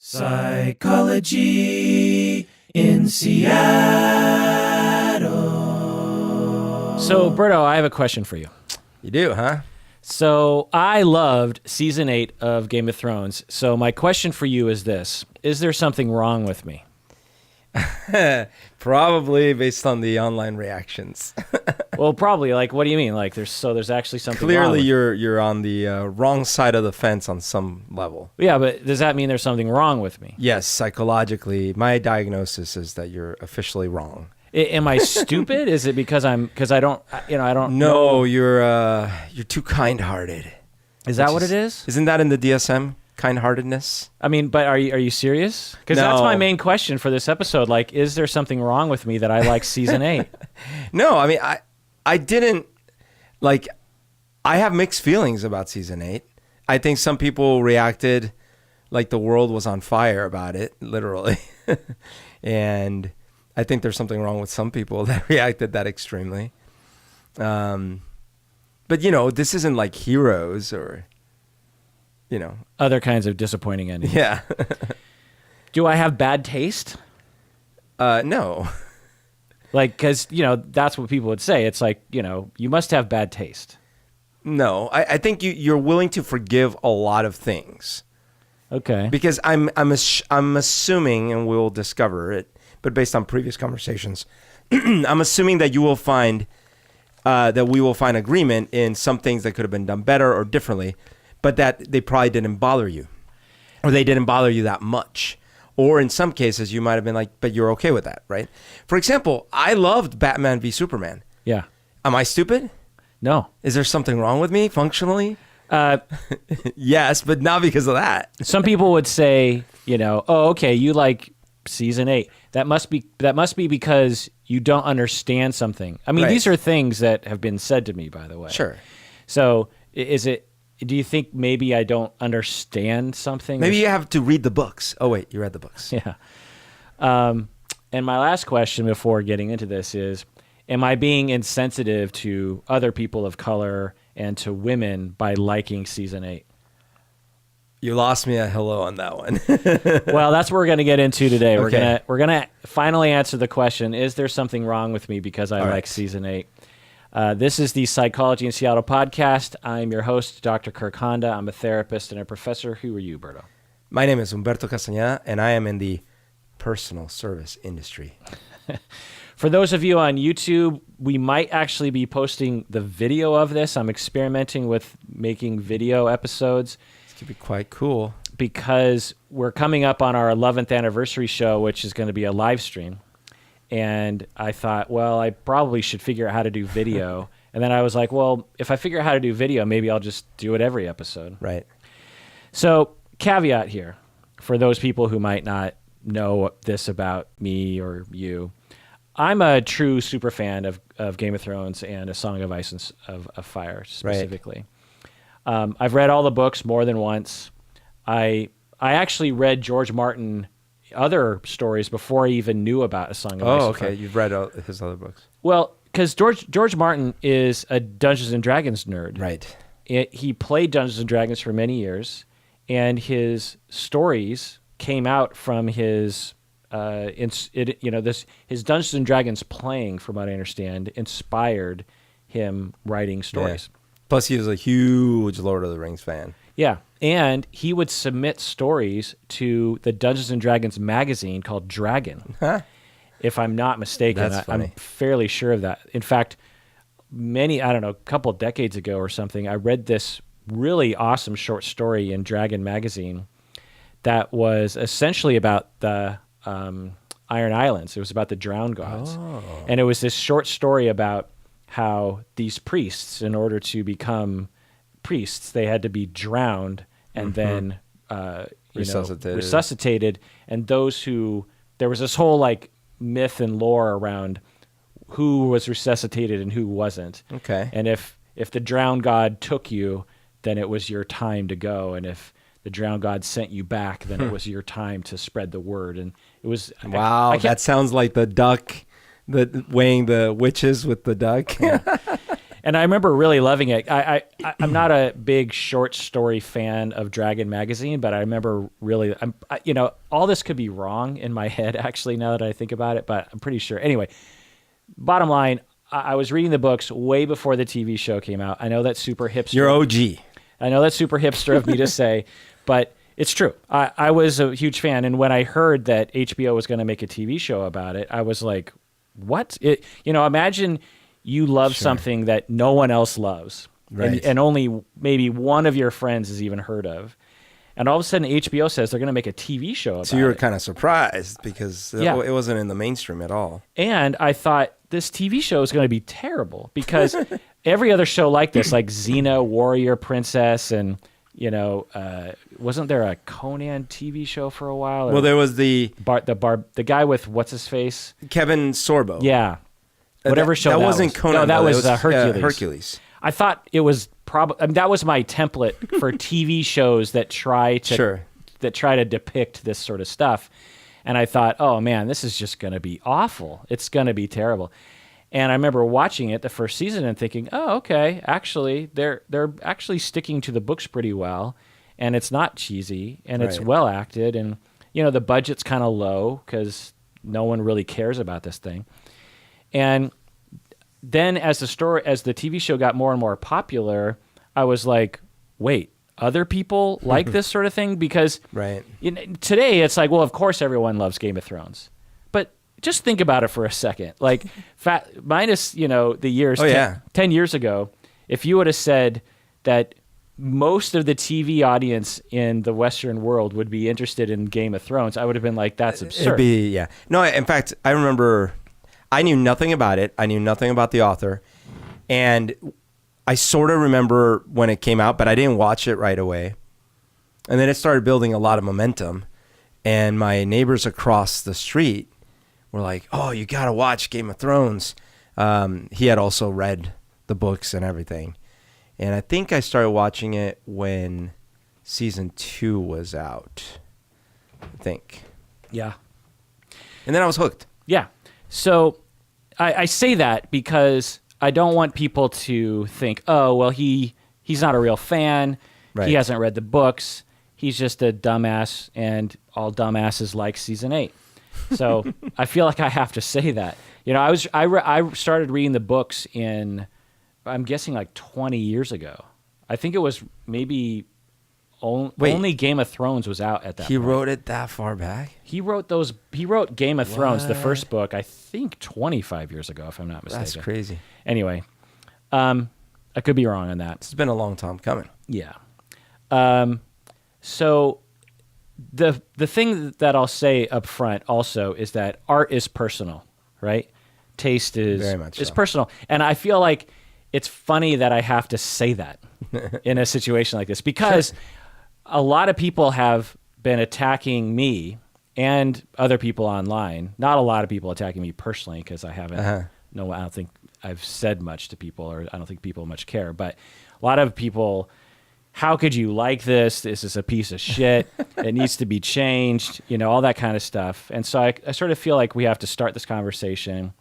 Psychology in Seattle. So, Berto, I have a question for you. You do, huh? So, I loved season 8 of Game of Thrones. So, my question for you is this. Is there something wrong with me? Probably based on the online reactions. Well, probably. Like, what do you mean? Like, there's actually something wrong Clearly, with you're on the wrong side of the fence on some level. Yeah, but does that mean there's something wrong with me? Yes, psychologically, my diagnosis is that you're officially wrong. Am I stupid? Is it because I don't know? No, you're too kind-hearted. Is that what it is? Isn't that in the DSM? Kind-heartedness? I mean, but are you serious? Because that's my main question for this episode. Like, is there something wrong with me that I like season 8? No, I mean, I didn't, like, I have mixed feelings about season 8. I think some people reacted like the world was on fire about it, literally. And I think there's something wrong with some people that reacted that extremely. But, this isn't like Heroes or, Other kinds of disappointing endings. Yeah. Do I have bad taste? No. Like, because, that's what people would say. It's like, you must have bad taste. No, I think you're willing to forgive a lot of things. Okay. Because I'm assuming, and we'll discover it, but based on previous conversations, I'm assuming that you will find that we will find agreement in some things that could have been done better or differently, but that they probably didn't bother you, or they didn't bother you that much. Or in some cases, you might have been like, but you're okay with that, right? For example, I loved Batman v Superman. Yeah. Am I stupid? No. Is there something wrong with me functionally? Yes, but not because of that. Some people would say, oh, okay, you like season 8. That must be because you don't understand something. I mean, Right. These are things that have been said to me, by the way. Sure. So do you think maybe I don't understand something? Maybe you have to read the books. Oh, wait, you read the books. Yeah. And my last question before getting into this is, am I being insensitive to other people of color and to women by liking season 8? You lost me a hello on that one. Well, that's what we're going to get into today. Okay. We're gonna finally answer the question, is there something wrong with me because I like season 8? This is the Psychology in Seattle podcast. I'm your host, Dr. Kirk Honda. I'm a therapist and a professor. Who are you, Berto? My name is Humberto Castañeda, and I am in the personal service industry. For those of you on YouTube, we might actually be posting the video of this. I'm experimenting with making video episodes. This could be quite cool. Because we're coming up on our 11th anniversary show, which is going to be a live stream. And I thought, well, I probably should figure out how to do video. And then I was like, well, if I figure out how to do video, maybe I'll just do it every episode. Right. So, caveat here, for those people who might not know this about me or you, I'm a true super fan of Game of Thrones and A Song of Ice and of Fire specifically. Right. I've read all the books more than once. I actually read George Martin other stories before I even knew about A Song of Ice and Fire. Okay. You've read his other books. Well, because George Martin is a Dungeons and Dragons nerd. Right. He played Dungeons and Dragons for many years, and his stories came out from his his Dungeons and Dragons playing, from what I understand, inspired him writing stories. Yeah. Plus, he was a huge Lord of the Rings fan. Yeah, and he would submit stories to the Dungeons and Dragons magazine called Dragon, if I'm not mistaken. That's funny. I'm fairly sure of that. In fact, a couple of decades ago or something, I read this really awesome short story in Dragon magazine that was essentially about the Iron Islands. It was about the drowned gods. Oh. And it was this short story about how these priests, in order to become priests, they had to be drowned and then resuscitated. And there was this whole like myth and lore around who was resuscitated and who wasn't. Okay. And if the drowned god took you, then it was your time to go. And if the drowned god sent you back, then it was your time to spread the word. And it was wow. That sounds like the duck, weighing the witches with the duck. Yeah. And I remember really loving it. I'm not a big short story fan of Dragon magazine, but I remember really, all this could be wrong in my head actually now that I think about it, but I'm pretty sure. Anyway, bottom line, I was reading the books way before the TV show came out. I know that's super hipster. You're OG. I know that's super hipster of me to say, but it's true. I was a huge fan, and when I heard that HBO was going to make a TV show about it, I was like, what? Imagine you love something that no one else loves, right. and only maybe one of your friends has even heard of. And all of a sudden, HBO says they're going to make a TV show about it. So you were kind of surprised because it wasn't in the mainstream at all. And I thought this TV show is going to be terrible because every other show like this, like Xena, Warrior Princess, and wasn't there a Conan TV show for a while? Well, there was the guy with what's his face, Kevin Sorbo. Yeah. Whatever show that wasn't was. Conan. No, that was Hercules. Hercules. I thought it was probably that was my template for TV shows that try to depict this sort of stuff. And I thought, oh man, this is just going to be awful. It's going to be terrible. And I remember watching it the first season and thinking, oh, okay, actually they're actually sticking to the books pretty well, and it's not cheesy and it's well acted, and the budget's kind of low because no one really cares about this thing. And then as the TV show got more and more popular, I was like, wait, other people like this sort of thing? Because today it's like, well, of course everyone loves Game of Thrones. But just think about it for a second. Like minus, the years 10 years ago, if you would have said that most of the TV audience in the Western world would be interested in Game of Thrones, I would have been like, that's absurd. No, in fact, I remember I knew nothing about it. I knew nothing about the author. And I sort of remember when it came out, but I didn't watch it right away. And then it started building a lot of momentum. And my neighbors across the street were like, oh, you got to watch Game of Thrones. He had also read the books and everything. And I think I started watching it when season 2 was out. I think. Yeah. And then I was hooked. Yeah. So I say that because I don't want people to think, oh, well, he's not a real fan. Right. He hasn't read the books. He's just a dumbass, and all dumbasses like season 8. So I feel like I have to say that. I started reading the books I'm guessing like 20 years ago. I think it was maybe only Game of Thrones was out at that point. He wrote it that far back? He wrote Game of Thrones, the first book, I think 25 years ago, if I'm not mistaken. That's crazy. Anyway, I could be wrong on that. It's been a long time coming. Yeah. So the thing that I'll say up front also is that art is personal, right? Taste is very much so. Personal. And I feel like it's funny that I have to say that in a situation like this because a lot of people have been attacking me and other people online. Not a lot of people attacking me personally because I haven't. I don't think I've said much to people, or I don't think people much care. But a lot of people, how could you like this? This is a piece of shit. It needs to be changed. All that kind of stuff. And so I sort of feel like we have to start this conversation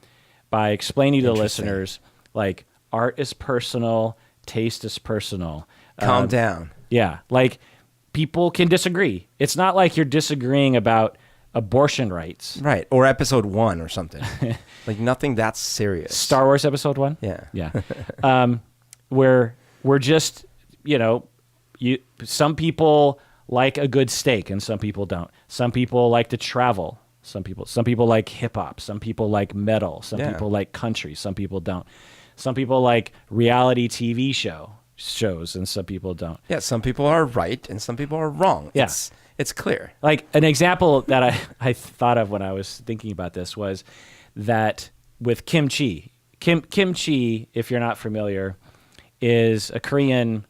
by explaining to the listeners, like, art is personal, taste is personal. Calm down. Yeah, like people can disagree. It's not like you're disagreeing about abortion rights. Right, or episode 1 or something. Like nothing that serious. Star Wars episode 1? Yeah. Yeah. Where we're just, some people like a good steak and some people don't. Some people like to travel. Some people like hip hop. Some people like metal. Some people like country. Some people don't. Some people like reality TV shows, and some people don't. Yeah, some people are right and some people are wrong. Yeah. It's clear. Like an example that I thought of when I was thinking about this was that with kimchi. Kimchi, if you're not familiar, is a Korean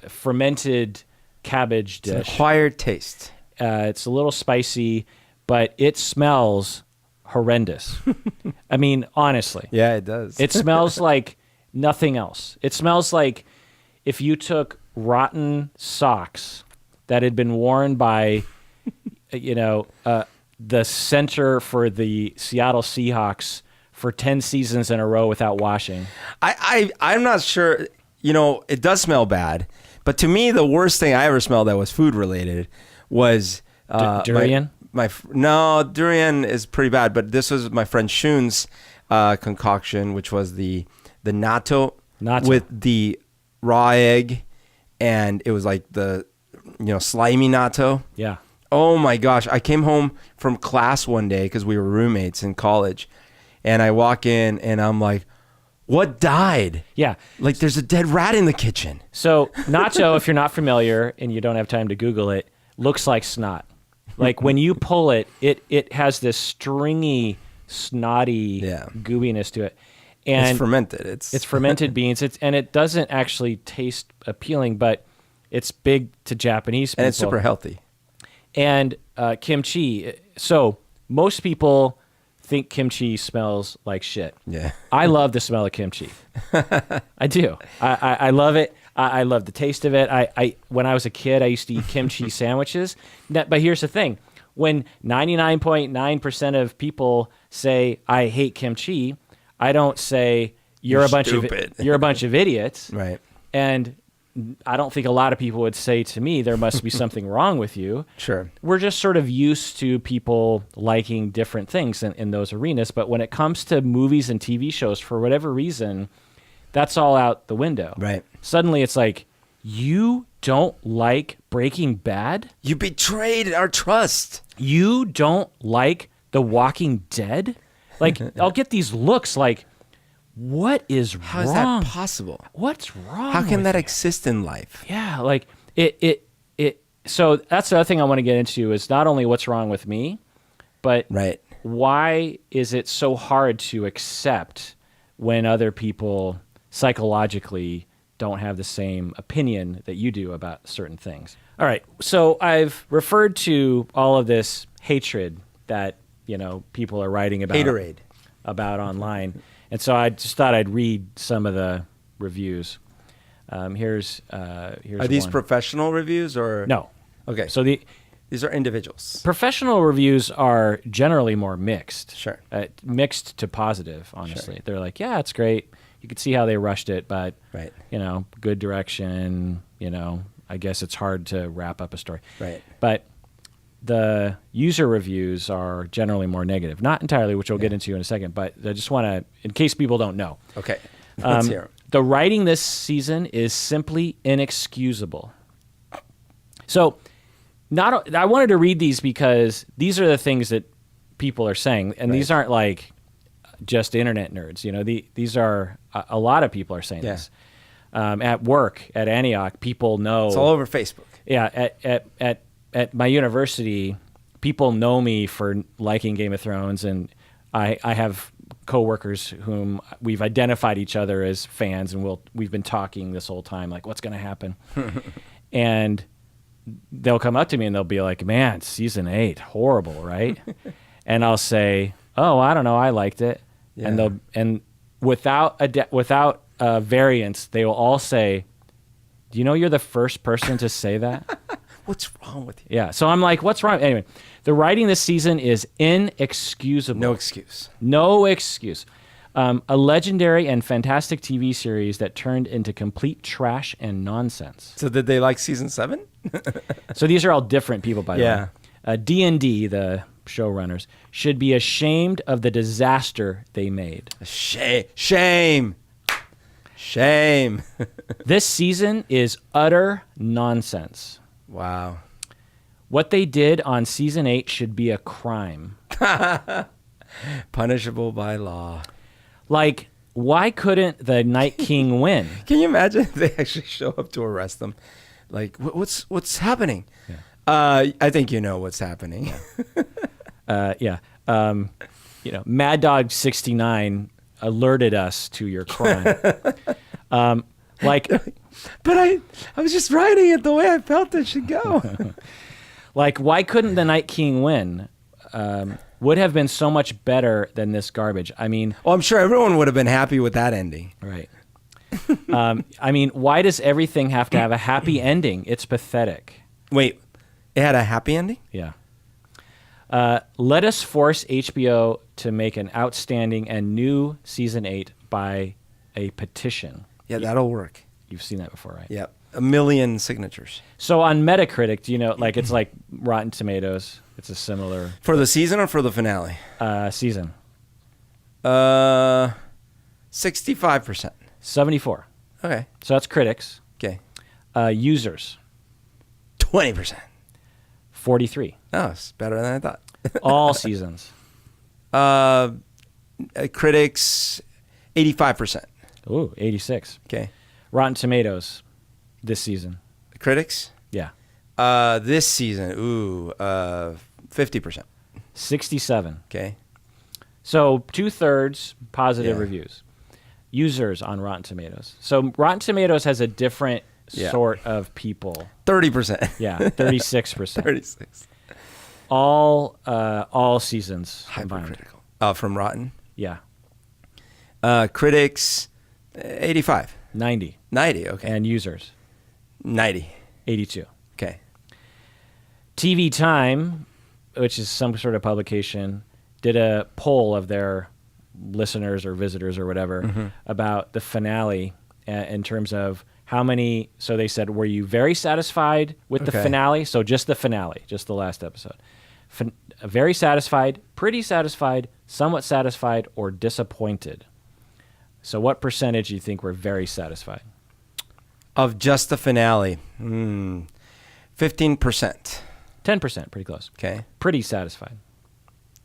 fermented cabbage dish. It's an acquired taste. It's a little spicy, but it smells horrendous. I mean, honestly. Yeah, it does. It smells like nothing else. It smells like if you took rotten socks that had been worn by, the center for the Seattle Seahawks for 10 seasons in a row without washing. I'm not sure. You know, it does smell bad, but to me, the worst thing I ever smelled that was food related was durian. No, durian is pretty bad, but this was my friend Shun's concoction, which was the natto with the raw egg, and it was like the slimy natto. Yeah. Oh my gosh! I came home from class one day because we were roommates in college, and I walk in and I'm like, "What died?" Yeah. Like there's a dead rat in the kitchen. So natto, if you're not familiar and you don't have time to Google it, looks like snot. Like when you pull it, it has this stringy, snotty goobiness to it. And it's fermented. It's fermented beans. And it doesn't actually taste appealing, but it's big to Japanese people. And it's super healthy. And kimchi. So most people think kimchi smells like shit. Yeah. I love the smell of kimchi. I do. I love it. I love the taste of it. I when I was a kid, I used to eat kimchi sandwiches. But here's the thing. When 99.9% of people say, I hate kimchi, I don't say, you're a bunch of idiots. Right. And I don't think a lot of people would say to me, there must be something wrong with you. Sure. We're just sort of used to people liking different things in those arenas. But when it comes to movies and TV shows, for whatever reason, that's all out the window. Right. Suddenly it's like, you don't like Breaking Bad? You betrayed our trust. You don't like The Walking Dead? Like, I'll get these looks like, what is wrong? How is that possible? What's wrong? How can that you? exist in life? Yeah, like it. So that's the other thing I want to get into is not only what's wrong with me, but right. Why is it so hard to accept when other people psychologically don't have the same opinion that you do about certain things? All right, so I've referred to all of this hatred that people are writing about online. And so I just thought I'd read some of the reviews. Here's Are these one. professional reviews or No? Okay. So these are individuals. Professional reviews are generally more mixed. Sure. Mixed to positive, honestly. Sure. They're like, yeah, it's great. You could see how they rushed it, but right. Good direction. I guess it's hard to wrap up a story. Right. But the user reviews are generally more negative. Not entirely, which we'll get into in a second, but I just want to, in case people don't know. Okay. Let's hear 'em. The writing this season is simply inexcusable. So I wanted to read these because these are the things that people are saying, and these aren't like just internet nerds. These are a lot of people are saying this. At work at Antioch, people know it's all over Facebook. Yeah, at my university, people know me for liking Game of Thrones, and I have coworkers whom we've identified each other as fans, and we've been talking this whole time, like, what's going to happen? And they'll come up to me and they'll be like, man, season 8, horrible, right? And I'll say, oh, I don't know, I liked it. Yeah. And without variance, they will all say, do you know you're the first person to say that? What's wrong with you? Yeah. So I'm like, what's wrong? Anyway, the writing this season is inexcusable. No excuse. No excuse. A legendary and fantastic TV series that turned into complete trash and nonsense. So did they like season 7? So these are all different people, by the way. D&D, the showrunners, should be ashamed of the disaster they made. Shame. This season is utter nonsense. Wow. What they did on season 8 should be a crime. Punishable by law. Like, why couldn't the Night King win? Can you imagine if they actually show up to arrest them? Like, what's happening? Yeah. I think you know what's happening. Mad Dog 69 alerted us to your crime. But I was just writing it the way I felt it should go. Like, why couldn't the Night King win? Would have been so much better than this garbage. I mean... Well, I'm sure everyone would have been happy with that ending. Right. I mean, why does everything have to have a happy ending? It's pathetic. Wait, it had a happy ending? Yeah. Let us force HBO to make an outstanding and new season 8 by a petition. Yeah, that'll work. You've seen that before, right? Yeah, 1 million signatures. So on Metacritic, do you know, like it's like Rotten Tomatoes. It's a similar For the season or for the finale? season. 65%. 74. Okay. So that's critics. Okay. Users, 20%. 43. Oh, it's better than I thought. All seasons. Critics, 85%. Ooh, 86. Okay. Rotten Tomatoes this season. Critics, Yeah. this season, 50%. 67. Okay. So 2/3 positive Yeah. reviews. Users on Rotten Tomatoes. So Rotten Tomatoes has a different Yeah. sort of people. 30%. Yeah, 36%. 36. All seasons combined. Hypercritical. From Rotten. Yeah, Critics, 85. 90. 90, okay. And users, 90. 82. Okay. TV Time, which is some sort of publication, did a poll of their listeners or visitors or whatever about the finale in terms of how many. So they said, were you very satisfied with the Okay. finale? So just the finale, just the last episode. Very satisfied, pretty satisfied, somewhat satisfied, or disappointed. So what percentage do you think were very satisfied? Of just the finale, 15%. 10%, pretty close. Okay. Pretty satisfied,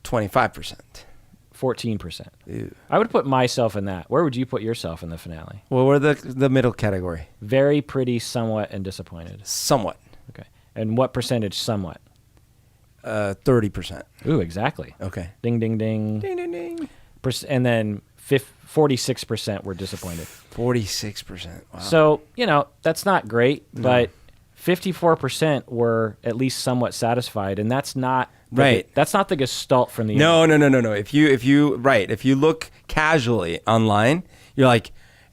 25%. 14%. Ew. I would put myself in that. Where would you put yourself in the finale? What were the middle category? Very, pretty, somewhat, and disappointed. Somewhat. Okay. And what percentage somewhat? 30%. Ooh, exactly. Okay. Ding, ding, ding. Ding, ding, ding. And then 46% were disappointed. 46%. Wow. So, that's not great, but 54% were at least somewhat satisfied, and that's not Right. That's not the gestalt from the No. If you look casually online, you're like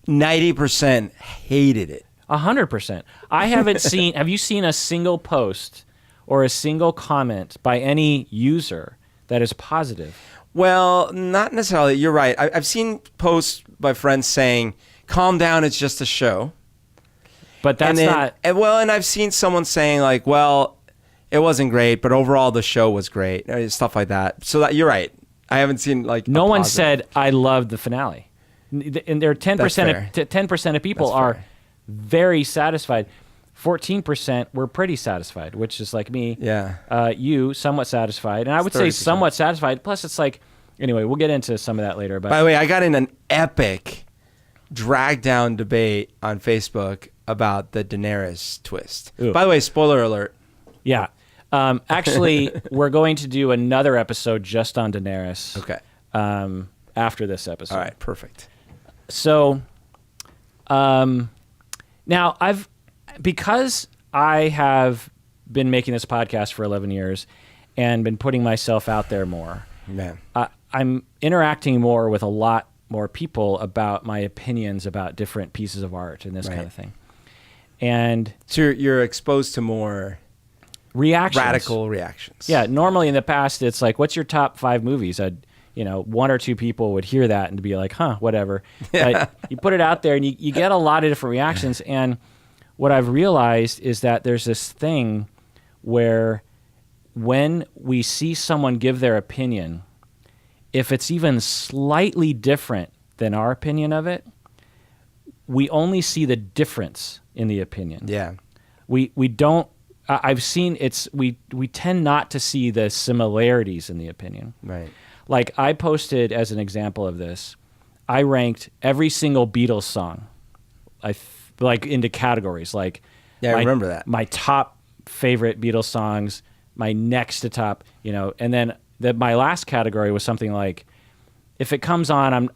90% hated it. 100%. I haven't seen. Have you seen a single post or a single comment by any user that is positive? Well, not necessarily. You're right. I've seen posts by friends saying, "Calm down, it's just a show." But that's not. And I've seen someone saying like, "Well, it wasn't great, but overall the show was great," stuff like that. So that you're right. I haven't seen like No a one positive. said I loved the finale, and there are 10% fair. 10% of people That's are fair. very satisfied. 14% were pretty satisfied, which is like me. Yeah. You somewhat satisfied, and I would say 30%. somewhat satisfied. Plus, it's like anyway. We'll get into some of that later. But By the way, I got in an epic drag down debate on Facebook about the Daenerys twist. Ooh. By the way, spoiler alert. yeah, actually, we're going to do another episode just on Daenerys. Okay. After this episode. All right. Perfect. So, now because I have been making this podcast for 11 years and been putting myself out there more, Man. I'm interacting more with a lot more people about my opinions about different pieces of art and this kind Right. of thing. And So you're exposed to more reactions. radical reactions. Yeah, normally in the past, it's like, what's your top 5 movies? One or two people would hear that and be like, huh, whatever. But you put it out there and you get a lot of different reactions. And what I've realized is that there's this thing where when we see someone give their opinion, if it's even slightly different than our opinion of it, we only see the difference in the opinion. Yeah. We don't. I've seen we tend not to see the similarities in the opinion. Right. Like I posted as an example of this, I ranked every single Beatles song, like into categories. Like Yeah, I remember that. My top favorite Beatles songs, my next to top, and then my last category was something like, if it comes on,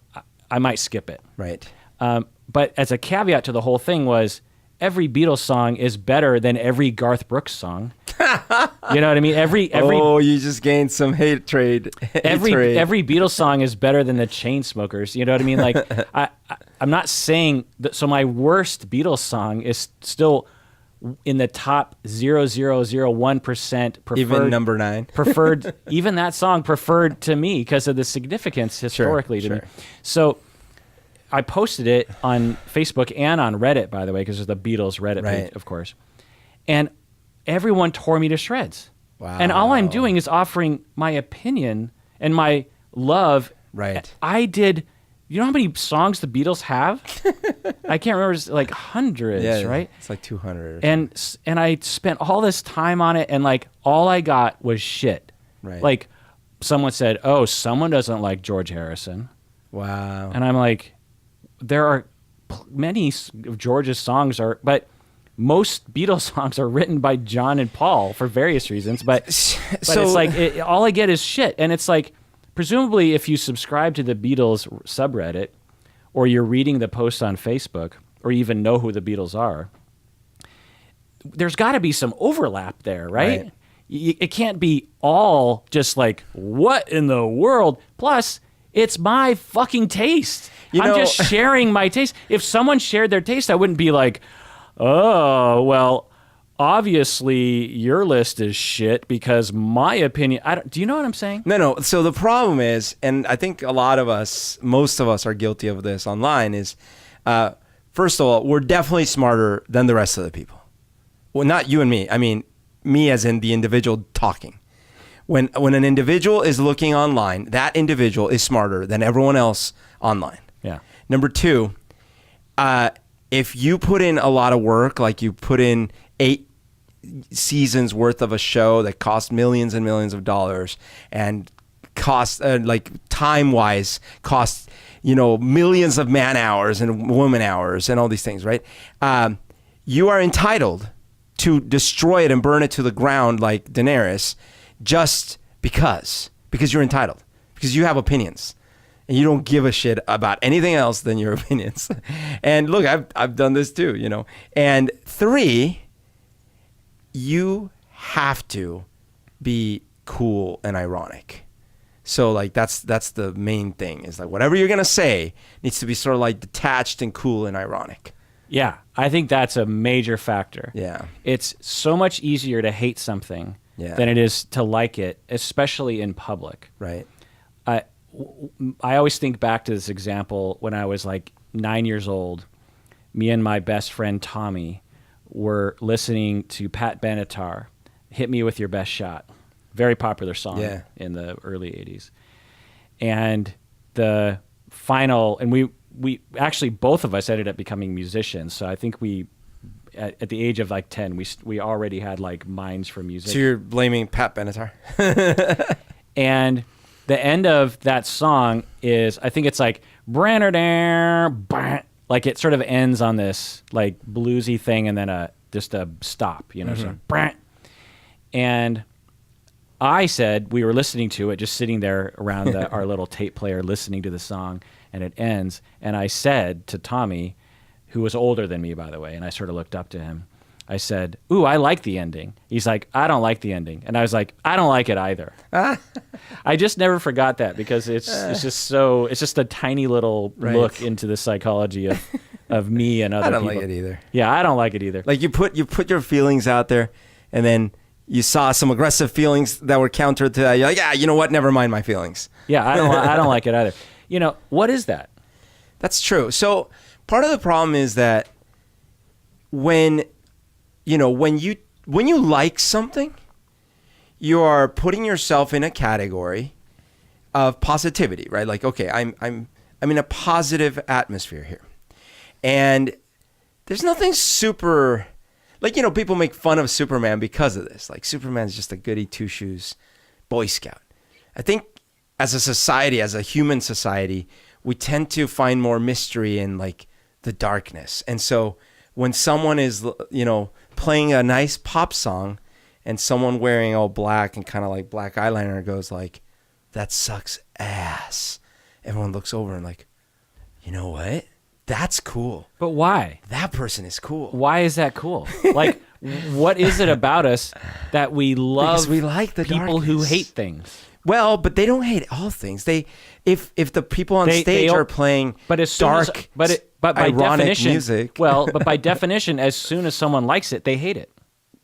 I might skip it. Right. But as a caveat to the whole thing was, every Beatles song is better than every Garth Brooks song. You know what I mean? Every Oh, you just gained some hate trade. every Beatles song is better than the Chainsmokers. You know what I mean? Like I'm not saying that. So my worst Beatles song is still in the top 0.001% preferred. Even number 9. preferred, even that song preferred to me because of the significance historically to me. So I posted it on Facebook and on Reddit, by the way, because there's the Beatles Reddit page, of course. And everyone tore me to shreds. Wow. And all I'm doing is offering my opinion and my love. Right. I did. You know how many songs the Beatles have? I can't remember. It's like hundreds, right? It's like 200. And I spent all this time on it, and like all I got was shit. Right. Like someone said, "Oh, someone doesn't like George Harrison." Wow. And I'm like, there are many of George's songs but most Beatles songs are written by John and Paul for various reasons. But so it's like all I get is shit, and it's like. Presumably, if you subscribe to the Beatles subreddit, or you're reading the posts on Facebook, or even know who the Beatles are, there's got to be some overlap there, right? It can't be all just like, what in the world? Plus, it's my fucking taste. I'm just sharing my taste. If someone shared their taste, I wouldn't be like, oh, well, obviously your list is shit because my opinion. Do you know what I'm saying? No. So the problem is, and I think most of us are guilty of this online, is first of all, we're definitely smarter than the rest of the people. Well, not you and me. I mean, me as in the individual talking. When an individual is looking online, that individual is smarter than everyone else online. Yeah. Number 2, if you put in a lot of work, like you put in 8 seasons worth of a show that cost millions and millions of dollars and cost like time wise cost millions of man hours and woman hours and all these things, right? You are entitled to destroy it and burn it to the ground like Daenerys just because you're entitled, because you have opinions and you don't give a shit about anything else than your opinions. And look, I've done this too, And 3, you have to be cool and ironic. So like that's the main thing, is like whatever you're gonna say needs to be sort of like detached and cool and ironic. Yeah, I think that's a major factor. Yeah. It's so much easier to hate something than it is to like it, especially in public. Right. I always think back to this example when I was like 9 years old. Me and my best friend Tommy were listening to Pat Benatar, "Hit Me With Your Best Shot." Very popular song in the early 80s. And the final, and we actually, both of us ended up becoming musicians. So I think we, at the age of like 10, we already had like minds for music. So you're blaming Pat Benatar? And the end of that song is, I think it's like, like it sort of ends on this like bluesy thing and then just a stop, so, and I said, we were listening to it, just sitting there around our little tape player listening to the song, and it ends, and I said to Tommy, who was older than me, by the way, and I sort of looked up to him, I said, "Ooh, I like the ending." He's like, "I don't like the ending." And I was like, "I don't like it either." I just never forgot that, because it's just a tiny little look into the psychology of me and other people. I don't like it either. Yeah, I don't like it either. Like you put your feelings out there, and then you saw some aggressive feelings that were counter to that. You're like, you know what? Never mind my feelings. Yeah, I don't like it either. What is that? That's true. So part of the problem is that when you like something, you are putting yourself in a category of positivity, right? Like, okay, I'm in a positive atmosphere here. And there's nothing super, like, people make fun of Superman because of this. Like, Superman's just a goody two-shoes Boy Scout. I think as a society, as a human society, we tend to find more mystery in like the darkness. And so when someone is, playing a nice pop song and someone wearing all black and kind of like black eyeliner goes like, "That sucks ass," everyone looks over and like, you know what? That's cool. But why? That person is cool. Why is that cool? Like, what is it about us that we love Because we like the people darkness. who hate things? Well, but they don't hate all things. If the people on They stage are playing but as soon dark, as, but by ironic definition, music, but by definition, as soon as someone likes it, they hate it.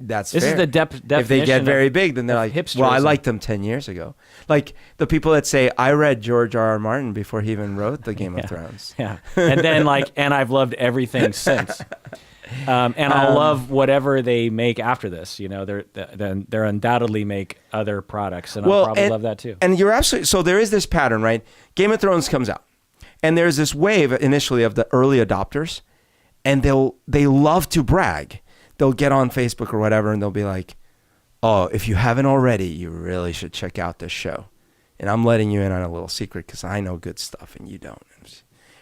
that's This fair. is the definition. If they get very big, then they're of like, well, I hipsterism. liked them 10 years ago. Like the people that say, I read George R. R. Martin before he even wrote the Game of Thrones. Yeah, and then and I've loved everything since. And I'll love whatever they make after this. You know, they're undoubtedly make other products, and I'll probably love that too. And you're absolutely so. There is this pattern, right? Game of Thrones comes out, and there's this wave initially of the early adopters, and they love to brag. They'll get on Facebook or whatever, and they'll be like, "Oh, if you haven't already, you really should check out this show." And I'm letting you in on a little secret because I know good stuff and you don't.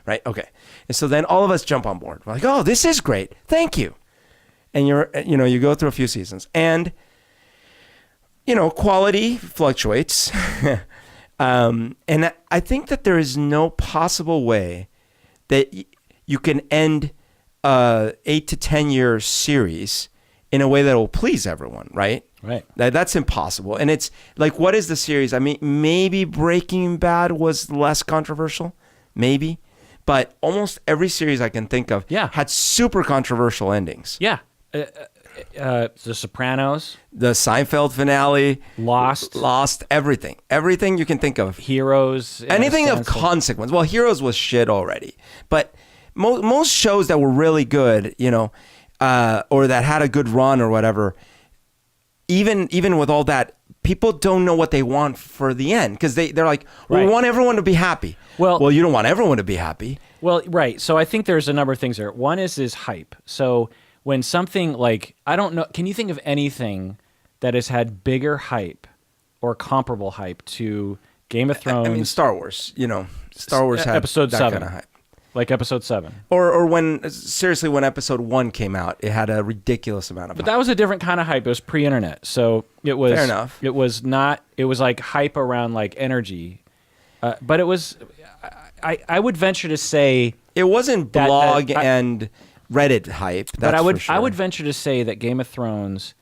Right? Okay. And so then all of us jump on board. We're like, oh, this is great. Thank you. And you go through a few seasons and, quality fluctuates. And I think that there is no possible way that you can end a 8 to 10 year series in a way that will please everyone, right? Right. That's impossible. And it's like, what is the series? I mean, maybe Breaking Bad was less controversial. Maybe. But almost every series I can think of had super controversial endings. Yeah. The Sopranos. The Seinfeld finale. Lost. Everything. Everything you can think of. Heroes. Anything of consequence. Well, Heroes was shit already. But most shows that were really good, or that had a good run or whatever, even with all that, people don't know what they want for the end because they're like, well, we want everyone to be happy. Well, you don't want everyone to be happy. Well, right. So I think there's a number of things there. One is hype. So when something like, I don't know, can you think of anything that has had bigger hype or comparable hype to Game of Thrones? I mean, Star Wars. Star Wars had episode that 7. kind of hype. Like episode 7. Or when episode 1 came out, it had a ridiculous amount of hype. But that was a different kind of hype. It was pre-internet. So it was fair enough. It was like hype around like energy. But it was, I would venture to say it wasn't blog and Reddit hype. But I would venture to say that Game of Thrones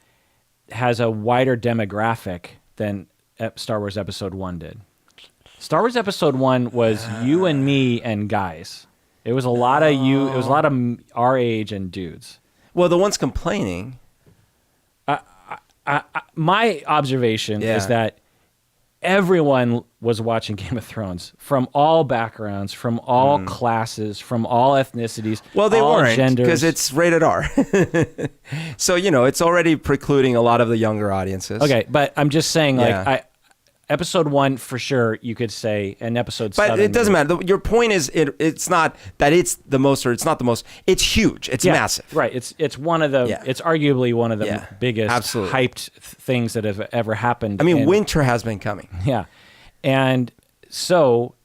has a wider demographic than Star Wars Episode 1 did. Star Wars Episode 1 was you and me and guys. It was a lot of you. It was a lot of our age and dudes. Well, the ones complaining. My observation is that everyone was watching Game of Thrones from all backgrounds, from all classes, from all ethnicities. Well, they all weren't because genders. it's rated R. So, it's already precluding a lot of the younger audiences. Okay, but I'm just saying, Episode 1 for sure you could say, and Episode 7. But it doesn't matter. Your point is it's not that it's the most or it's not the most. It's huge. It's massive. Right. It's one of the. It's arguably one of the biggest hyped things that have ever happened. I mean, winter has been coming. Yeah, and so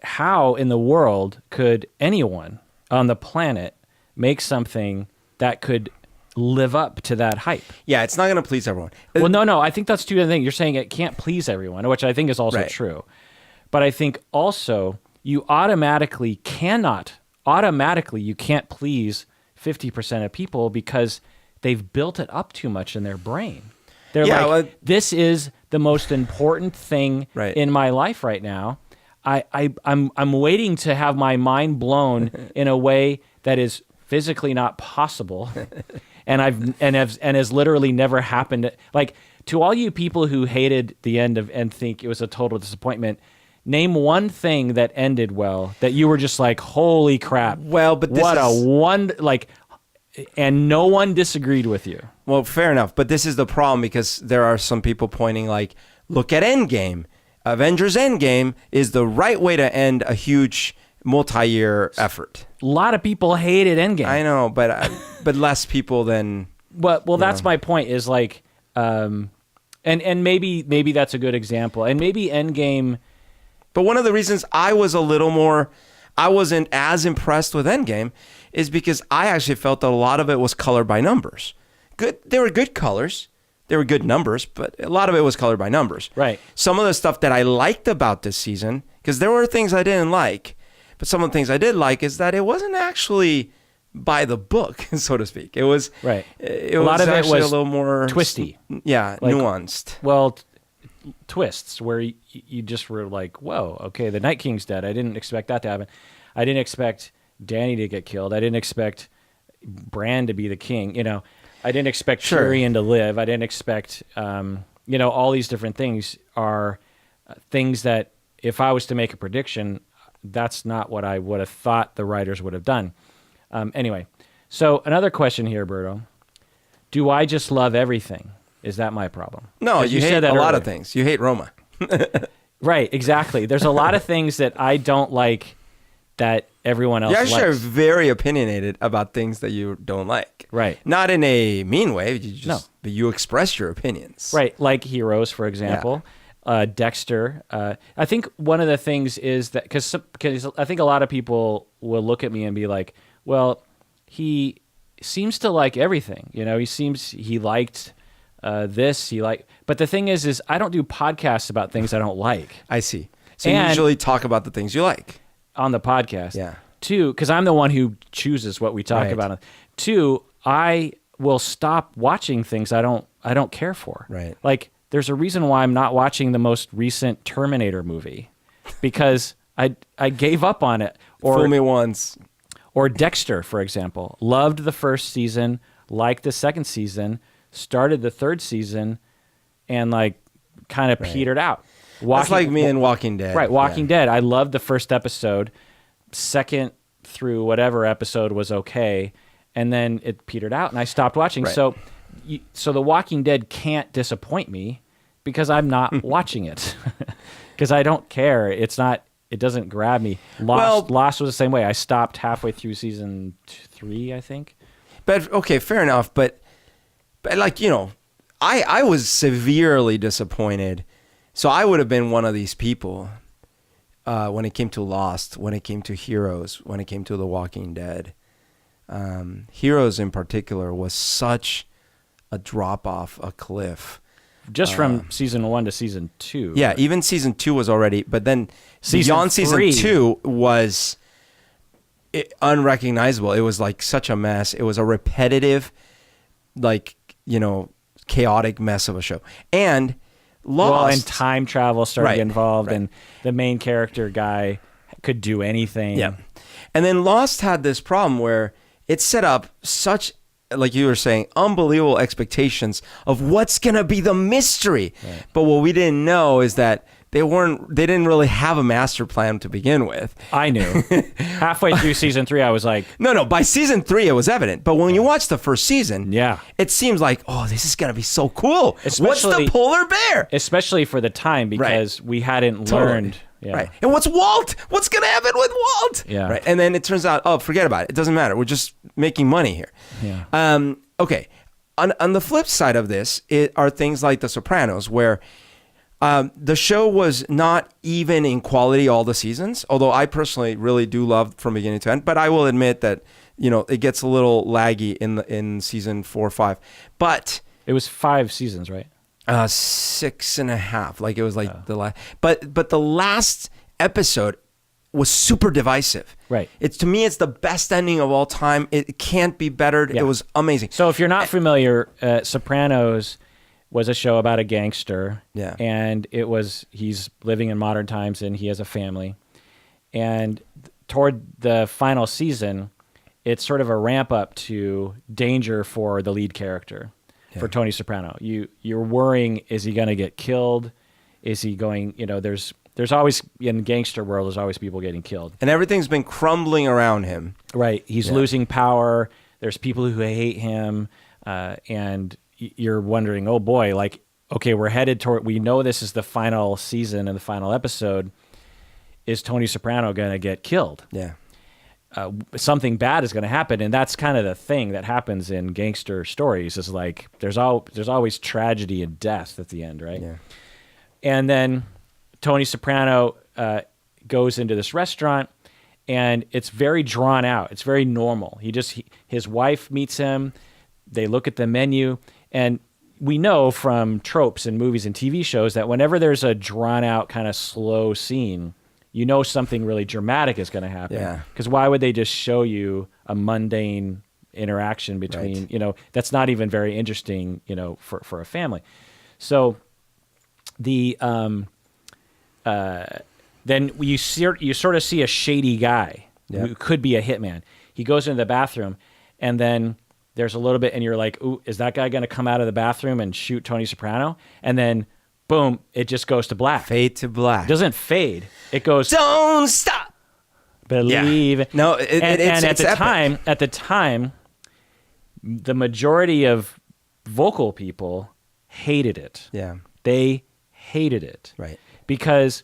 how in the world could anyone on the planet make something that could live up to that hype? Yeah, it's not going to please everyone. Well, no. I think that's two different things. You're saying it can't please everyone, which I think is also true. But I think also you automatically you can't please 50% of people because they've built it up too much in their brain. They're this is the most important thing in my life right now. I'm waiting to have my mind blown in a way that is physically not possible. And has literally never happened. Like, to all you people who hated the end of and think it was a total disappointment, name one thing that ended well that you were just like, holy crap. Well, but and no one disagreed with you. Well, fair enough. But this is the problem because there are some people pointing like, look at Endgame. Avengers Endgame is the right way to end a huge multi-year effort. A lot of people hated Endgame. I know, but less people than. Well, that's my point. Is like, and maybe that's a good example, and maybe Endgame. But one of the reasons I wasn't as impressed with Endgame, is because I actually felt that a lot of it was colored by numbers. Good, there were good colors. There were good numbers, but a lot of it was colored by numbers. Right. Some of the stuff that I liked about this season, because there were things I didn't like. But some of the things I did like is that it wasn't actually by the book, so to speak. It was right. A lot of it was a little more twisty. Yeah, like, nuanced. Well, twists where you just were like, whoa, okay, the Night King's dead. I didn't expect that to happen. I didn't expect Danny to get killed. I didn't expect Bran to be the king. I didn't expect Tyrion to live. I didn't expect, all these different things are things that if I was to make a prediction, that's not what I would have thought the writers would have done. Anyway, so another question here, Berto. Do I just love everything? Is that my problem? No, you hate a lot of things. You hate Roma. Right, exactly. There's a lot of things that I don't like that everyone else likes. You actually are very opinionated about things that you don't like. Right. Not in a mean way. But you express your opinions. Right, like Heroes, for example. Yeah. Dexter. I think one of the things is that, because I think a lot of people will look at me and be like, well, he seems to like everything. He liked this, but the thing is I don't do podcasts about things I don't like. I see. So you usually talk about the things you like. On the podcast. Yeah. 2, because I'm the one who chooses what we talk about. 2, I will stop watching things I don't care for. Right. Like, there's a reason why I'm not watching the most recent Terminator movie, because I gave up on it. Fool me once. Or Dexter, for example. Loved the first season, liked the second season, started the third season, and kind of petered out. That's like me in Walking Dead. Right, Walking Dead. I loved the first episode. Second through whatever episode was okay, and then it petered out, and I stopped watching. Right. So The Walking Dead can't disappoint me because I'm not watching it because I don't care. It doesn't grab me. Lost was the same way. I stopped halfway through season 3, I think. But okay, fair enough. But I was severely disappointed. So I would have been one of these people when it came to Lost, when it came to Heroes, when it came to The Walking Dead. Heroes in particular was such a drop off a cliff. Just from season 1 to season 2. Yeah, even season 2 was already, but then beyond season 2 was unrecognizable. It was like such a mess. It was a repetitive, chaotic mess of a show. And Lost. And time travel started to get involved, and the main character guy could do anything. Yeah. And then Lost had this problem where it set up such, like you were saying, unbelievable expectations of what's going to be the mystery. Right. But what we didn't know is that they didn't really have a master plan to begin with. I knew. Halfway through season 3, I was like... No, by season 3, it was evident. But when you watch the first season, yeah, it seems like, oh, this is going to be so cool. What's the polar bear? Especially for the time, because we hadn't learned. Yeah. Right. And what's Walt? What's going to happen with Walt? Yeah. Right. And then it turns out, oh, forget about it. It doesn't matter. We're just making money here. Yeah. Okay. On the flip side of this are things like The Sopranos, where the show was not even in quality all the seasons, although I personally really do love from beginning to end. But I will admit that, it gets a little laggy in season 4 or 5. But it was 5 seasons, right? 6.5. Like it was the last, but the last episode was super divisive. Right. To me, it's the best ending of all time. It can't be bettered. Yeah. It was amazing. So if you're not familiar, Sopranos was a show about a gangster. Yeah. And he's living in modern times and he has a family. And toward the final season, it's sort of a ramp up to danger for the lead character. Yeah. For Tony Soprano, you're worrying: is he going to get killed? Is he going? There's always in gangster world. There's always people getting killed, and everything's been crumbling around him. Right, he's losing power. There's people who hate him, and you're wondering, oh boy, okay, we're headed toward. We know this is the final season and the final episode. Is Tony Soprano going to get killed? Yeah. Something bad is going to happen, and that's kind of the thing that happens in gangster stories. Is like there's always tragedy and death at the end, right? Yeah. And then Tony Soprano goes into this restaurant, and it's very drawn out. It's very normal. His wife meets him. They look at the menu, and we know from tropes in movies and TV shows that whenever there's a drawn out kind of slow scene, something really dramatic is going to happen. Yeah. Because why would they just show you a mundane interaction between, that's not even very interesting, for a family. So the then you sort of see a shady guy who could be a hitman. He goes into the bathroom, and then there's a little bit, and you're like, "Ooh, is that guy going to come out of the bathroom and shoot Tony Soprano?" And then, boom, it just goes to black. Fade to black. It doesn't fade. It goes. Don't stop. Believe. Yeah. No, and at the time, the majority of vocal people hated it. Yeah. They hated it. Right. Because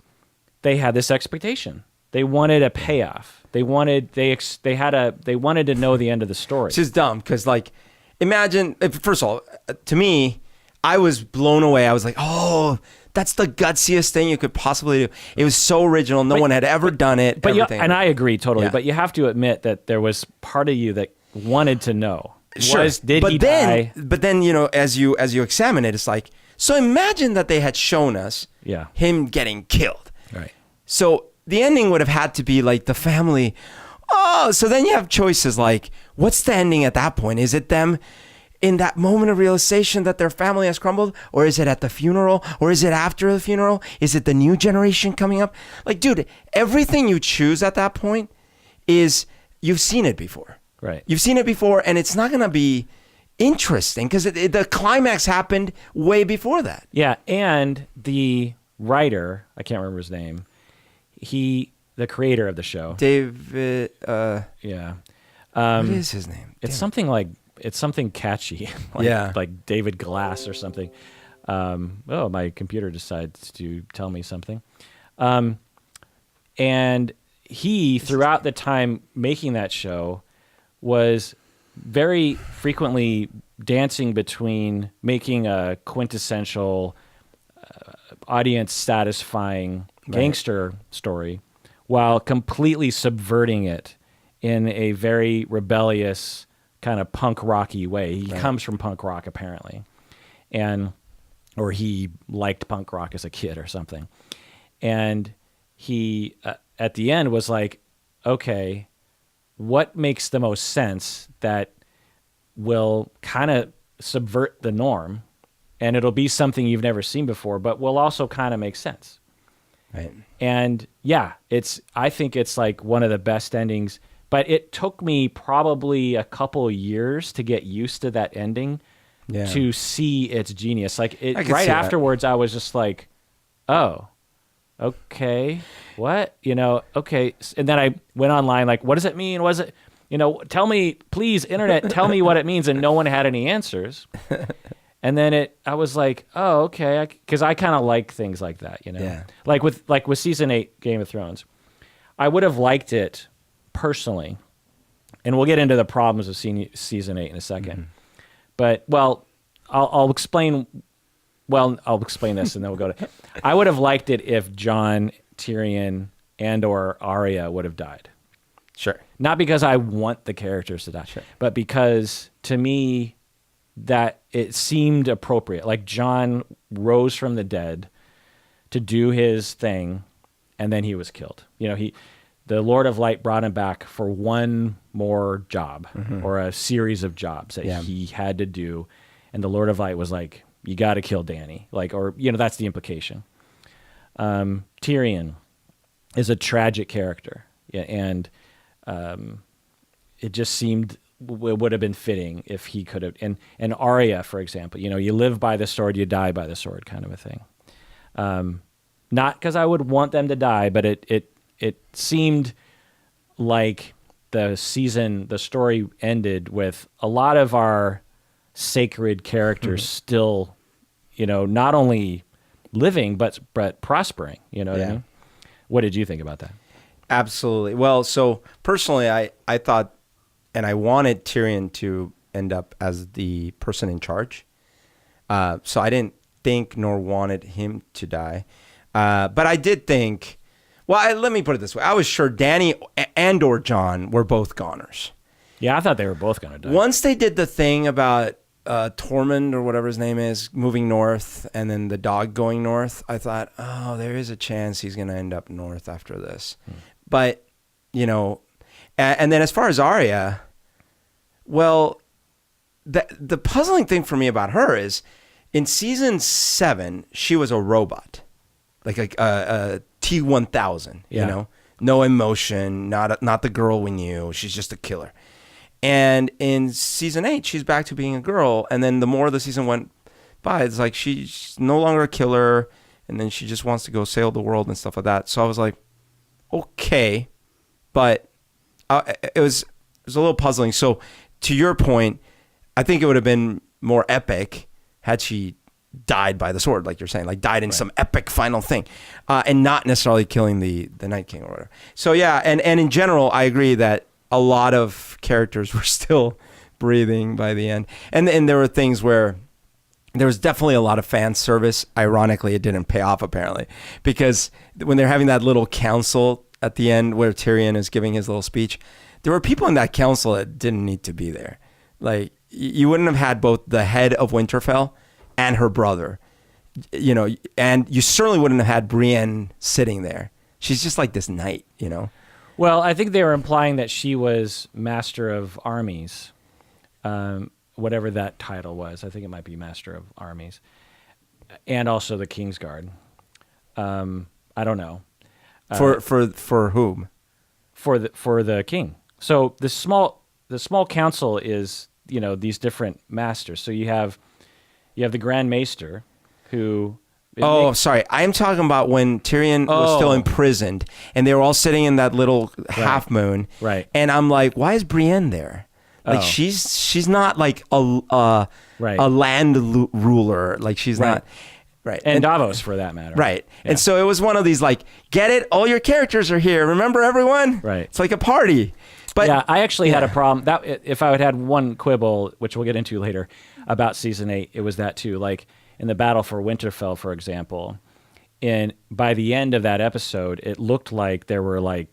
they had this expectation. They wanted a payoff. They wanted to know the end of the story. It's just dumb because, like, imagine, first of all, to me, I was blown away. I was like, oh, that's the gutsiest thing you could possibly do. It was so original. No one had ever done it. But and I agree totally. Yeah. But you have to admit that there was part of you that wanted to know. Sure. Did he die? But then, as you examine it, it's like, so imagine that they had shown us him getting killed. Right. So the ending would have had to be like the family. Oh, so then you have choices like, what's the ending at that point? Is it them in that moment of realization that their family has crumbled? Or is it at the funeral? Or is it after the funeral? Is it the new generation coming up? Like, dude, everything you choose at that point is you've seen it before. Right. You've seen it before, and it's not going to be interesting because the climax happened way before that. Yeah, and the writer, I can't remember his name, the creator of the show. David, yeah. What is his name? It's something catchy. Like David Glass or something. My computer decides to tell me something. And he, throughout the time making that show, was very frequently dancing between making a quintessential audience satisfying gangster story while completely subverting it in a very rebellious kind of punk rocky way. He comes from punk rock apparently, or he liked punk rock as a kid or something. And he at the end was like, okay, what makes the most sense that will kind of subvert the norm, and it'll be something you've never seen before, but will also kind of make sense. Right. And I think it's like one of the best endings, but it took me probably a couple years to get used to that ending to see its genius. Like right afterwards, I was just like, oh, okay, what? Okay. And then I went online, like, what does it mean? Was it, tell me, please, internet, tell me what it means. And no one had any answers. And then I was like, oh, okay. Because I kind of like things like that, Yeah. Like with season 8 Game of Thrones, I would have liked it personally. And we'll get into the problems of season 8 in a second. Mm-hmm. But, I'll explain. Well, I'll explain this and then we'll go to... I would have liked it if Jon, Tyrion, and or Arya would have died. Sure. Not because I want the characters to die, but because to me that it seemed appropriate. Like Jon rose from the dead to do his thing, and then he was killed. The Lord of Light brought him back for one more job or a series of jobs that he had to do, and the Lord of Light was like, you got to kill Dany. That's the implication. Tyrion is a tragic character. And it just seemed it would have been fitting if he could have. And Arya, for example, you live by the sword, you die by the sword kind of a thing. Not because I would want them to die, but it seemed like the story ended with a lot of our sacred characters still, not only living but prospering. What I mean? What did you think about that? Absolutely. Well, so personally, I thought, and I wanted Tyrion to end up as the person in charge. So I didn't think nor wanted him to die. But I did think, let me put it this way. I was sure Dany and or Jon were both goners. Yeah, I thought they were both going to die. Once they did the thing about Tormund or whatever his name is moving north and then the dog going north, I thought, oh, there is a chance he's going to end up north after this. But, and then as far as Arya, the puzzling thing for me about her is In season 7, she was a robot, like a T-1000. Yeah. You know, no emotion, not the girl we knew. She's just a killer. And in season 8, she's back to being a girl. And then the more the season went by, it's like she's no longer a killer. And then she just wants to go sail the world and stuff like that. So I was like, okay, but it was a little puzzling. So to your point, I think it would have been more epic had she died by the sword, like you're saying, like died in some epic final thing, and not necessarily killing the Night King or whatever. So yeah, and in general, I agree that a lot of characters were still breathing by the end, and there were things where there was definitely a lot of fan service. Ironically, it didn't pay off apparently, because when they're having that little council at the end where Tyrion is giving his little speech, there were people in that council that didn't need to be there. Like, you wouldn't have had both the head of Winterfell and her brother, you know, and you certainly wouldn't have had Brienne sitting there. She's just like this knight, you know. Well, I think they were implying that she was Master of Armies, whatever that title was. I think it might be Master of Armies, and also the Kingsguard. I don't know. For whom? For the king. So the small council is, you know, these different masters. So you have the Grand Maester, who. Sorry. I'm talking about when Tyrion was still imprisoned, and they were all sitting in that little half moon. Right. And I'm like, why is Brienne there? Like, she's not like a land ruler. Like, she's not. Right. And Davos, for that matter. Right. Yeah. And so it was one of these, like, get it? All your characters are here. Remember everyone? Right. It's like a party. But yeah, I actually had a problem. That if I had one quibble, which we'll get into later, about season 8, it was that too. Like, in the Battle for Winterfell, for example, and by the end of that episode, it looked like there were like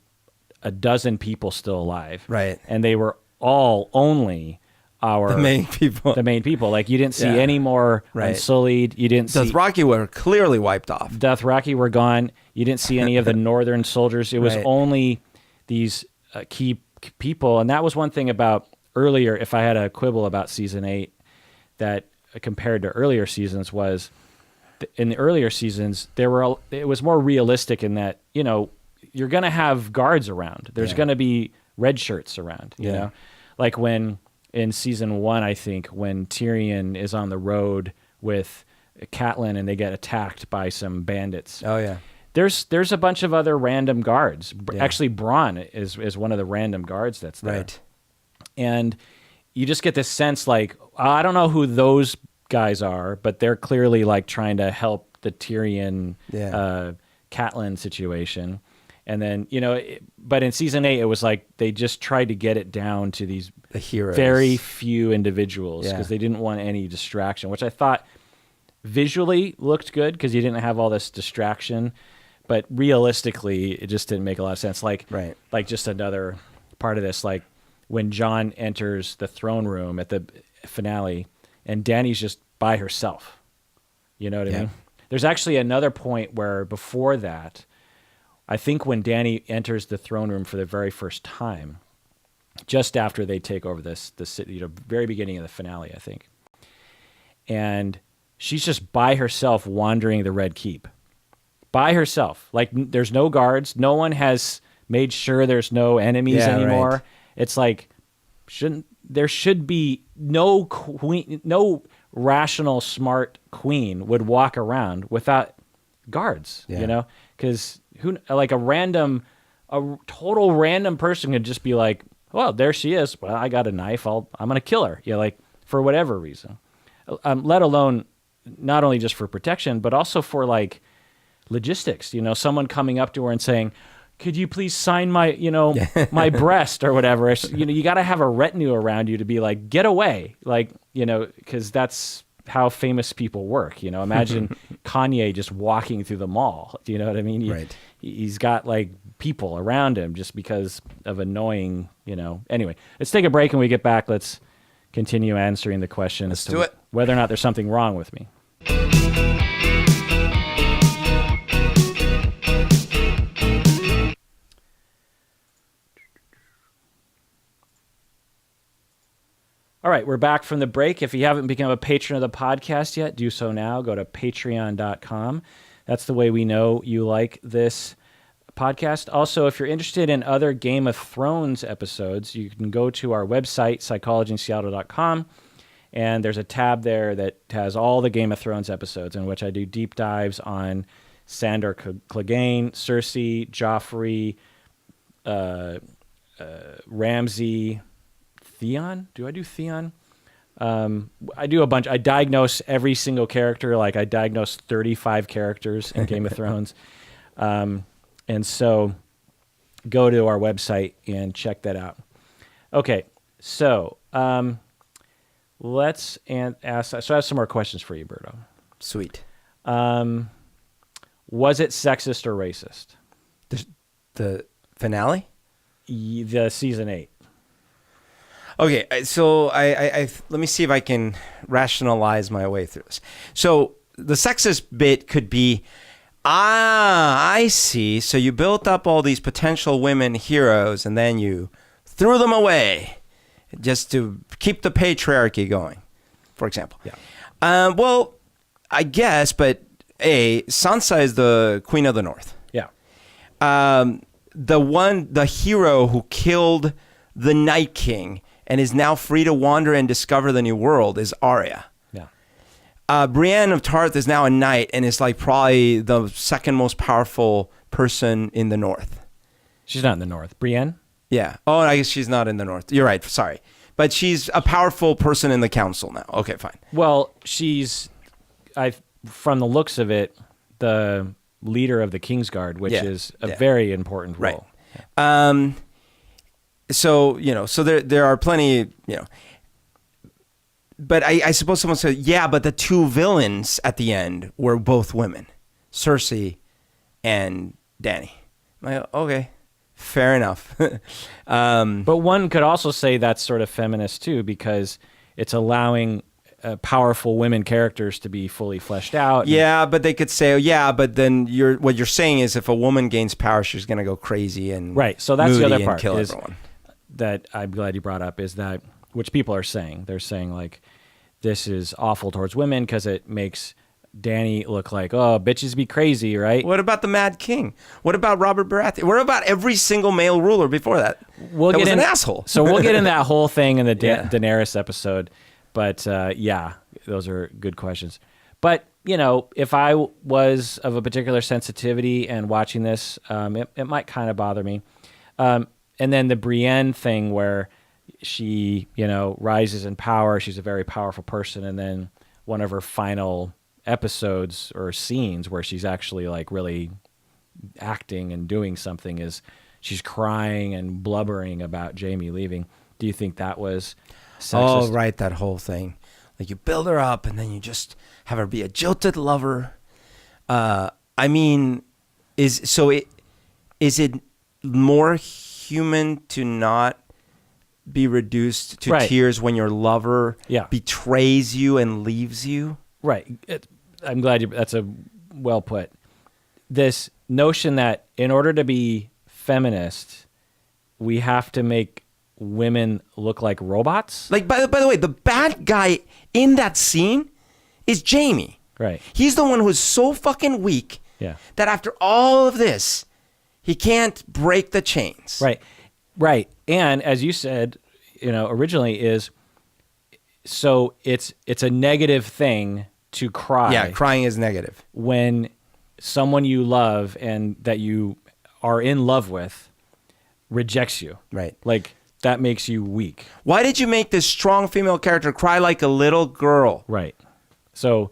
a dozen people still alive. Right. And they were all only the main people. Like, you didn't see any more Unsullied. You didn't see Dothraki were clearly wiped off. Dothraki were gone. You didn't see any of the northern soldiers. It was only these key people. And that was one thing about earlier, if I had a quibble about season 8 that compared to earlier seasons, was in the earlier seasons it was more realistic in that, you know, you're going to have guards around. There's going to be red shirts around, you know, like when in season 1, I think, when Tyrion is on the road with Catelyn and they get attacked by some bandits. Oh yeah. There's a bunch of other random guards. Actually, Bronn is one of the random guards that's there. Right. And you just get this sense, like, I don't know who those guys are, but they're clearly like trying to help the Tyrion Catelyn situation. And then, you know, but in season 8, it was like they just tried to get it down to these the heroes, very few individuals, because they didn't want any distraction, which I thought visually looked good because you didn't have all this distraction, but realistically, it just didn't make a lot of sense. Like, like just another part of this, like when Jon enters the throne room at the finale, and Dany's just by herself. You know what I mean? There's actually another point where before that, I think when Dany enters the throne room for the very first time, just after they take over the city, you know, very beginning of the finale, I think. And she's just by herself wandering the Red Keep. By herself. Like, there's no guards. No one has made sure there's no enemies anymore. Right. It's like, there should be no queen, no rational, smart queen would walk around without guards, you know? Because a total random person could just be like, well, there she is. Well, I got a knife. I'm going to kill her. Yeah, like, for whatever reason. Let alone not only just for protection, but also for like logistics. You know, someone coming up to her and saying, could you please sign my, you know, my breast or whatever. You know, you got to have a retinue around you to be like, get away. Like, you know, because that's how famous people work. You know, imagine Kanye just walking through the mall. Do you know what I mean? He's got like people around him just because of annoying, you know. Anyway, let's take a break, and we get back. Let's continue answering the question as to whether or not there's something wrong with me. All right, we're back from the break. If you haven't become a patron of the podcast yet, do so now. Go to patreon.com. That's the way we know you like this podcast. Also, if you're interested in other Game of Thrones episodes, you can go to our website, psychologyinseattle.com, and there's a tab there that has all the Game of Thrones episodes in which I do deep dives on Sandor Clegane, Cersei, Joffrey, Ramsay, Theon? Do I do Theon? I do a bunch. I diagnose every single character. Like I diagnose 35 characters in Game of Thrones. And so go to our website and check that out. Okay. So let's ask. So I have some more questions for you, Berto. Sweet. Was it sexist or racist? The finale? The season 8. Okay, so I let me see if I can rationalize my way through this. So the sexist bit could be, I see. So you built up all these potential women heroes and then you threw them away just to keep the patriarchy going, for example. Yeah. Well, I guess, but Sansa is the Queen of the North. Yeah. The hero who killed the Night King and is now free to wander and discover the new world is Arya. Yeah. Brienne of Tarth is now a knight and is like probably the second most powerful person in the North. She's not in the North. Brienne? Yeah. Oh, I guess she's not in the North. You're right. Sorry. But she's a powerful person in the council now. Okay, fine. Well, from the looks of it, the leader of the Kingsguard, which is a very important role. Right. So there are plenty, but I suppose someone said, yeah, but the two villains at the end were both women, Cersei and Dany. I'm like, okay, fair enough. But one could also say that's sort of feminist too, because it's allowing powerful women characters to be fully fleshed out. Yeah, but they could say, but then what you're saying is if a woman gains power, she's going to go crazy and right. So that's the other part. Kill everyone. That I'm glad you brought up is that, which people are saying, they're saying like, this is awful towards women because it makes Dany look like, oh, bitches be crazy, right? What about the Mad King? What about Robert Baratheon? What about every single male ruler before that? That was an asshole. So we'll get in that whole thing in the Daenerys episode. But those are good questions. But, if I was of a particular sensitivity and watching this, it might kind of bother me. And then the Brienne thing where she, rises in power. She's a very powerful person. And then one of her final episodes or scenes where she's actually like really acting and doing something is she's crying and blubbering about Jaime leaving. Do you think that was sexist? Oh, right. That whole thing. Like you build her up and then you just have her be a jilted lover. Is it more human to not be reduced to tears when your lover betrays you and leaves you? Right. I'm glad that's a well put. This notion that in order to be feminist, we have to make women look like robots. Like, by the way, the bad guy in that scene is Jaime. Right. He's the one who is so fucking weak that after all of this, he can't break the chains. Right. Right. And as you said, originally is, so it's a negative thing to cry. Yeah, crying is negative. When someone you love and that you are in love with rejects you. Right. Like, that makes you weak. Why did you make this strong female character cry like a little girl? Right. So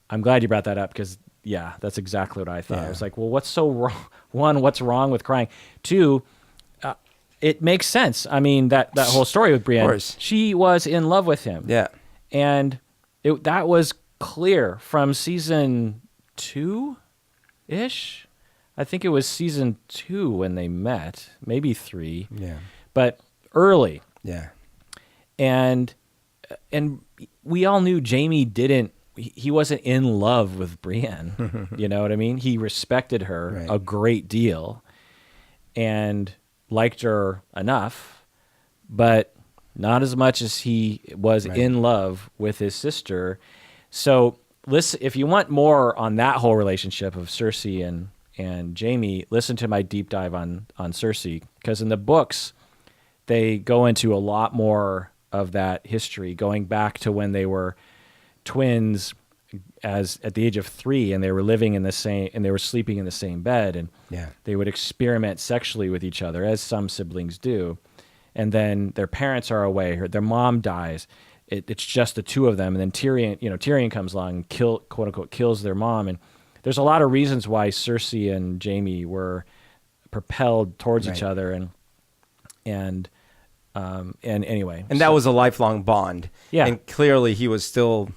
I'm glad you brought that up because, that's exactly what I thought. I was like, well, what's so wrong? One, what's wrong with crying? Two, it makes sense. I mean, that whole story with Brienne, she was in love with him. Yeah. And that was clear from season 2-ish. I think it was season 2 when they met, maybe 3. Yeah. But early. Yeah. And we all knew Jaime he wasn't in love with Brienne. You know what I mean? He respected her a great deal and liked her enough, but not as much as he was in love with his sister. So listen, if you want more on that whole relationship of Cersei and Jaime, listen to my deep dive on Cersei, because in the books they go into a lot more of that history, going back to when they were twins as at the age of 3, and they were living in the same, and they were sleeping in the same bed, and they would experiment sexually with each other, as some siblings do. And then their parents are away, their mom dies. It's just the two of them, and then Tyrion comes along and quote unquote kills their mom. And there's a lot of reasons why Cersei and Jaime were propelled towards each other, and anyway, and that was a lifelong bond. Yeah, and clearly he was still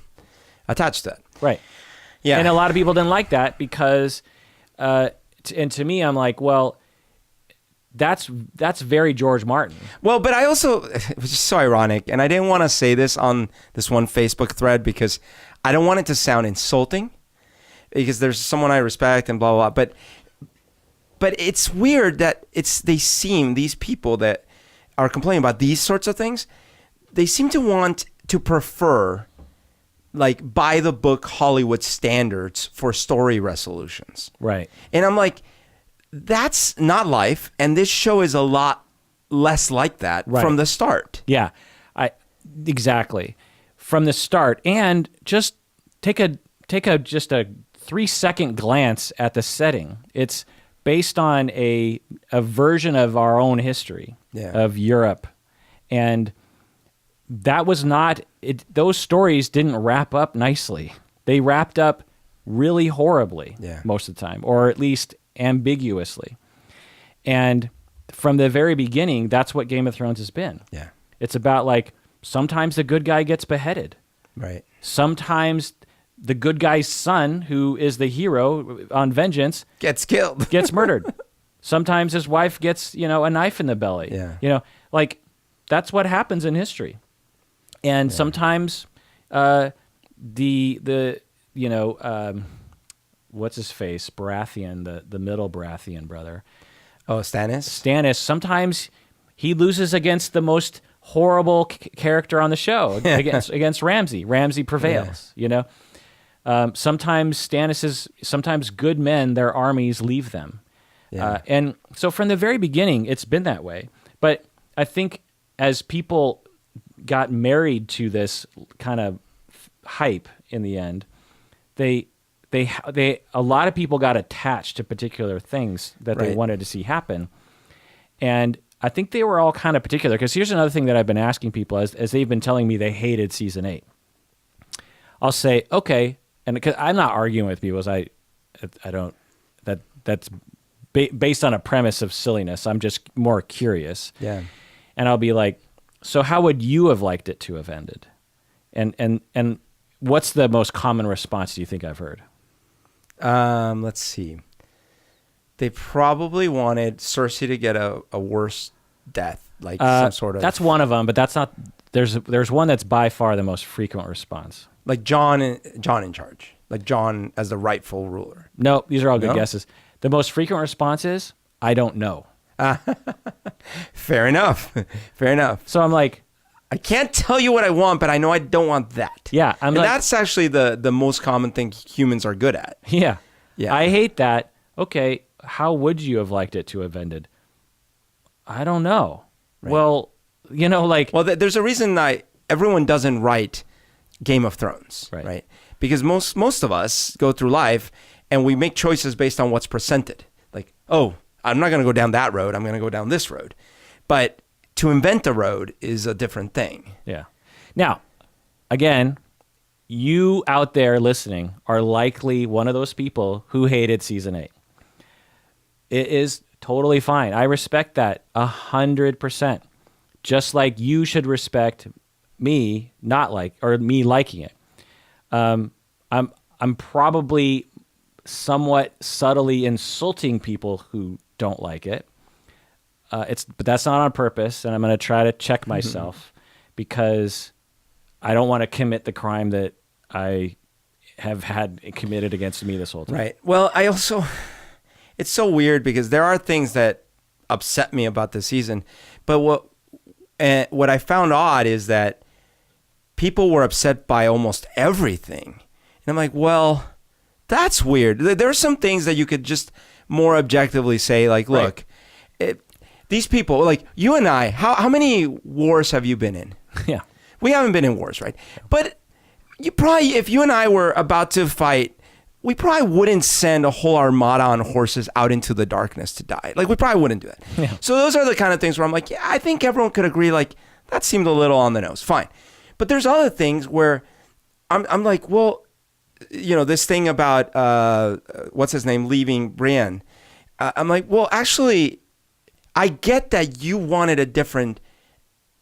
attached to that. Right. Yeah, and a lot of people didn't like that because, and to me, I'm like, well, that's very George Martin. Well, but I also, it was just so ironic, and I didn't want to say this on this one Facebook thread because I don't want it to sound insulting, because there's someone I respect and blah, blah, blah. But it's weird that these people that are complaining about these sorts of things, they seem to want to prefer like by the book Hollywood standards for story resolutions. Right. And I'm like, that's not life, and this show is a lot less like that from the start. Yeah, exactly from the start. And just take a 3-second glance at the setting. It's based on a version of our own history of Europe, and that was not it. Those stories didn't wrap up nicely. They wrapped up really horribly most of the time, or at least ambiguously. And from the very beginning, that's what Game of Thrones has been. Yeah. It's about, like, sometimes the good guy gets beheaded. Right. Sometimes the good guy's son, who is the hero on vengeance, gets killed, gets murdered. Sometimes his wife gets, a knife in the belly. Yeah. Like, that's what happens in history. And sometimes what's his face? Baratheon, the middle Baratheon brother. Oh, Stannis? Stannis. Sometimes he loses against the most horrible character on the show, against Ramsay. Ramsay prevails, Sometimes sometimes good men, their armies leave them. Yeah. And so from the very beginning, it's been that way. But I think as people got married to this kind of hype in the end, a lot of people got attached to particular things that they wanted to see happen. And I think they were all kind of particular, because here's another thing that I've been asking people as they've been telling me they hated season 8. I'll say, okay, and because I'm not arguing with people, that's based on a premise of silliness. I'm just more curious. Yeah. And I'll be like, so how would you have liked it to have ended? And what's the most common response do you think I've heard? Let's see. They probably wanted Cersei to get a worse death, like some sort of. That's one of them, but that's not. There's one that's by far the most frequent response. Like Jon in charge, like Jon as the rightful ruler. No, these are all good guesses. The most frequent response is, I don't know. Fair enough. Fair enough. So I'm like, I can't tell you what I want, but I know I don't want that. Yeah. That's actually the most common thing humans are good at. Yeah. Yeah. I hate that. Okay, how would you have liked it to have ended? I don't know. Right. Well, Well, there's a reason everyone doesn't write Game of Thrones, right? Because most of us go through life and we make choices based on what's presented. Like, oh, I'm not going to go down that road. I'm going to go down this road. But to invent a road is a different thing. Yeah. Now, again, you out there listening are likely one of those people who hated season 8. It is totally fine. I respect that 100%. Just like you should respect me me liking it. I'm probably somewhat subtly insulting people who don't like it. But that's not on purpose, and I'm going to try to check myself because I don't want to commit the crime that I have had committed against me this whole time. Right. Well, it's so weird because there are things that upset me about this season, but And what I found odd is that people were upset by almost everything. And I'm like, well, that's weird. There are some things that you could just more objectively say, like, look, these people, like you and I, how many wars have you been in? Yeah. We haven't been in wars, right? But you probably, if you and I were about to fight, we probably wouldn't send a whole armada on horses out into the darkness to die. Like, we probably wouldn't do that. Yeah. So those are the kind of things where I'm like, yeah, I think everyone could agree, like, that seemed a little on the nose. Fine. But there's other things where I'm like, well, you know, this thing about, what's his name, leaving Brienne. I'm like, well, actually, I get that you wanted a different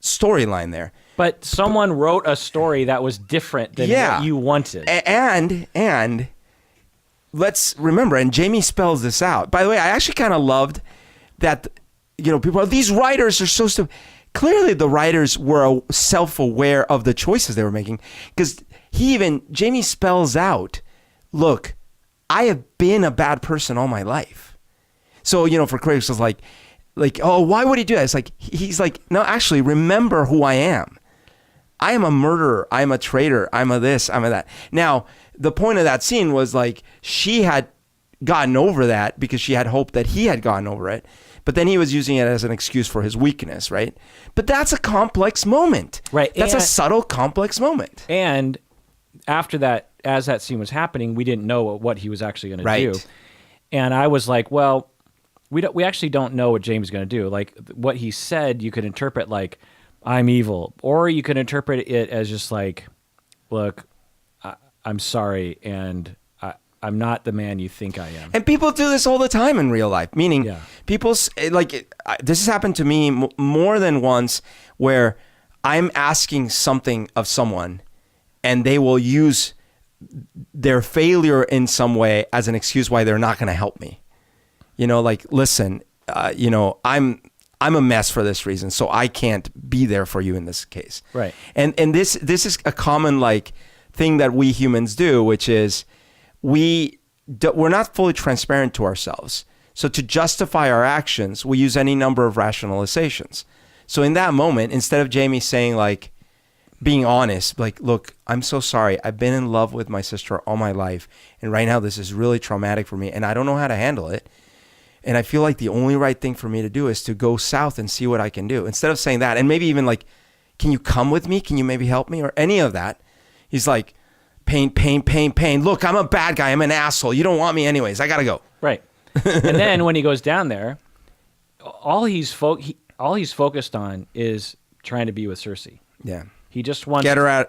storyline there. But someone wrote a story that was different than what you wanted. And let's remember, and Jamie spells this out. By the way, I actually kind of loved that, you know, people, these writers are so stupid. Clearly the writers were self-aware of the choices they were making, because Jamie spells out, look, I have been a bad person all my life. So, you know, for critics, it's like, oh, why would he do that? It's like, he's like, no, actually, remember who I am. I am a murderer. I'm a traitor. I'm a this. I'm a that. Now, the point of that scene was like, she had gotten over that because she had hoped that he had gotten over it. But then he was using it as an excuse for his weakness, right? But that's a complex moment. Right. That's a subtle, complex moment. And after that, as that scene was happening, we didn't know what he was actually going to do. And I was like, well, we actually don't know what James is going to do. Like, what he said, you could interpret like, I'm evil. Or you could interpret it as just like, look, I'm sorry, and I'm not the man you think I am. And people do this all the time in real life, meaning people, like, this has happened to me more than once, where I'm asking something of someone and they will use their failure in some way as an excuse why they're not going to help me. You know, like, listen, you know, I'm a mess for this reason, so I can't be there for you in this case. Right. And this is a common, like, thing that we humans do, which is we're not fully transparent to ourselves. So to justify our actions, we use any number of rationalizations. So in that moment, instead of Jamie saying, like, being honest, like, look, I'm so sorry. I've been in love with my sister all my life, and right now this is really traumatic for me, and I don't know how to handle it. And I feel like the only right thing for me to do is to go south and see what I can do. Instead of saying that, and maybe even like, can you come with me? Can you maybe help me? Or any of that. He's like, pain. Look, I'm a bad guy. I'm an asshole. You don't want me anyways. I got to go. Right. And then when he goes down there, all he's focused on is trying to be with Cersei. Yeah. He just wants get her out.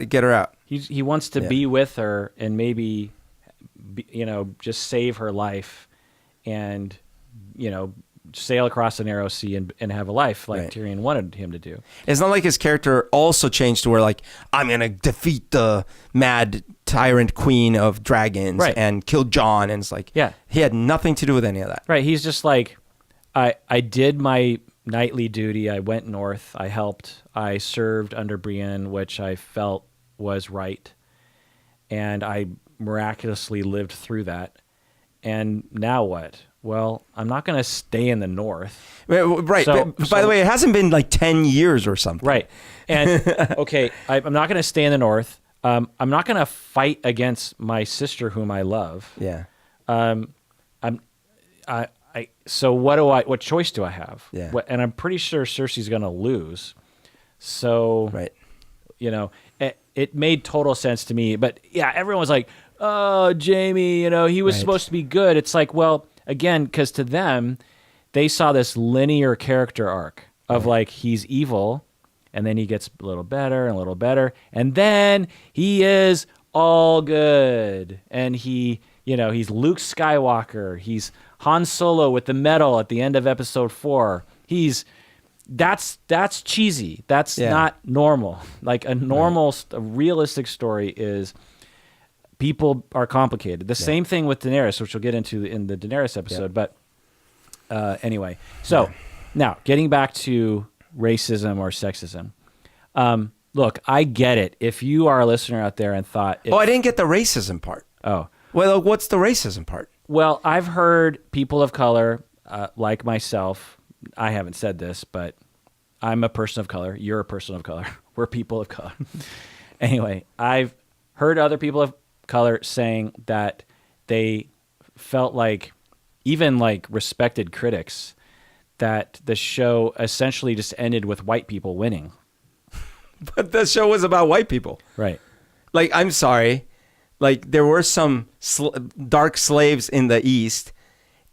He wants to be with her and maybe, you know, just save her life and, you know, sail across the narrow sea and have a life like Tyrion wanted him to do. It's not like his character also changed to where, like, I'm going to defeat the mad tyrant queen of dragons and kill Jon. And it's like, he had nothing to do with any of that. Right. He's just like, I did my knightly duty. I went north. I helped. I served under Brienne, which I felt was right. And I miraculously lived through that. And now what? Well, I'm not going to stay in the north. Right. By the way, it hasn't been like 10 years or something. Right. And, okay, I'm not going to stay in the north. I'm not going to fight against my sister whom I love. Yeah. So what choice do I have? Yeah. And I'm pretty sure Cersei's going to lose. So, you know, it made total sense to me. But yeah, everyone's like, oh, Jamie, you know, he was supposed to be good. It's like, well, again, because to them, they saw this linear character arc of like, he's evil, and then he gets a little better and a little better, and then he is all good. And he, you know, he's Luke Skywalker. He's Han Solo with the medal at the end of episode 4. That's cheesy. That's not normal. Like a normal, a realistic story is people are complicated. The same thing with Daenerys, which we'll get into in the Daenerys episode. But anyway, so now getting back to racism or sexism. Look, I get it. If you are a listener out there and thought... I didn't get the racism part. Oh. Well, what's the racism part? Well, I've heard people of color, like myself, I haven't said this, but I'm a person of color. You're a person of color. We're people of color. Anyway, I've heard other people of color saying that they felt like, even like respected critics, that the show essentially just ended with white people winning. But the show was about white people. Right. Like, I'm sorry. Like, there were some dark slaves in the East,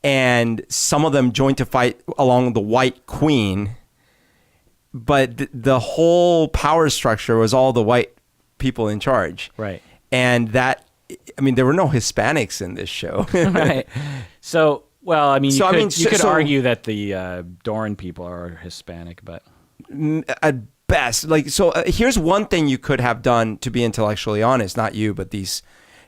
and some of them joined to fight along the white queen. But the whole power structure was all the white people in charge. Right. And that, I mean, there were no Hispanics in this show. Right. So, well, I mean, you could so argue that the Doran people are Hispanic, but at best, like, so here's one thing you could have done to be intellectually honest, not you, but these,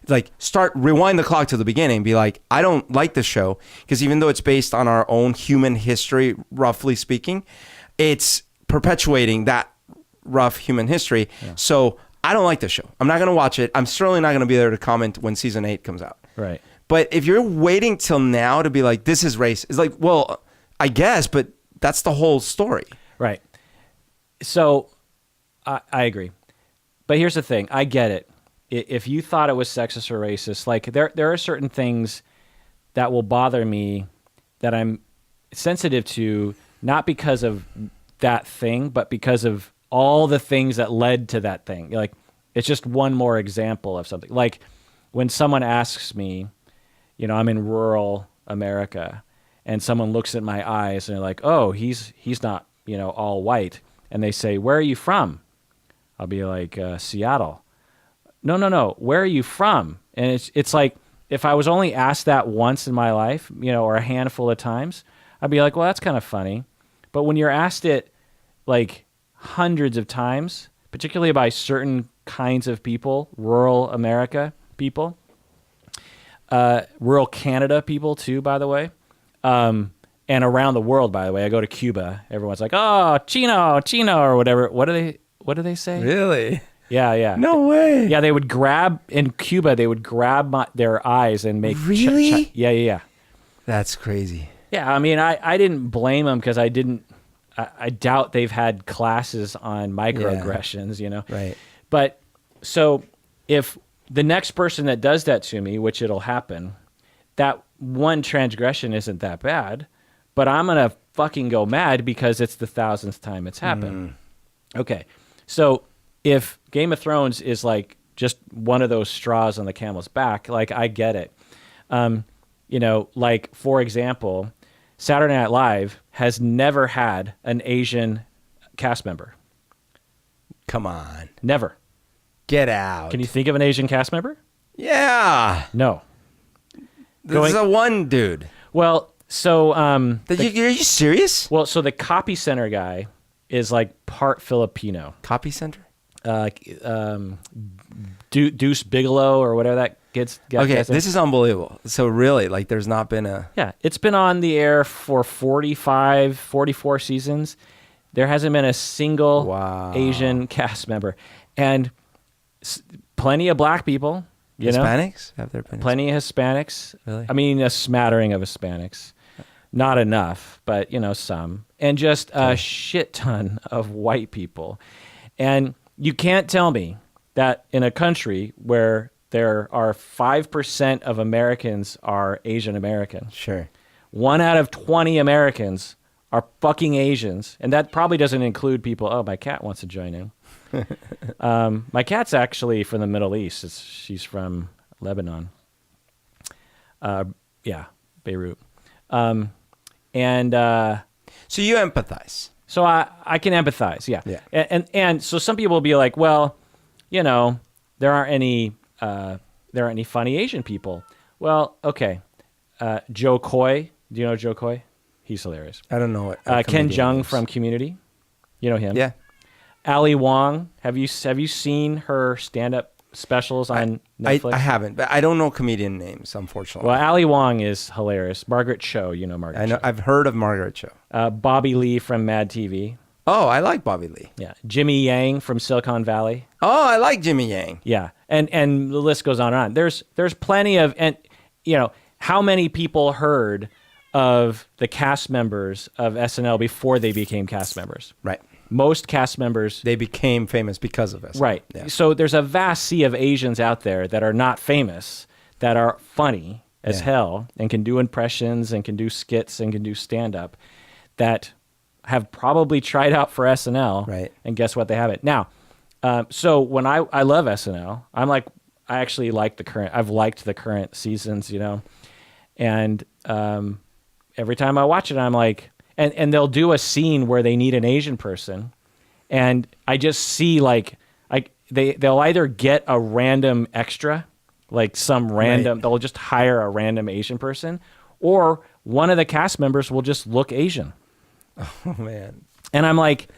like, rewind the clock to the beginning, be like, I don't like this show because even though it's based on our own human history, roughly speaking, it's perpetuating that rough human history. Yeah. So I don't like this show. I'm not going to watch it. I'm certainly not going to be there to comment when season 8 comes out. Right. But if you're waiting till now to be like, this is race, it's like, well, I guess, but that's the whole story. Right. So I agree. But here's the thing. I get it. If you thought it was sexist or racist, like there are certain things that will bother me that I'm sensitive to, not because of that thing, but because of all the things that led to that thing. Like, it's just one more example of something. Like when someone asks me, you know, I'm in rural America, and someone looks at my eyes and they're like, oh, he's not, you know, all white. And they say, where are you from? I'll be like, Seattle. No. Where are you from? And it's like, if I was only asked that once in my life, you know, or a handful of times, I'd be like, well, that's kind of funny. But when you're asked it like hundreds of times, particularly by certain kinds of people, rural America people, rural Canada people too, by the way, and around the world, by the way. I go to Cuba. Everyone's like, oh, Chino, or whatever. What do they say? Really? Yeah. No way. Yeah, they would grab, in Cuba, their eyes and make... Really? Yeah. That's crazy. Yeah, I mean, I didn't blame them because I doubt they've had classes on microaggressions, you know? Right. But, so, if the next person that does that to me, which it'll happen, that one transgression isn't that bad, but I'm going to fucking go mad because it's the 1,000th time it's happened. Okay, so if Game of Thrones is like just one of those straws on the camel's back, like, I get it. You know, like, for example, Saturday Night Live has never had an Asian cast member. Come on. Never. Get out. Can you think of an Asian cast member? Yeah. No. There's a one dude. Well, so... Are you serious? Well, so the copy center guy is like part Filipino. Copy center? Deuce Bigelow or whatever that gets. Okay, this is unbelievable. So really, like, there's not been a... Yeah, it's been on the air for 44 seasons. There hasn't been a single Asian cast member. And plenty of black people, you know? Hispanics? Have there been plenty of Hispanics. Really? I mean, a smattering of Hispanics. Not enough, but, you know, some. And just a shit ton of white people. And you can't tell me that in a country where there are 5% of Americans are Asian American. Sure. 1 out of 20 Americans are fucking Asians. And that probably doesn't include people, oh, my cat wants to join in. My cat's actually from the Middle East. She's from Lebanon. Yeah, Beirut. So you empathize. So I can empathize, yeah. And so some people will be like, well, you know, there aren't any funny Asian people. Well, okay. Joe Coy, do you know Joe Coy? He's hilarious. I don't know what. Ken Jeong from Community, you know him. Yeah. Ali Wong, have you seen her stand-up specials on Netflix? I haven't, but I don't know comedian names, unfortunately. Well, Ali Wong is hilarious. Margaret Cho, you know Margaret. I know. Cho. I've heard of Margaret Cho. Bobby Lee from Mad TV. Oh, I like Bobby Lee. Yeah. Jimmy Yang from Silicon Valley. Oh, I like Jimmy Yang. Yeah. And the list goes on and on. There's plenty of, and you know, how many people heard of the cast members of SNL before they became cast members? Right. most cast members They became famous because of SNL. right. Yeah. So there's a vast sea of Asians out there that are not famous, that are funny as hell and can do impressions and can do skits and can do stand-up, that have probably tried out for SNL. Right. And guess what? They have it. Now, so when I love SNL, I actually like I've liked the current seasons, and every time I watch it, I'm like, and they'll do a scene where they need an Asian person, and I just see they'll either get a random extra, like some random, they'll just hire a random Asian person, or one of the cast members will just look Asian. Oh man. And I'm like,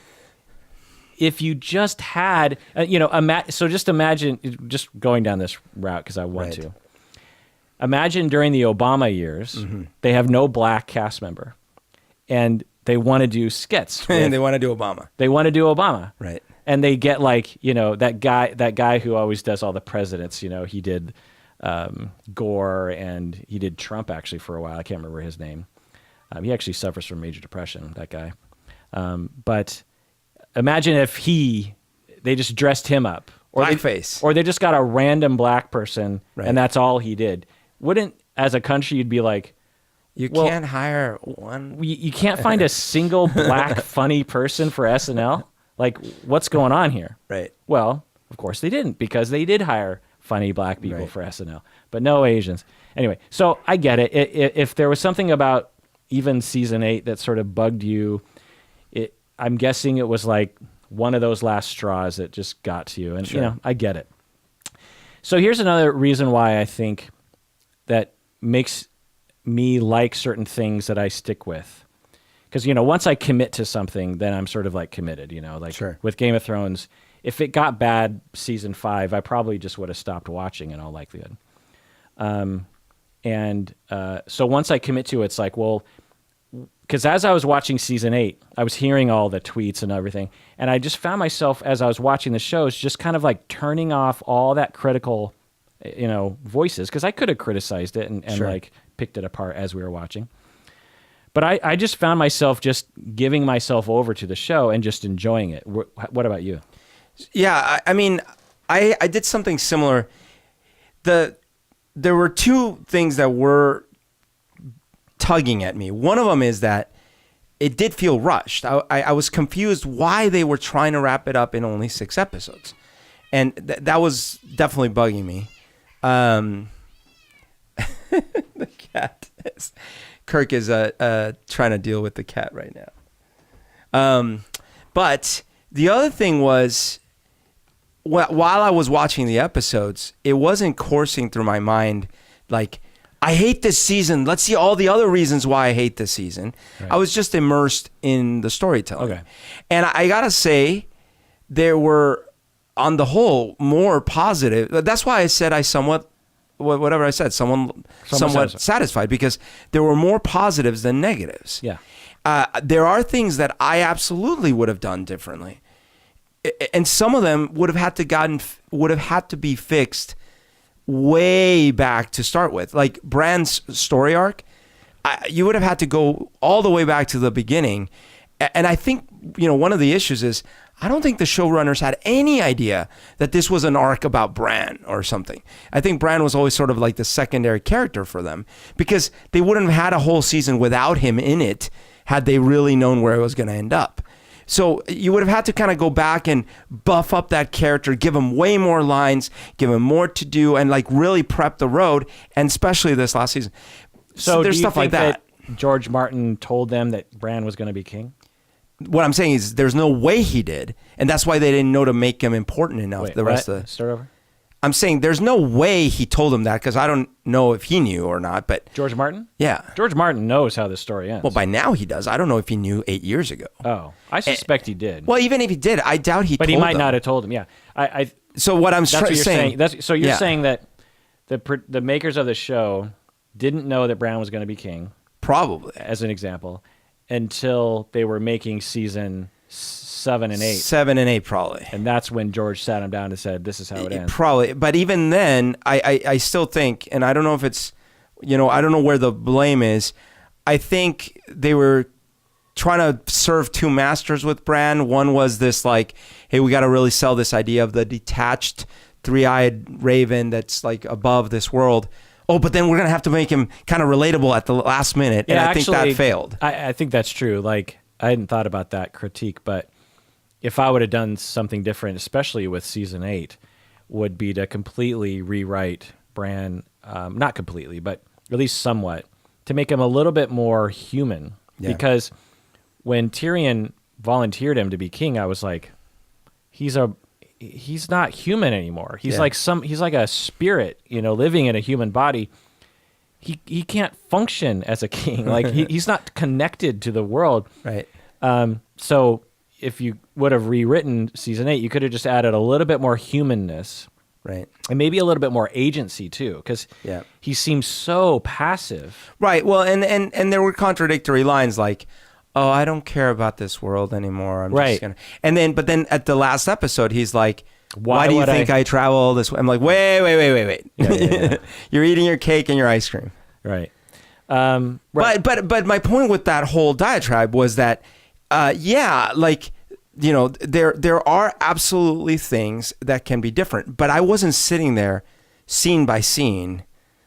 if you just had, so just imagine, just going down this route because I want to. Imagine during the Obama years, they have no black cast member, and they want to do skits. And they want to do Obama. They want to do Obama. Right. And they get that guy who always does all the presidents, he did Gore and he did Trump actually for a while. I can't remember his name. He actually suffers from major depression, that guy. But imagine if they just dressed him up. Blackface. Or they just got a random black person Right. and that's all he did. Wouldn't, as a country, you'd be like, You can't hire one. you can't find a single black funny person for SNL? Like, what's going on here? Right. Well, of course they didn't, because they did hire funny black people Right. for SNL, but no Asians. Anyway, so I get it. If there was something about even season 8 that sort of bugged you, I'm guessing it was like one of those last straws that just got to you. And, Sure. I get it. So here's another reason why I think that makes me like certain things that I stick with. Because, once I commit to something, then I'm sort of like committed, like Sure. with Game of Thrones. If it got bad season 5, I probably just would have stopped watching in all likelihood. So once I commit to it, it's like, well, because as I was watching season 8, I was hearing all the tweets and everything, and I just found myself, as I was watching the shows, just kind of like turning off all that critical, voices, because I could have criticized it and Sure. like picked it apart as we were watching. But I just found myself just giving myself over to the show and just enjoying it. What about you? Yeah, I mean, I did something similar. There were two things that were tugging at me. One of them is that it did feel rushed. I was confused why they were trying to wrap it up in only 6 episodes. And that was definitely bugging me. The cat. Kirk is trying to deal with the cat right now. But the other thing was, while I was watching the episodes, it wasn't coursing through my mind like, I hate this season. Let's see all the other reasons why I hate this season. Right. I was just immersed in the storytelling. Okay. And I got to say, there were, on the whole, more positive. That's why I said somewhat satisfied, because there were more positives than negatives. Yeah. There are things that I absolutely would have done differently. And some of them would have had to be fixed way back to start with. Like Bran's story arc, you would have had to go all the way back to the beginning. And I think, one of the issues is, I don't think the showrunners had any idea that this was an arc about Bran or something. I think Bran was always sort of like the secondary character for them, because they wouldn't have had a whole season without him in it had they really known where it was going to end up. So you would have had to kind of go back and buff up that character, give him way more lines, give him more to do, and like really prep the road, and especially this last season. So there's stuff like that. George Martin told them that Bran was going to be king? What I'm saying is there's no way he did, and that's why they didn't know to make him important enough. Wait, the rest of the start over. I'm saying there's no way he told him that, because I don't know if he knew or not. But George Martin? yeah, George Martin knows how this story ends. well, by now he does. I don't know if he knew 8 years ago. Oh, I suspect he did. Well, even if he did, I doubt he. But told he might them. not have told him. Yeah, So what I'm that's what you're saying. So you're yeah. saying that the makers of the show didn't know that Bran was going to be king, Probably. as an example, until they were making season 7 and 8. 7 and 8, probably. And that's when George sat him down and said, "This is how it ends." Probably. But even then, I still think, and I don't know if it's, I don't know where the blame is. I think they were trying to serve two masters with Bran. One was this like, hey, we got to really sell this idea of the detached three-eyed raven that's like above this world. Oh, but then we're going to have to make him kind of relatable at the last minute. And I think that failed. I think that's true. Like, I hadn't thought about that critique, but if I would have done something different, especially with season 8, would be to completely rewrite Bran, not completely, but at least somewhat, to make him a little bit more human. Yeah. Because when Tyrion volunteered him to be king, I was like, he's not human anymore. He's he's like a spirit, living in a human body. He can't function as a king. Like he's not connected to the world. Right. So if you would have rewritten season 8, you could have just added a little bit more humanness. Right. And maybe a little bit more agency too, because he seems so passive. Right. Well, and there were contradictory lines like, oh, I don't care about this world anymore. I'm just gonna. But then at the last episode, he's like, why do you think I travel this way? I'm like, wait. Yeah. You're eating your cake and your ice cream. Right. But my point with that whole diatribe was that, there are absolutely things that can be different, but I wasn't sitting there scene by scene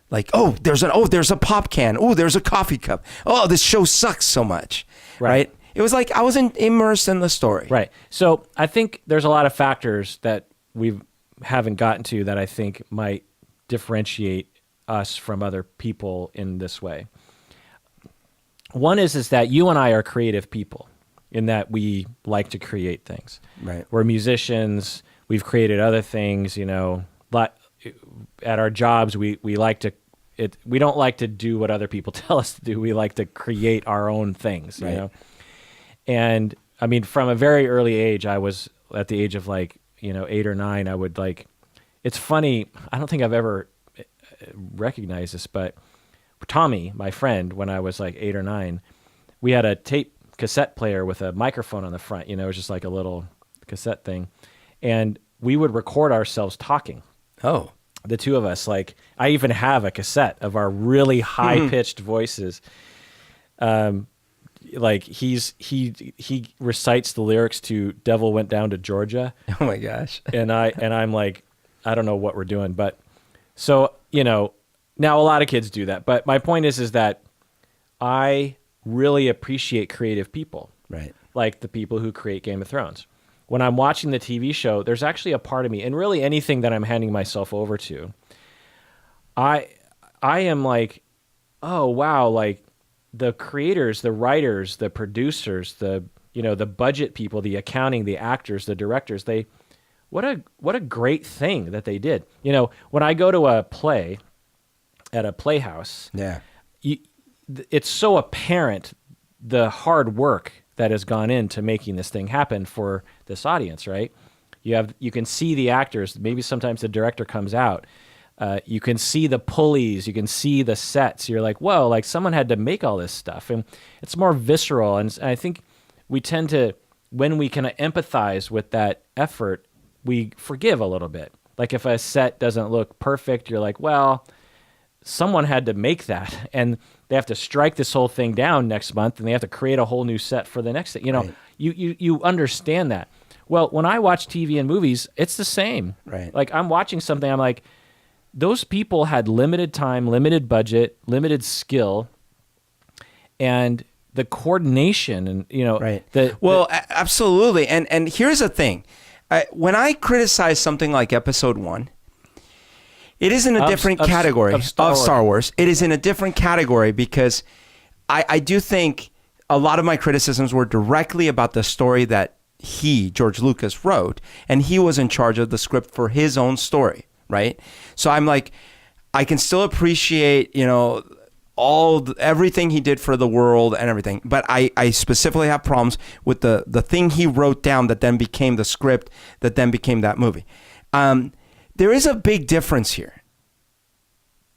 like, there's a pop can. Oh, there's a coffee cup. Oh, this show sucks so much. Right? It was like I wasn't immersed in the story. Right. So I think there's a lot of factors that we haven't gotten to that I think might differentiate us from other people in this way. One is that you and I are creative people in that we like to create things. Right. We're musicians. We've created other things, but at our jobs, we like to, we don't like to do what other people tell us to do. We like to create our own things, you know? And I mean, from a very early age, I was at the age of 8 or 9, I would it's funny. I don't think I've ever recognized this, but Tommy, my friend, when I was 8 or 9, we had a cassette player with a microphone on the front, it was just like a little cassette thing. And we would record ourselves talking. Oh. The two of us, I even have a cassette of our really high-pitched voices. He recites the lyrics to "Devil Went Down to Georgia." Oh my gosh! and I'm like, I don't know what we're doing, but so now a lot of kids do that. But my point is that I really appreciate creative people, right? Like the people who create Game of Thrones. When I'm watching the TV show, there's actually a part of me, and really anything that I'm handing myself over to, I am like, oh wow, the creators, the writers, the producers, the budget people, the accounting, the actors, the directors, what a great thing that they did. When I go to a play at a playhouse, it's so apparent the hard work that has gone into making this thing happen for this audience, right? You can see the actors. Maybe sometimes the director comes out. You can see the pulleys. You can see the sets. You're like, whoa, someone had to make all this stuff. And it's more visceral. And I think we tend to, when we can empathize with that effort, we forgive a little bit. If a set doesn't look perfect, you're like, well, someone had to make that. And they have to strike this whole thing down next month, and they have to create a whole new set for the next thing. Right. You understand that. Well, when I watch TV and movies, it's the same. Right. I'm watching something, I'm like, those people had limited time, limited budget, limited skill, and the coordination, and right. Absolutely. And here's the thing: when I criticize something like Episode 1, it is in a different category of Star Wars. It is in a different category because I do think a lot of my criticisms were directly about the story that George Lucas, wrote, and he was in charge of the script for his own story. Right. So I'm like, I can still appreciate, everything he did for the world and everything. But I specifically have problems with the thing he wrote down that then became the script that then became that movie. There is a big difference here.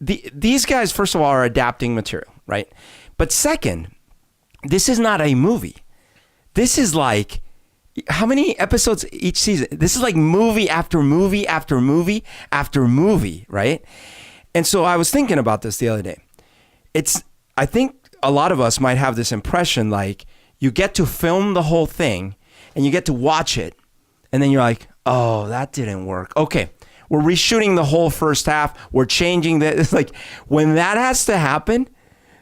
These guys, first of all, are adapting material. Right. But second, this is not a movie. This is how many episodes each season? This is movie after movie after movie after movie, right? And so I was thinking about this the other day. I think a lot of us might have this impression you get to film the whole thing and you get to watch it, and then you're like, oh, that didn't work. Okay, we're reshooting the whole first half. We're changing the. It's like when that has to happen,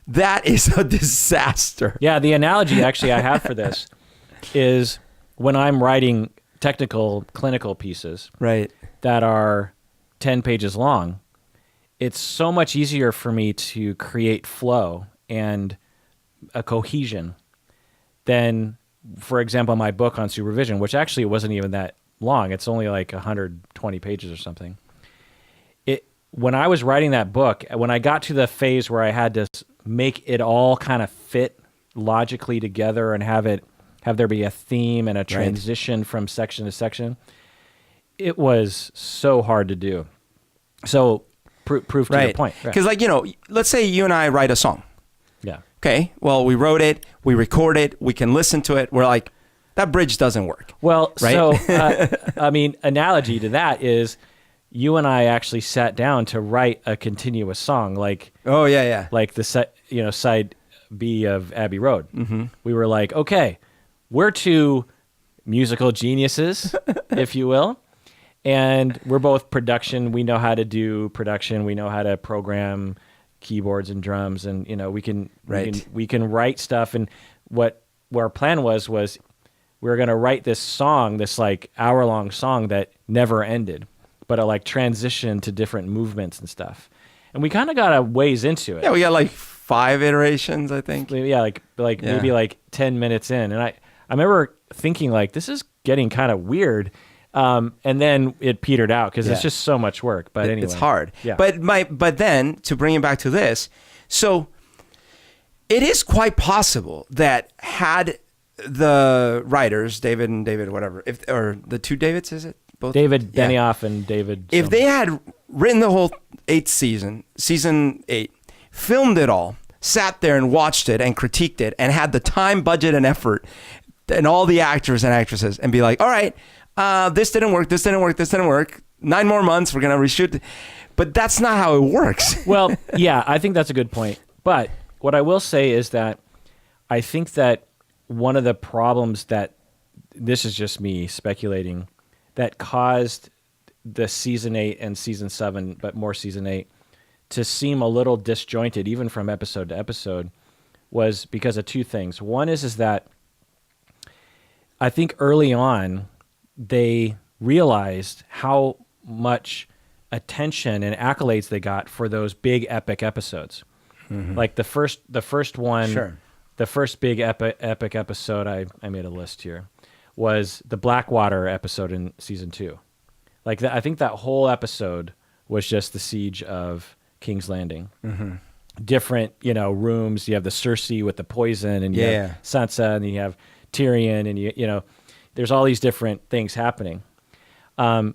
that is a disaster. Yeah, the analogy actually I have for this is when I'm writing technical clinical pieces Right. that are 10 pages long, it's so much easier for me to create flow and a cohesion than, for example, my book on supervision, which actually wasn't even that long. It's only like 120 pages or something. When I was writing that book, when I got to the phase where I had to make it all kind of fit logically together and have there be a theme and a transition from section to section, it was so hard to do. So proof to your point. Because let's say you and I write a song. Yeah. Okay, well, we wrote it, we record it, we can listen to it. We're like, that bridge doesn't work. Well, right? so, analogy to that is you and I actually sat down to write a continuous song, like like the side B of Abbey Road. Mm-hmm. We were like, okay, we're two musical geniuses, if you will, and we're both production. We know how to do production. We know how to program keyboards and drums, and we can write stuff. And what our plan was we were going to write this song, this like hour-long song that never ended, but it like transitioned to different movements and stuff. And we kind of got a ways into it. Yeah, we got like 5 iterations, I think. Yeah, maybe like 10 minutes in. And I remember thinking like, this is getting kind of weird. And then it petered out because it's just so much work. But anyway, it's hard. Yeah. But then to bring it back to this, so it is quite possible that had the writers, David and David, whatever, or the two Davids, is it? Both? David Benioff and David. If they had written the whole 8th season 8, filmed it all, sat there and watched it and critiqued it and had the time, budget, and effort and all the actors and actresses and be like, all right, this didn't work, this didn't work, this didn't work. 9 more months, we're going to reshoot. But that's not how it works. Well, yeah, I think that's a good point. But what I will say is that I think that one of the problems that, this is just me speculating, that caused the season 8 and season 7, but more season 8, to seem a little disjointed, even from episode to episode, was because of 2 things. One is that I think early on, they realized how much attention and accolades they got for those big epic episodes. Mm-hmm. Like the first one, the first big epic episode, I made a list here, was the Blackwater episode in season 2. Like I think that whole episode was just the siege of King's Landing. Mm-hmm. Different, rooms. You have the Cersei with the poison, and you have Sansa, and you have Tyrion, and there's all these different things happening. And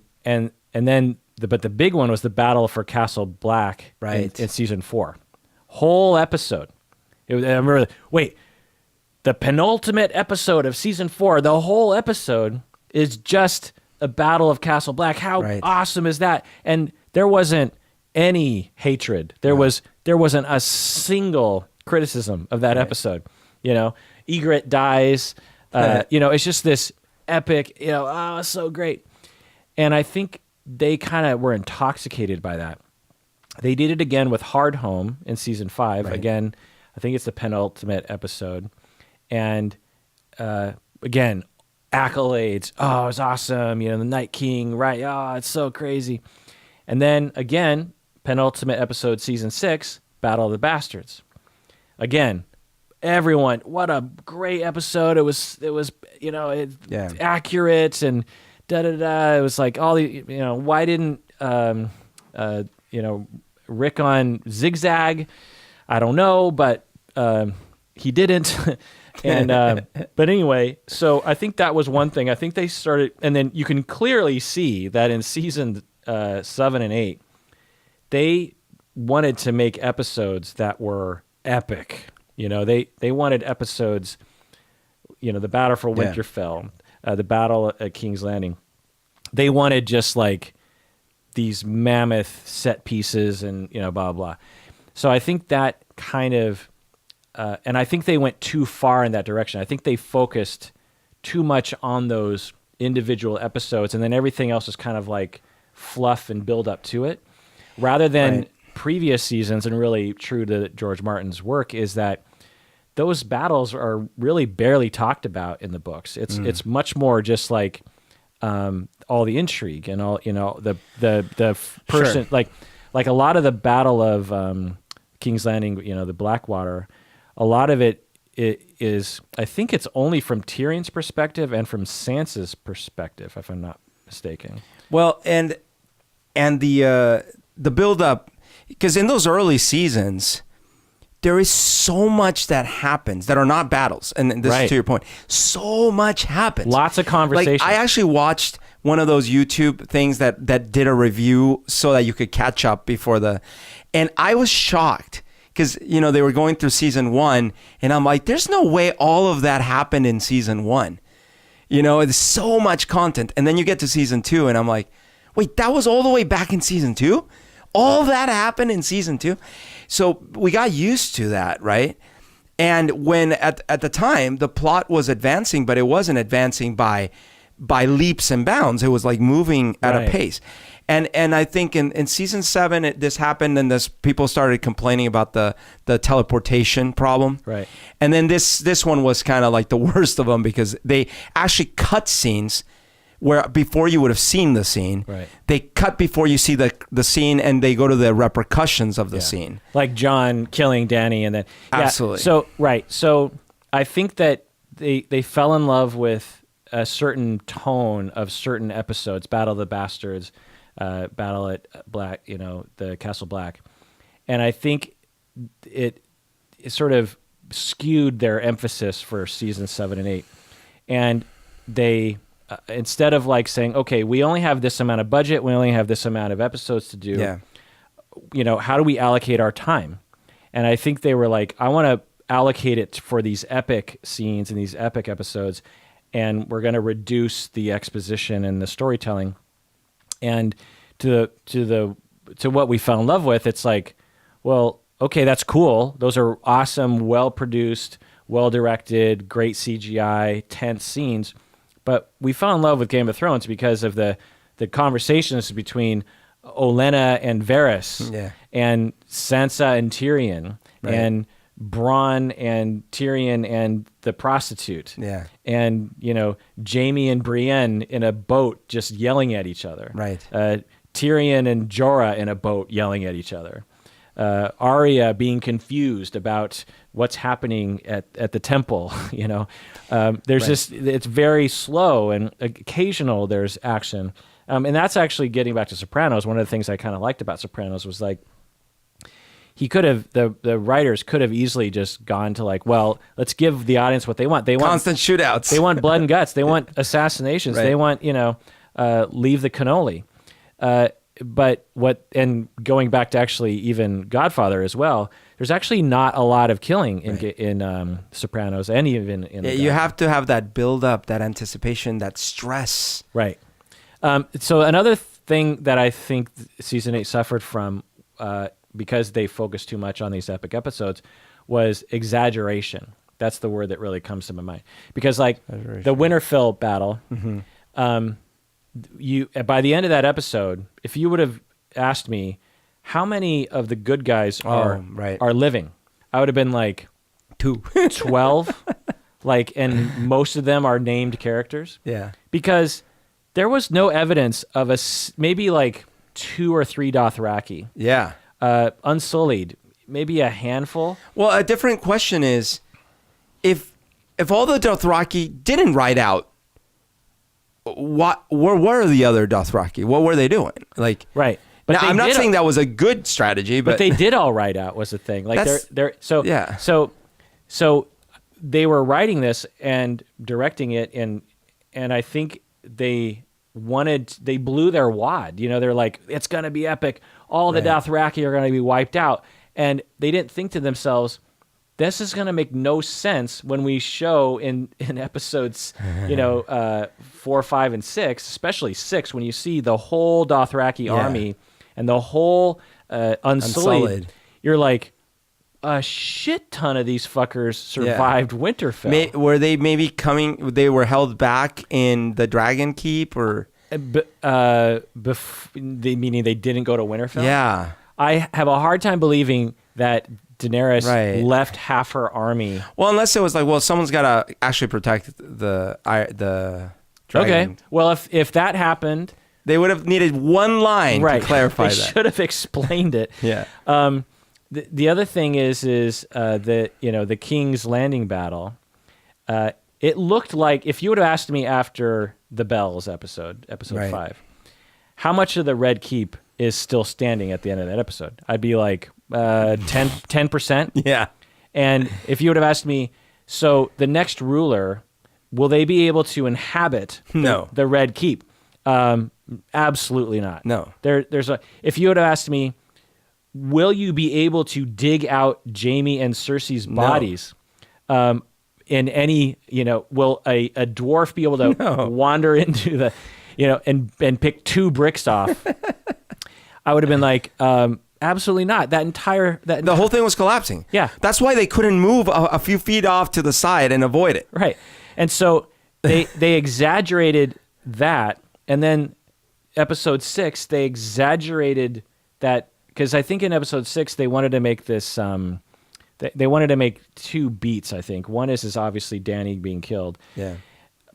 then, but the big one was the battle for Castle Black in season 4. Whole episode. I remember, the penultimate episode of season 4, the whole episode is just a battle of Castle Black. How awesome is that? And there wasn't any hatred. There wasn't a single criticism of that episode. Ygritte dies. It's just this epic, it's so great. And I think they kind of were intoxicated by that. They did it again with Hard Home in season 5. Right. Again, I think it's the penultimate episode. And again, accolades. Oh, it's awesome. The Night King, right? Oh, it's so crazy. And then again, penultimate episode, season 6, Battle of the Bastards. Again, everyone, what a great episode. It was accurate and da-da-da. It was like all the, why didn't, Rick on zigzag? I don't know, but he didn't. And but anyway, so I think that was one thing. I think they started, and then you can clearly see that in season 7 and 8, they wanted to make episodes that were epic. They wanted episodes, the Battle for Winterfell, the Battle at King's Landing. They wanted just like these mammoth set pieces and, blah, blah. So I think that kind of and I think they went too far in that direction. I think they focused too much on those individual episodes, and then everything else is kind of like fluff and build up to it, rather than previous seasons. And really true to George Martin's work is that those battles are really barely talked about in the books. It's much more just like all the intrigue and all, the person, like a lot of the Battle of King's Landing, the Blackwater, a lot of it is, I think it's only from Tyrion's perspective and from Sansa's perspective, if I'm not mistaken. Well, and the build up, because in those early seasons, there is so much that happens that are not battles, and this is to your point. So much happens. Lots of conversation. Like, I actually watched one of those YouTube things that did a review so that you could catch up before and I was shocked because they were going through season 1, and I'm like, there's no way all of that happened in season 1. It's so much content, and then you get to season 2, and I'm like, wait, that was all the way back in season 2? All that happened in season 2? So we got used to that, right? And when at the time the plot was advancing, but it wasn't advancing by leaps and bounds. It was like moving at a pace. And I think in season 7 this happened, and people started complaining about the teleportation problem. Right. And then this one was kind of like the worst of them, because they actually cut scenes where before you would have seen the scene, they cut before you see the scene, and they go to the repercussions of the scene. Like Jon killing Dany, and then absolutely. So I think that they fell in love with a certain tone of certain episodes, Battle of the Bastards, Battle at Black, the Castle Black, and I think it sort of skewed their emphasis for season 7 and 8, and they. Instead of like saying, okay, we only have this amount of budget, we only have this amount of episodes to do, how do we allocate our time? And I think they were like, I want to allocate it for these epic scenes and these epic episodes, and we're going to reduce the exposition and the storytelling. And to what we fell in love with, it's like, well, okay, that's cool. Those are awesome, well-produced, well-directed, great CGI, tense scenes. But we fell in love with Game of Thrones because of the conversations between Olenna and Varys, and Sansa and Tyrion, and Bronn and Tyrion and the prostitute, and Jaime and Brienne in a boat just yelling at each other, Tyrion and Jorah in a boat yelling at each other. Arya being confused about what's happening at the temple, there's just, it's very slow, and occasional there's action. And that's actually getting back to Sopranos. One of the things I kind of liked about Sopranos was like, the writers could have easily just gone to like, well, let's give the audience what they want. They want constant shootouts. They want blood and guts. They want assassinations. They want, leave the cannoli. But and going back to actually even Godfather as well, there's actually not a lot of killing in Sopranos, and even in you have to have that build up, that anticipation, that stress. Right. So another thing that I think season 8 suffered from, because they focused too much on these epic episodes, was exaggeration. That's the word that really comes to my mind, because like the Winterfell battle. By the end of that episode, if you would have asked me how many of the good guys are living, I would have been like 12, and most of them are named characters. Yeah, because there was no evidence of maybe like 2 or 3 Dothraki. Yeah, unsullied, maybe a handful. Well, a different question is, if all the Dothraki didn't ride out, where were the other Dothraki? What were they doing? But now, I'm not saying that was a good strategy, but they did all ride out was the thing. So they were writing this and directing it, and I think they blew their wad. They're like, it's gonna be epic. All the Dothraki are gonna be wiped out, and they didn't think to themselves, this is going to make no sense when we show in episodes, 4, 5, and 6, especially 6, when you see the whole Dothraki army and the whole Unsullied. You're like, a shit ton of these fuckers survived Winterfell. Were they maybe coming? They were held back in the Dragon Keep, or Meaning they didn't go to Winterfell? yeah. I have a hard time believing that Daenerys left half her army. Well, unless it was like, well, someone's got to actually protect the dragon. Okay. Well, if that happened, they would have needed one line to clarify they that. should have explained it. Yeah. The other thing is the King's Landing battle. It looked like, if you would have asked me after the Bells episode 5, how much of the Red Keep is still standing at the end of that episode, I'd be like 10%. Yeah. And if you would have asked me, so the next ruler, will they be able to inhabit the Red Keep? Absolutely not. No. If you would have asked me, will you be able to dig out Jaime and Cersei's bodies? In any, will a dwarf be able to wander into the, and pick 2 bricks off? I would have been like, absolutely not. The whole thing was collapsing. Yeah. That's why they couldn't move a few feet off to the side and avoid it. Right. And so they exaggerated that. And then episode 6, they exaggerated that, because I think in episode 6, they wanted to make this, they wanted to make 2 beats, I think. One is obviously Dany being killed. Yeah.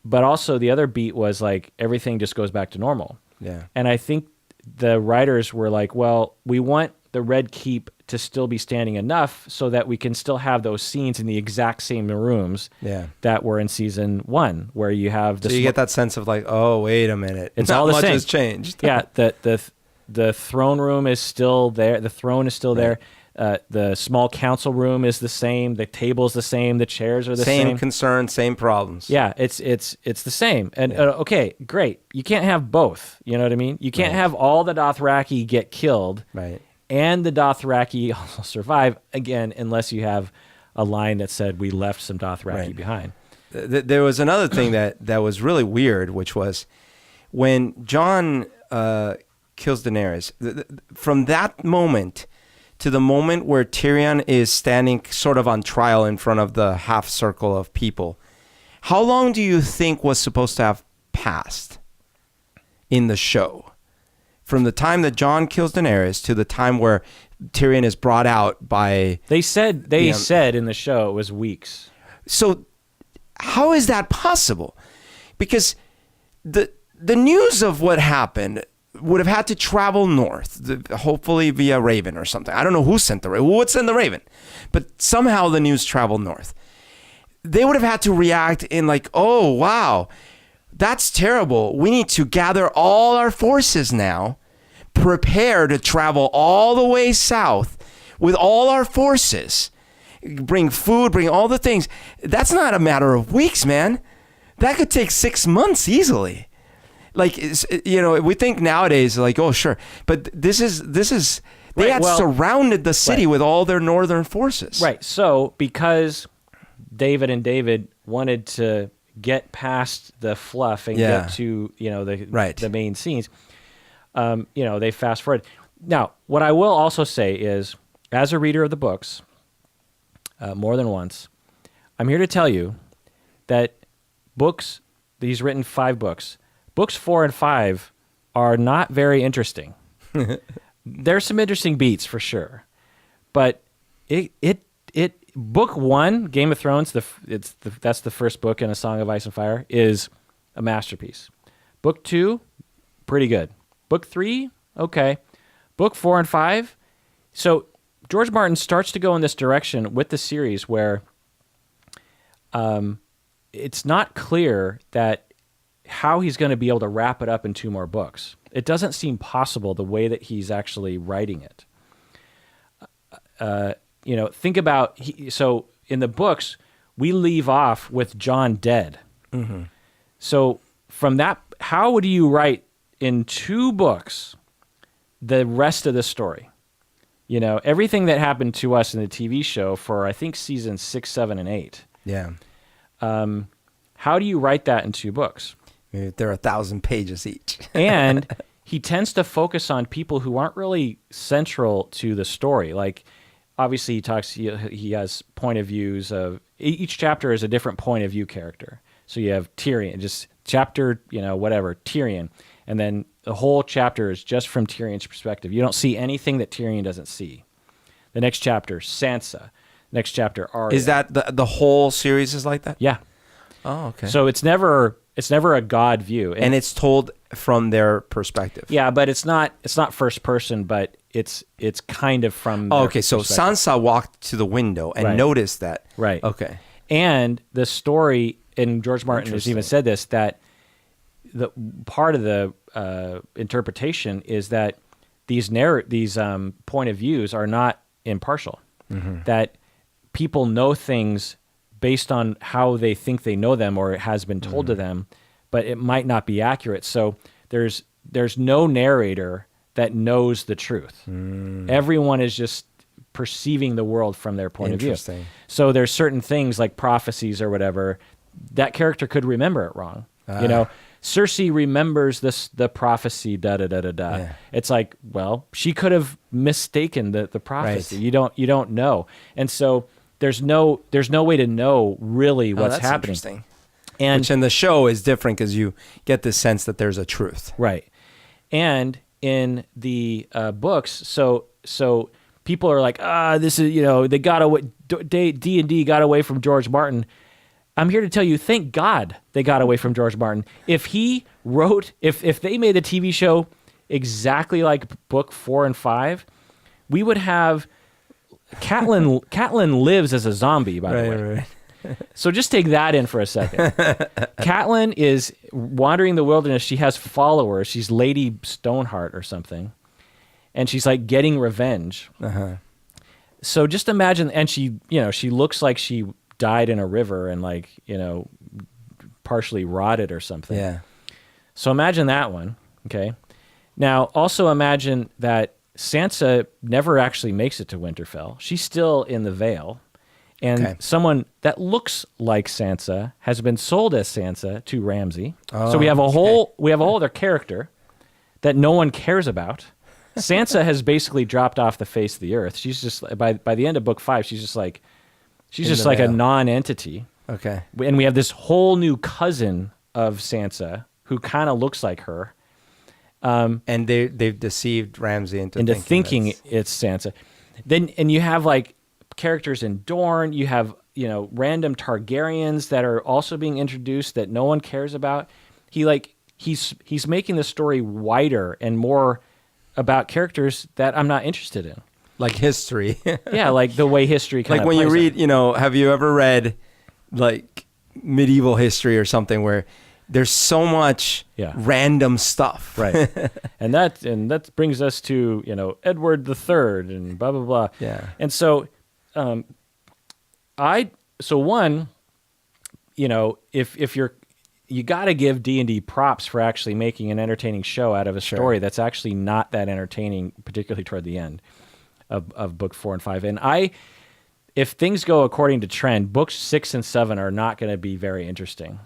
But also the other beat was like, everything just goes back to normal. Yeah. And I think the writers were like, well, we want the Red Keep to still be standing enough so that we can still have those scenes in the exact same rooms that were in season 1, where you have the... So you get that sense of like, oh, wait a minute. It's Not all the much same. has changed. Yeah, the throne room is still there. The throne is still there. The small council room is the same. The table's the same. The chairs are the same. Same concerns, same problems. Yeah, it's the same. And okay, great. You can't have both. You know what I mean? You can't have all the Dothraki get killed, and the Dothraki also survive, again, unless you have a line that said we left some Dothraki behind. There was another thing that was really weird, which was when Jon kills Daenerys. From that moment to the moment where Tyrion is standing sort of on trial in front of the half circle of people, how long do you think was supposed to have passed in the show? From the time that Jon kills Daenerys to the time where Tyrion is brought out by... They said in the show it was weeks. So how is that possible? Because the news of what happened would have had to travel north, hopefully via Raven or something. I don't know who sent the Raven. Who would send the Raven? But somehow the news traveled north. They would have had to react in like, oh, wow, that's terrible. We need to gather all our forces now, prepare to travel all the way south with all our forces, bring food, bring all the things. That's not a matter of weeks, man. That could take 6 months easily. Like, we think nowadays like, oh, sure. But this is they had surrounded the city with all their northern forces. Right. So because David wanted to get past the fluff and get to, the main scenes, they fast forward. Now, what I will also say is, as a reader of the books, more than once, I'm here to tell you that he's written 5 books. Books 4 and 5 are not very interesting. There's some interesting beats for sure, but book 1, Game of Thrones, that's the first book in A Song of Ice and Fire, is a masterpiece. Book 2, pretty good. Book 3, okay. Book 4 and 5. So George Martin starts to go in this direction with the series where it's not clear that how he's going to be able to wrap it up in 2 more books. It doesn't seem possible the way that he's actually writing it. Think about, so in the books, we leave off with Jon dead. Mm-hmm. So from that, how would you write in 2 books the rest of the story? Everything that happened to us in the TV show for, I think, seasons 6, 7, and 8. Yeah. How do you write that in 2 books? They're 1,000 pages each. And he tends to focus on people who aren't really central to the story. Like obviously he has point of views of each chapter is a different point of view character. So you have Tyrion, just chapter, whatever, Tyrion. And then the whole chapter is just from Tyrion's perspective. You don't see anything that Tyrion doesn't see. The next chapter, Sansa. Next chapter, Arya. Is that the whole series is like that? Yeah. Oh, okay. So it's never a God view. And it's told from their perspective. Yeah, but it's not first person, but it's kind of from their okay, so perspective. Sansa walked to the window and Right. noticed that. Right. Okay. And the story, and George Martin has even said this, that the part of the interpretation is that these point of views are not impartial. Mm-hmm. That people know things based on how they think they know them, or it has been told to them, but it might not be accurate. So there's no narrator that knows the truth. Everyone is just perceiving the world from their point of view. Interesting. So there's certain things like prophecies or whatever, that character could remember it wrong. Cersei remembers the prophecy, da-da-da-da-da. Yeah. It's like, well, she could have mistaken the prophecy. Right. You don't know. And so there's no way to know really what's that's happening. Interesting. And Which in the show is different because you get the sense that there's a truth. right. And in the books, so people are like, this is, they got away, D&D got away from George Martin. I'm here to tell you, thank God they got away from George Martin. If he wrote, if they made the TV show exactly like book 4 and 5, we would have Catelyn. Catelyn lives as a zombie, by the way. Right. So just take that in for a second. Catelyn is wandering the wilderness. She has followers. She's Lady Stoneheart or something. And she's like getting revenge. Uh-huh. So just imagine, and she looks like she died in a river and partially rotted or something. Yeah. So imagine that one. Okay. Now also imagine that Sansa never actually makes it to Winterfell. She's still in the Vale. And someone that looks like Sansa has been sold as Sansa to Ramsay. So we have a whole other character that no one cares about. Sansa has basically dropped off the face of the earth. She's just by the end of book 5, she's just like a non-entity. Okay. And we have this whole new cousin of Sansa who kind of looks like her. And they've deceived Ramsay into thinking it's Sansa. And you have like characters in Dorne. You have random Targaryens that are also being introduced that no one cares about. He's making the story wider and more about characters that I'm not interested in. like history. Yeah, like the way history kind like of when you plays read, out. have you ever read like medieval history or something where there's so much random stuff. Right. and that brings us to, Edward III and blah, blah, blah. Yeah. And so, if you got to give D&D props for actually making an entertaining show out of a story that's actually not that entertaining, particularly toward the end of book 4 and 5. And if things go according to trend, books 6 and 7 are not going to be very interesting.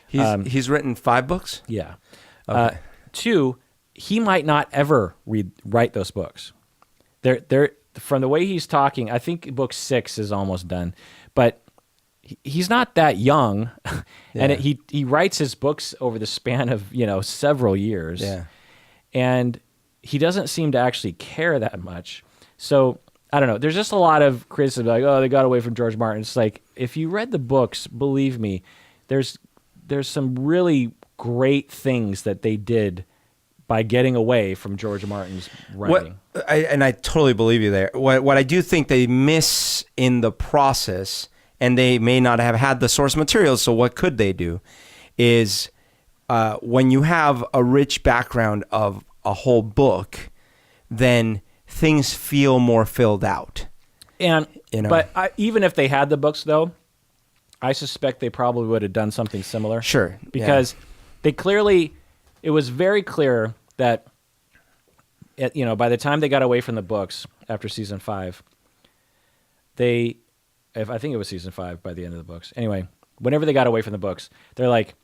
He's written 5 books? Yeah. Okay. 2, he might not ever write those books. They're from the way he's talking, I think book 6 is almost done, but he's not that young, and he writes his books over the span of several years. Yeah. And he doesn't seem to actually care that much. So I don't know. There's just a lot of criticism, like, oh, they got away from George Martin. It's like, if you read the books, believe me, there's some really great things that they did by getting away from George Martin's writing. I totally believe you there. What I do think they miss in the process, and they may not have had the source material, so what could they do, is when you have a rich background of a whole book, then things feel more filled out. And but even if they had the books, though, I suspect they probably would have done something similar. Sure. Because it was very clear that, by the time they got away from the books after season 5, I think it was season 5 by the end of the books. Anyway, whenever they got away from the books, they're like,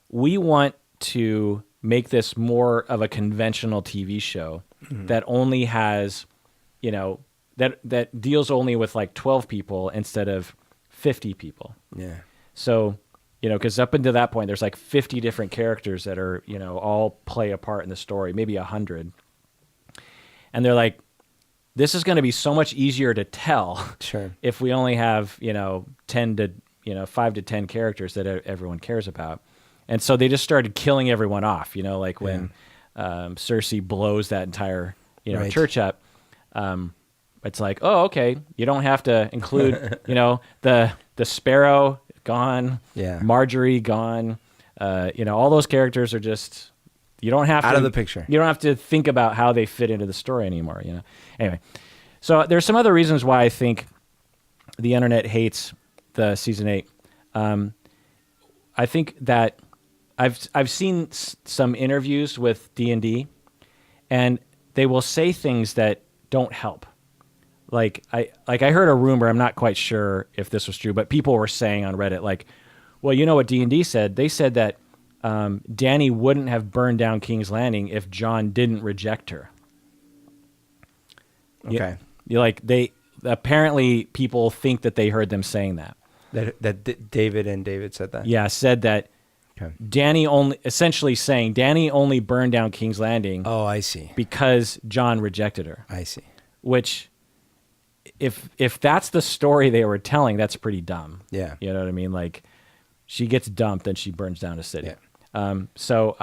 we want to make this more of a conventional TV show that only has, that deals only with like 12 people instead of 50 people. Yeah. So, because up until that point, there's like 50 different characters that are, all play a part in the story, maybe 100. And they're like, this is going to be so much easier to tell if we only have, 10 to, 5 to 10 characters that everyone cares about. And so they just started killing everyone off, like when Cersei blows that entire, church up. It's like, oh, okay, you don't have to include, the sparrow gone, Marjorie gone, all those characters are just, you don't have out to, of the picture. You don't have to think about how they fit into the story anymore, Anyway, so there's some other reasons why I think the internet hates the season 8. I think that I've seen some interviews with D&D, and they will say things that don't help. Like I heard a rumor, I'm not quite sure if this was true, but people were saying on Reddit, like, well, you know what D&D said? They said that Dany wouldn't have burned down King's Landing if Jon didn't reject her. Okay. They apparently people think that they heard them saying that. That David said that? Yeah, said that Dany only burned down King's Landing. Oh, I see. Because Jon rejected her. I see. Which, if that's the story they were telling, that's pretty dumb. Yeah. You know what I mean? Like, she gets dumped and she burns down a city. Yeah. So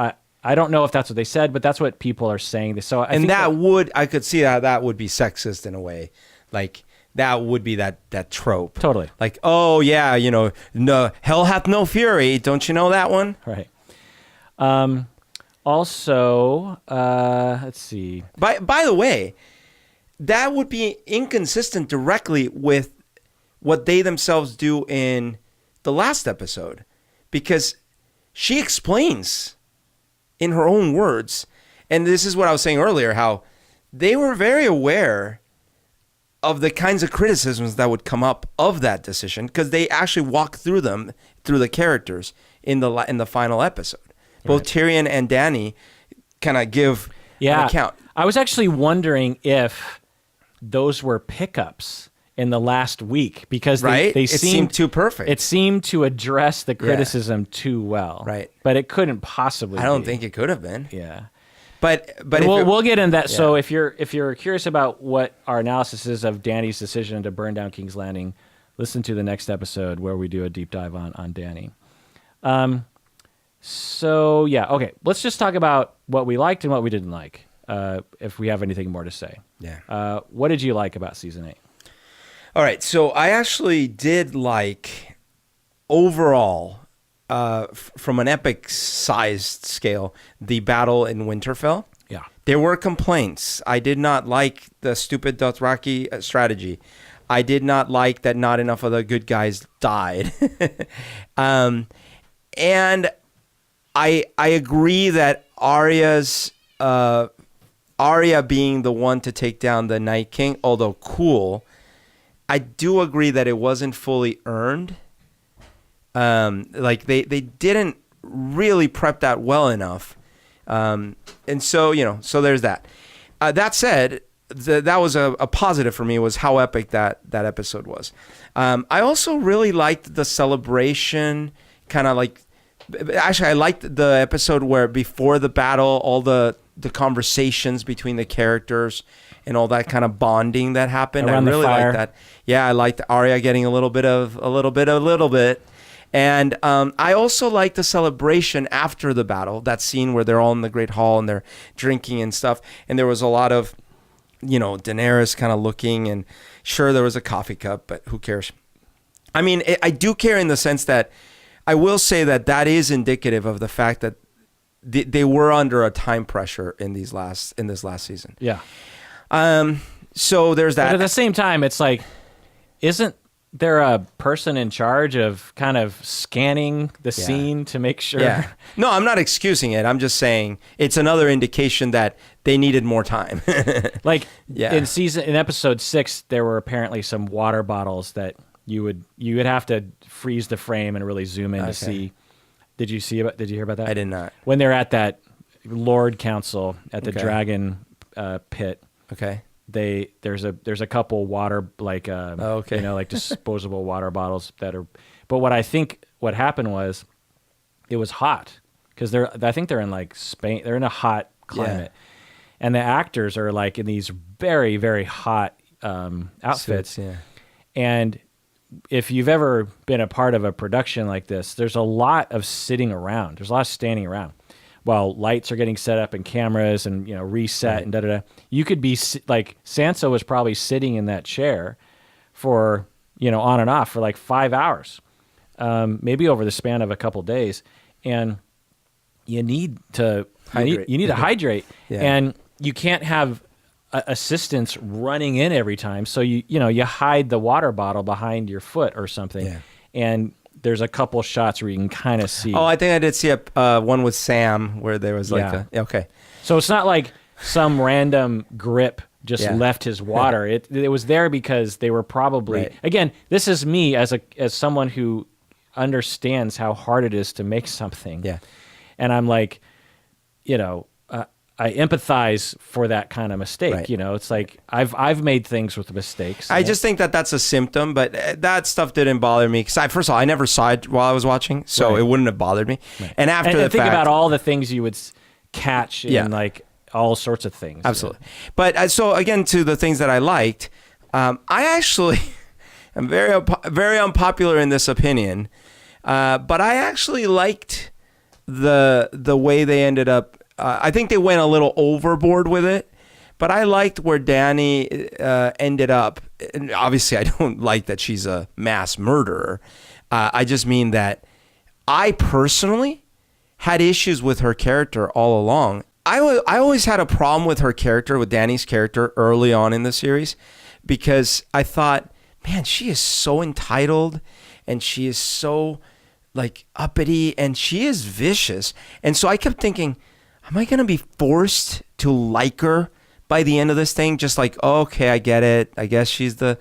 I don't know if that's what they said, but that's what people are saying. So I think I could see how that would be sexist in a way. Like, that would be that trope. Totally. Like, oh yeah, no, hell hath no fury. Don't you know that one? Right. Also, let's see. By the way, that would be inconsistent directly with what they themselves do in the last episode, because she explains in her own words, and this is what I was saying earlier, how they were very aware of the kinds of criticisms that would come up of that decision, because they actually walk through the characters in the final episode. Both Tyrion and Dany kind of give an account. I was actually wondering if those were pickups in the last week, because they seemed too perfect. It seemed to address the criticism too well. Right. But it couldn't possibly I don't think it could have been. Yeah. But we'll get into that. Yeah. So if you're curious about what our analysis is of Dany's decision to burn down King's Landing, listen to the next episode where we do a deep dive on Dany. So yeah, okay. Let's just talk about what we liked and what we didn't like. If we have anything more to say. Yeah. What did you like about season 8? All right. So I actually did like overall, from an epic-sized scale, the battle in Winterfell. Yeah. There were complaints. I did not like the stupid Dothraki strategy. I did not like that not enough of the good guys died. And I agree that Arya being the one to take down the Night King, although cool, I do agree that it wasn't fully earned. Like they didn't really prep that well enough. And so, so there's that. That said, that was a positive for me, was how epic that episode was. I also really liked the celebration, kind of like, actually I liked the episode where before the battle, all the conversations between the characters and all that kind of bonding that happened. Around I really liked that. Yeah, I liked Arya getting a little bit. And I also liked the celebration after the battle, that scene where they're all in the Great Hall and they're drinking and stuff. And there was a lot of, Daenerys kind of looking, and sure, there was a coffee cup, but who cares? I mean, I do care in the sense that I will say that is indicative of the fact that they were under a time pressure in this last season. Yeah. So there's that. But at the same time, it's like, isn't there a person in charge of kind of scanning the scene to make sure? Yeah. No, I'm not excusing it. I'm just saying it's another indication that they needed more time. Like in episode 6, there were apparently some water bottles that you would have to freeze the frame and really zoom in to see. Did you hear about that? I did not. When they're at that Lord Council at the Dragon pit. Okay. there's a couple water okay. you know, like disposable water bottles that are. But what happened was, it was hot because I think they're in like Spain. They're in a hot climate, and the actors are like in these very very hot outfits. Suits, And if you've ever been a part of a production like this, there's a lot of sitting around. There's a lot of standing around while lights are getting set up and cameras and, you know, reset and da-da-da. You could be like, Sansa was probably sitting in that chair for, you know, on and off for like 5 hours, maybe over the span of a couple days. And you need to hydrate. And you can't have assistants running in every time, so you hide the water bottle behind your foot or something, and there's a couple shots where you can kind of see. Oh, I think I did see one with Sam where there was like okay. So it's not like some random grip just left his water. It was there because they were probably again. This is me as someone who understands how hard it is to make something. And I'm like, you know. I empathize for that kind of mistake. You know, it's like I've made things with mistakes. I just think that that's a symptom, but that stuff didn't bother me because first of all, I never saw it while I was watching, so it wouldn't have bothered me. And after the think fact, about all the things you would catch in like all sorts of things. Absolutely. But so again, to the things that I liked, I actually am very unpopular in this opinion, but I actually liked the way they ended up. I think they went a little overboard with it, but I liked where Dany ended up. And obviously, I don't like that she's a mass murderer. I just mean that I personally had issues with her character all along. I always had a problem with her character, with Dany's character early on in the series, because I thought, man, she is so entitled and she is so like uppity and she is vicious. And so I kept thinking, am I going to be forced to like her by the end of this thing? Just like, oh, okay, I get it. I guess she's the...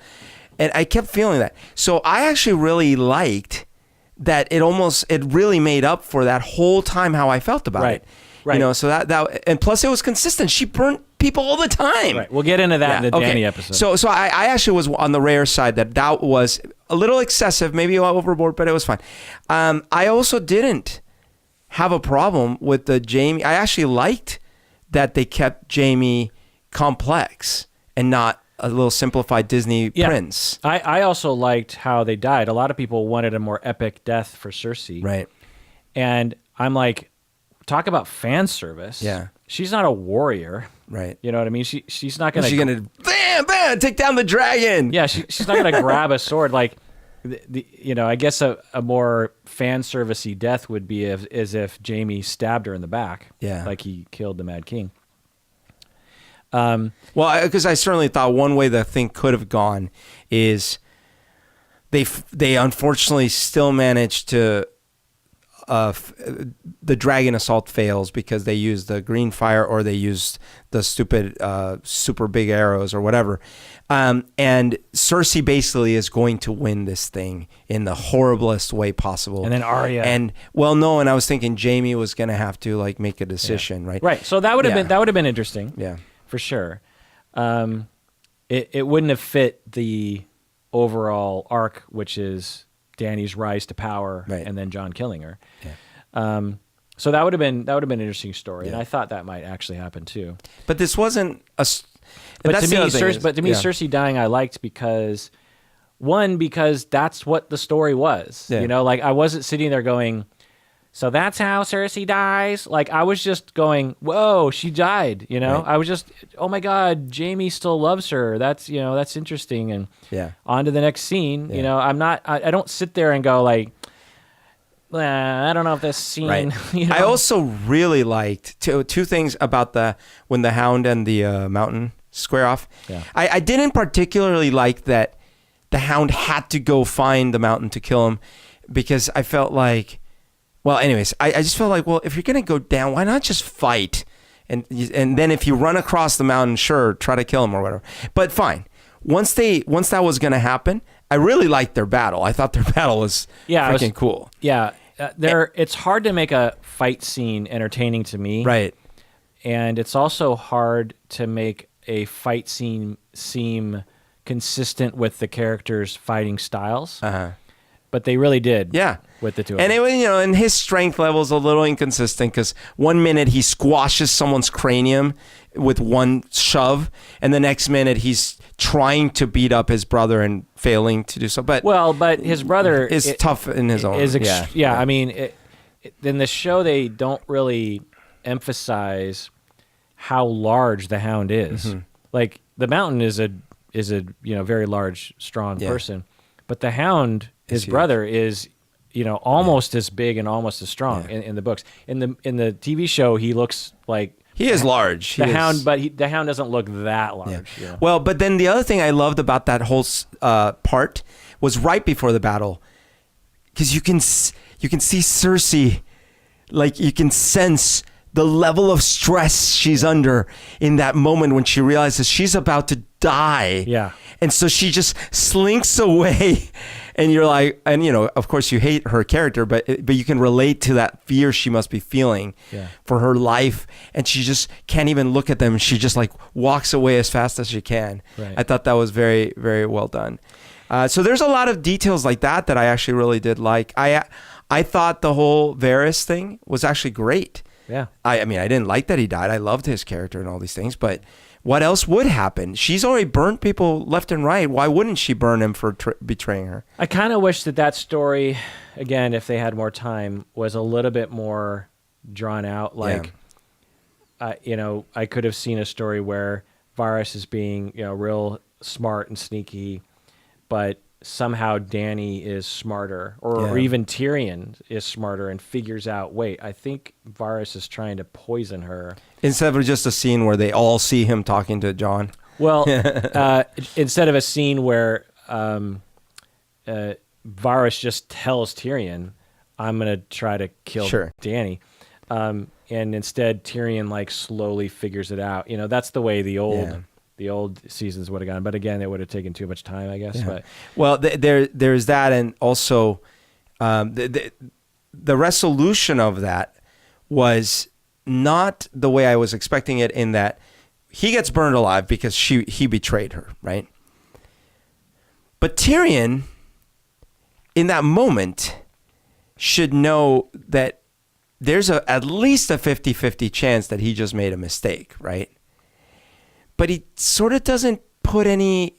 And I kept feeling that. So I actually really liked that it really made up for that whole time how I felt about it. Right. You know, so that and plus it was consistent. She burnt people all the time. Right. We'll get into that in the Dany episode. So I actually was on the rare side that was a little excessive, maybe overboard, but it was fine. I also didn't have a problem with the Jaime. I actually liked that they kept Jaime complex and not a little simplified Disney prince. I also liked how they died. A lot of people wanted a more epic death for Cersei. Right. And I'm like, talk about fan service. Yeah. She's not a warrior. Right. You know what I mean? She's not going to... She's going to, bam, take down the dragon. Yeah, she's not going to grab a sword. Like, I guess a more fan servicey death would be as if Jaime stabbed her in the back, like he killed the Mad King. Well, because I certainly thought one way the thing could have gone is they unfortunately still managed to the dragon assault fails because they used the green fire or they used the stupid super big arrows or whatever. And Cersei basically is going to win this thing in the horriblest way possible. And then Arya. And I was thinking Jaime was going to have to like make a decision, right? Right. So that would have been interesting. Yeah. For sure. It wouldn't have fit the overall arc, which is Dany's rise to power and then Jon killing her. Yeah. So that would have been an interesting story, and I thought that might actually happen too. But this wasn't a. But to me, Cersei dying, I liked because that's what the story was. Yeah. You know, like I wasn't sitting there going, so that's how Cersei dies. Like I was just going, whoa, she died. You know, I was just, oh my God, Jaime still loves her. That's interesting. And on to the next scene. You know, I don't sit there and go like, I don't know if this scene. Right. You know? I also really liked two things about when the Hound and the mountain square off. Yeah. I didn't particularly like that the Hound had to go find the mountain to kill him because I felt like, well, anyways, I just felt like, well, if you're going to go down, why not just fight? And then if you run across the mountain, sure, try to kill him or whatever. But fine. Once that was going to happen, I really liked their battle. I thought their battle was freaking cool. Yeah. It's hard to make a fight scene entertaining to me. Right. And it's also hard to make a fight scene seem consistent with the characters' fighting styles. But they really did. Yeah. With the two of And them. and his strength level is a little inconsistent because one minute he squashes someone's cranium with one shove, and the next minute he's trying to beat up his brother and failing to do so. But his brother is tough in his own. I mean, in the show they don't really emphasize how large the Hound is. Like the Mountain is a very large, strong person, but the Hound, his brother, is almost as big and almost as strong in the books. In the TV show, he looks like he is large. The Hound, but the Hound doesn't look that large. Yeah. Well, but then the other thing I loved about that whole part was right before the battle, because you can see Cersei, like you can sense the level of stress she's under in that moment when she realizes she's about to die. Yeah. And so she just slinks away, and you're like, and of course you hate her character, but you can relate to that fear she must be feeling for her life, and she just can't even look at them. She just like walks away as fast as she can. Right. I thought that was very, very well done. So there's a lot of details like that I actually really did like. I thought the whole Varys thing was actually great. Yeah. I mean, I didn't like that he died. I loved his character and all these things, but what else would happen? She's already burned people left and right. Why wouldn't she burn him for betraying her? I kind of wish that story, again, if they had more time, was a little bit more drawn out. Like, I could have seen a story where Varys is being, real smart and sneaky, but somehow Dany is smarter, or even Tyrion is smarter and figures out, wait, I think Varys is trying to poison her. Instead of just a scene where they all see him talking to Jon. Well, instead of a scene where Varys just tells Tyrion, I'm going to try to kill Dany. And instead Tyrion like slowly figures it out. That's the way the old seasons would have gone, but again, it would have taken too much time, I guess. Yeah. But well, there's that, and also the resolution of that was not the way I was expecting it. In that he gets burned alive because he betrayed her, right? But Tyrion, in that moment, should know that there's at least a 50-50 chance that he just made a mistake, right? But he sort of doesn't put any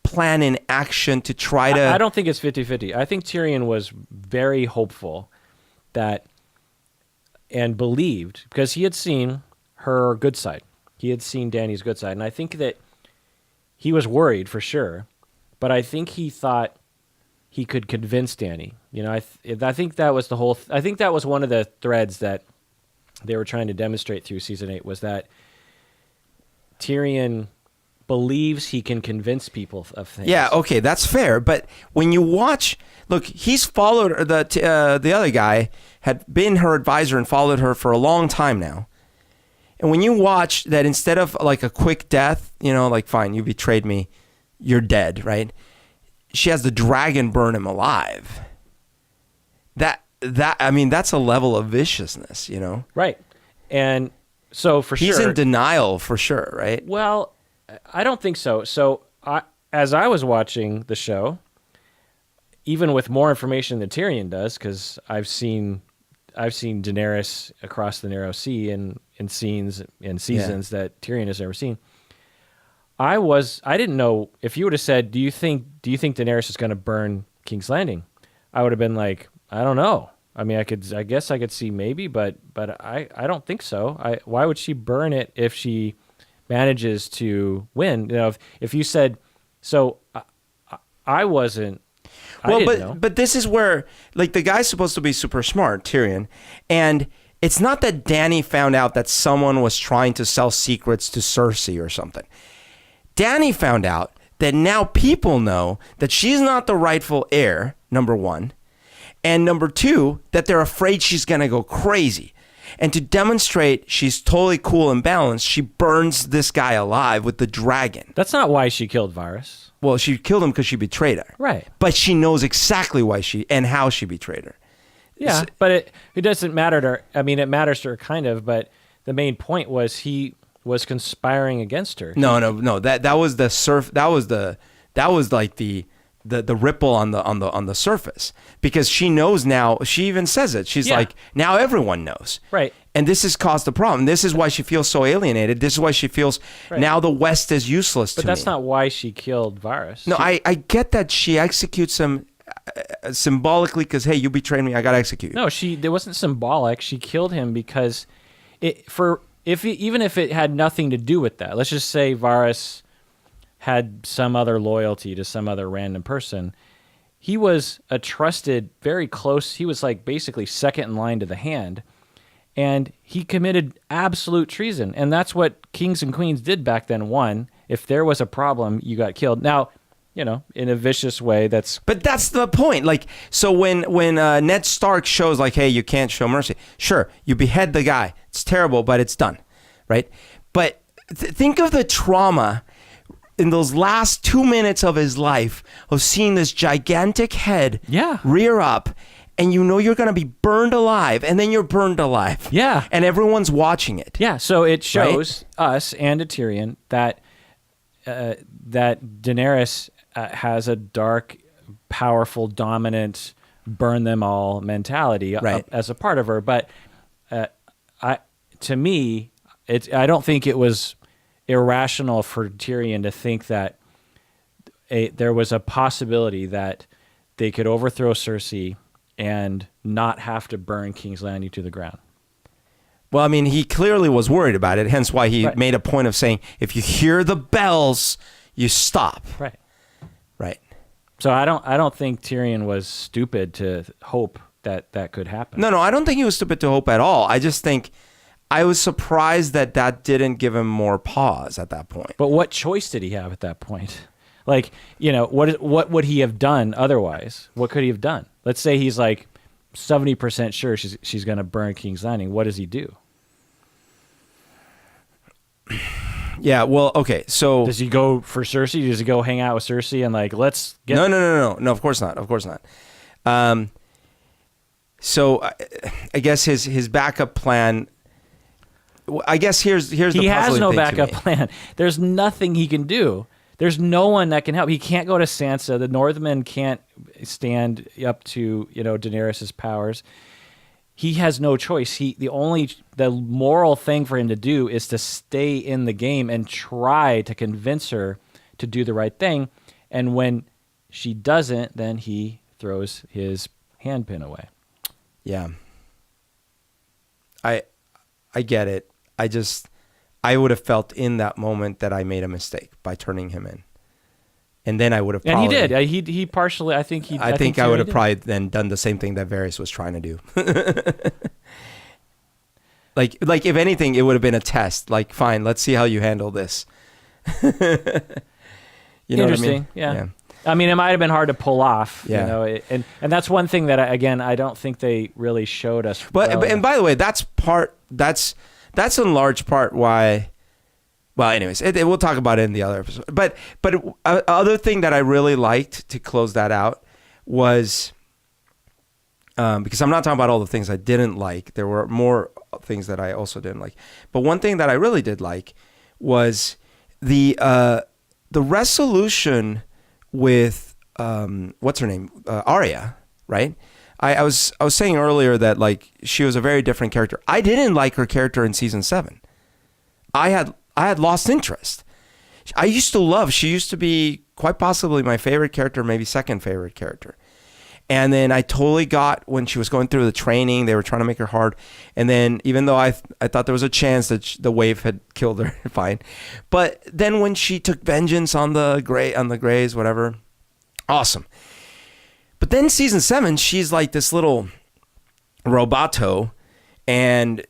plan in action to try to... I don't think it's 50-50. I think Tyrion was very hopeful and believed, because he had seen her good side. He had seen Dany's good side. And I think that he was worried for sure, but I think he thought he could convince Dany. I think that was I think that was one of the threads that they were trying to demonstrate through season 8, was that Tyrion believes he can convince people of things. Yeah, okay, that's fair. But when you watch, look, he's followed the other guy had been her advisor and followed her for a long time now. And when you watch that, instead of like a quick death, like fine, you betrayed me, you're dead, right? She has the dragon burn him alive. I mean, that's a level of viciousness, Right, and. So for he's sure, in denial for sure, right? Well, I don't think so. So as I was watching the show, even with more information than Tyrion does, because I've seen Daenerys across the Narrow Sea in scenes and seasons that Tyrion has never seen. I didn't know. If you would have said, do you think Daenerys is going to burn King's Landing? I would have been like, I don't know. I mean, I guess I could see maybe, but I don't think so. Why would she burn it if she manages to win? If you said, so I wasn't. Well, didn't know. But this is where, like, the guy's supposed to be super smart, Tyrion, and it's not that Dany found out that someone was trying to sell secrets to Cersei or something. Dany found out that now people know that she's not the rightful heir, number one. And number two, that they're afraid she's going to go crazy. And to demonstrate she's totally cool and balanced, she burns this guy alive with the dragon. That's not why she killed Varys. Well, she killed him because she betrayed her. Right. But she knows exactly why and how she betrayed her. Yeah, but it doesn't matter to her. I mean, it matters to her kind of, but the main point was was conspiring against her. No. That was the surf. That was like the ripple on the surface, because she knows now. She even says it. She's like, now everyone knows. Right. And this has caused the problem. This is why she feels so alienated. This is why she feels now the West is useless to me. But that's not why she killed Varys. No, I get that she executes him symbolically because, hey, you betrayed me, I got to execute you. No, it wasn't symbolic. She killed him because even if it had nothing to do with that, let's just say Varys had some other loyalty to some other random person. He was a trusted, very close, he was like basically second in line to the hand, and he committed absolute treason. And that's what kings and queens did back then. One, if there was a problem, you got killed. Now, in a vicious way, But that's the point. Like, so when Ned Stark shows like, hey, you can't show mercy. Sure, you behead the guy. It's terrible, but it's done, right? But think of the trauma in those last 2 minutes of his life of seeing this gigantic head rear up, and you're going to be burned alive, and then you're burned alive. Yeah. And everyone's watching it. Yeah, so it shows us and to Tyrion that Daenerys has a dark, powerful, dominant, burn them all mentality as a part of her. But to me, I don't think it was irrational for Tyrion to think that there was a possibility that they could overthrow Cersei and not have to burn King's Landing to the ground. Well, I mean, he clearly was worried about it, hence why he made a point of saying, if you hear the bells, you stop. Right. Right. So I don't think Tyrion was stupid to hope that could happen. No, I don't think he was stupid to hope at all. I just think I was surprised that didn't give him more pause at that point. But what choice did he have at that point? Like, what would he have done otherwise? What could he have done? Let's say he's like 70% sure she's going to burn King's Landing. What does he do? Yeah, well, okay, so... Does he go for Cersei? Does he go hang out with Cersei and like, let's get... No, of course not. So I guess his backup plan... I guess here's the puzzling thing. He has no backup plan. There's nothing he can do. There's no one that can help. He can't go to Sansa. The Northmen can't stand up to, Daenerys' powers. He has no choice. The moral thing for him to do is to stay in the game and try to convince her to do the right thing. And when she doesn't, then he throws his handpin away. Yeah. I get it. I would have felt in that moment that I made a mistake by turning him in. And then I would have probably... And he did. He partially, I think I would have probably then done the same thing that Varys was trying to do. Like if anything, it would have been a test. Like, fine, let's see how you handle this. You know what I mean? Yeah. I mean, it might have been hard to pull off, and that's one thing that I don't think they really showed us. And by the way, that's in large part why. Well, anyways, we'll talk about it in the other episode. But other thing that I really liked to close that out was, because I'm not talking about all the things I didn't like. There were more things that I also didn't like. But one thing that I really did like was the resolution with what's her name, Arya, right? I was saying earlier that like she was a very different character. I didn't like her character in season 7. I had lost interest. She used to be quite possibly my favorite character, maybe second favorite character. And then I totally got when she was going through the training, they were trying to make her hard. And then even though I thought there was a chance that the wave had killed her, fine. But then when she took vengeance on the Greys, whatever, awesome. But then season 7, she's like this little roboto, and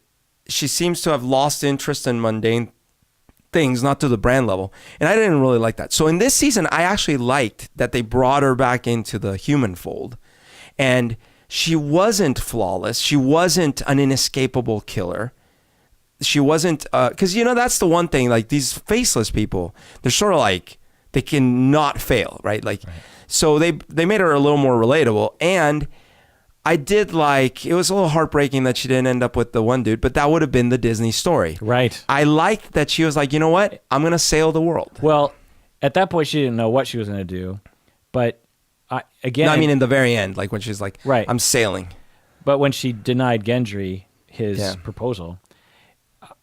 she seems to have lost interest in mundane things, not to the brand level. And I didn't really like that. So in this season, I actually liked that they brought her back into the human fold. And she wasn't flawless. She wasn't an inescapable killer. She wasn't, because, that's the one thing, like these faceless people, they're sort of like, they can not fail, right? Like, right. So they made her a little more relatable. And I did like, it was a little heartbreaking that she didn't end up with the one dude, but that would have been the Disney story. Right. I liked that she was like, you know what? I'm going to sail the world. Well, at that point, she didn't know what she was going to do. But again... No, I mean, in the very end, like when she's like, right. I'm sailing. But when she denied Gendry his proposal,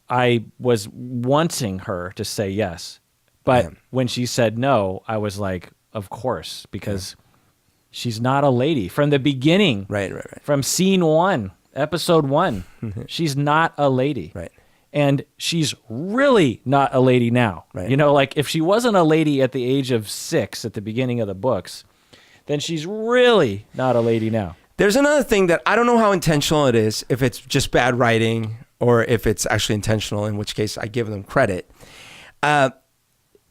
I was wanting her to say yes. But when she said no, I was like, of course, because she's not a lady. From the beginning, Right. from scene 1, episode 1, she's not a lady. Right. And she's really not a lady now. Right. You know, like if she wasn't a lady at the age of 6 at the beginning of the books, then she's really not a lady now. There's another thing that I don't know how intentional it is, if it's just bad writing or if it's actually intentional, in which case I give them credit.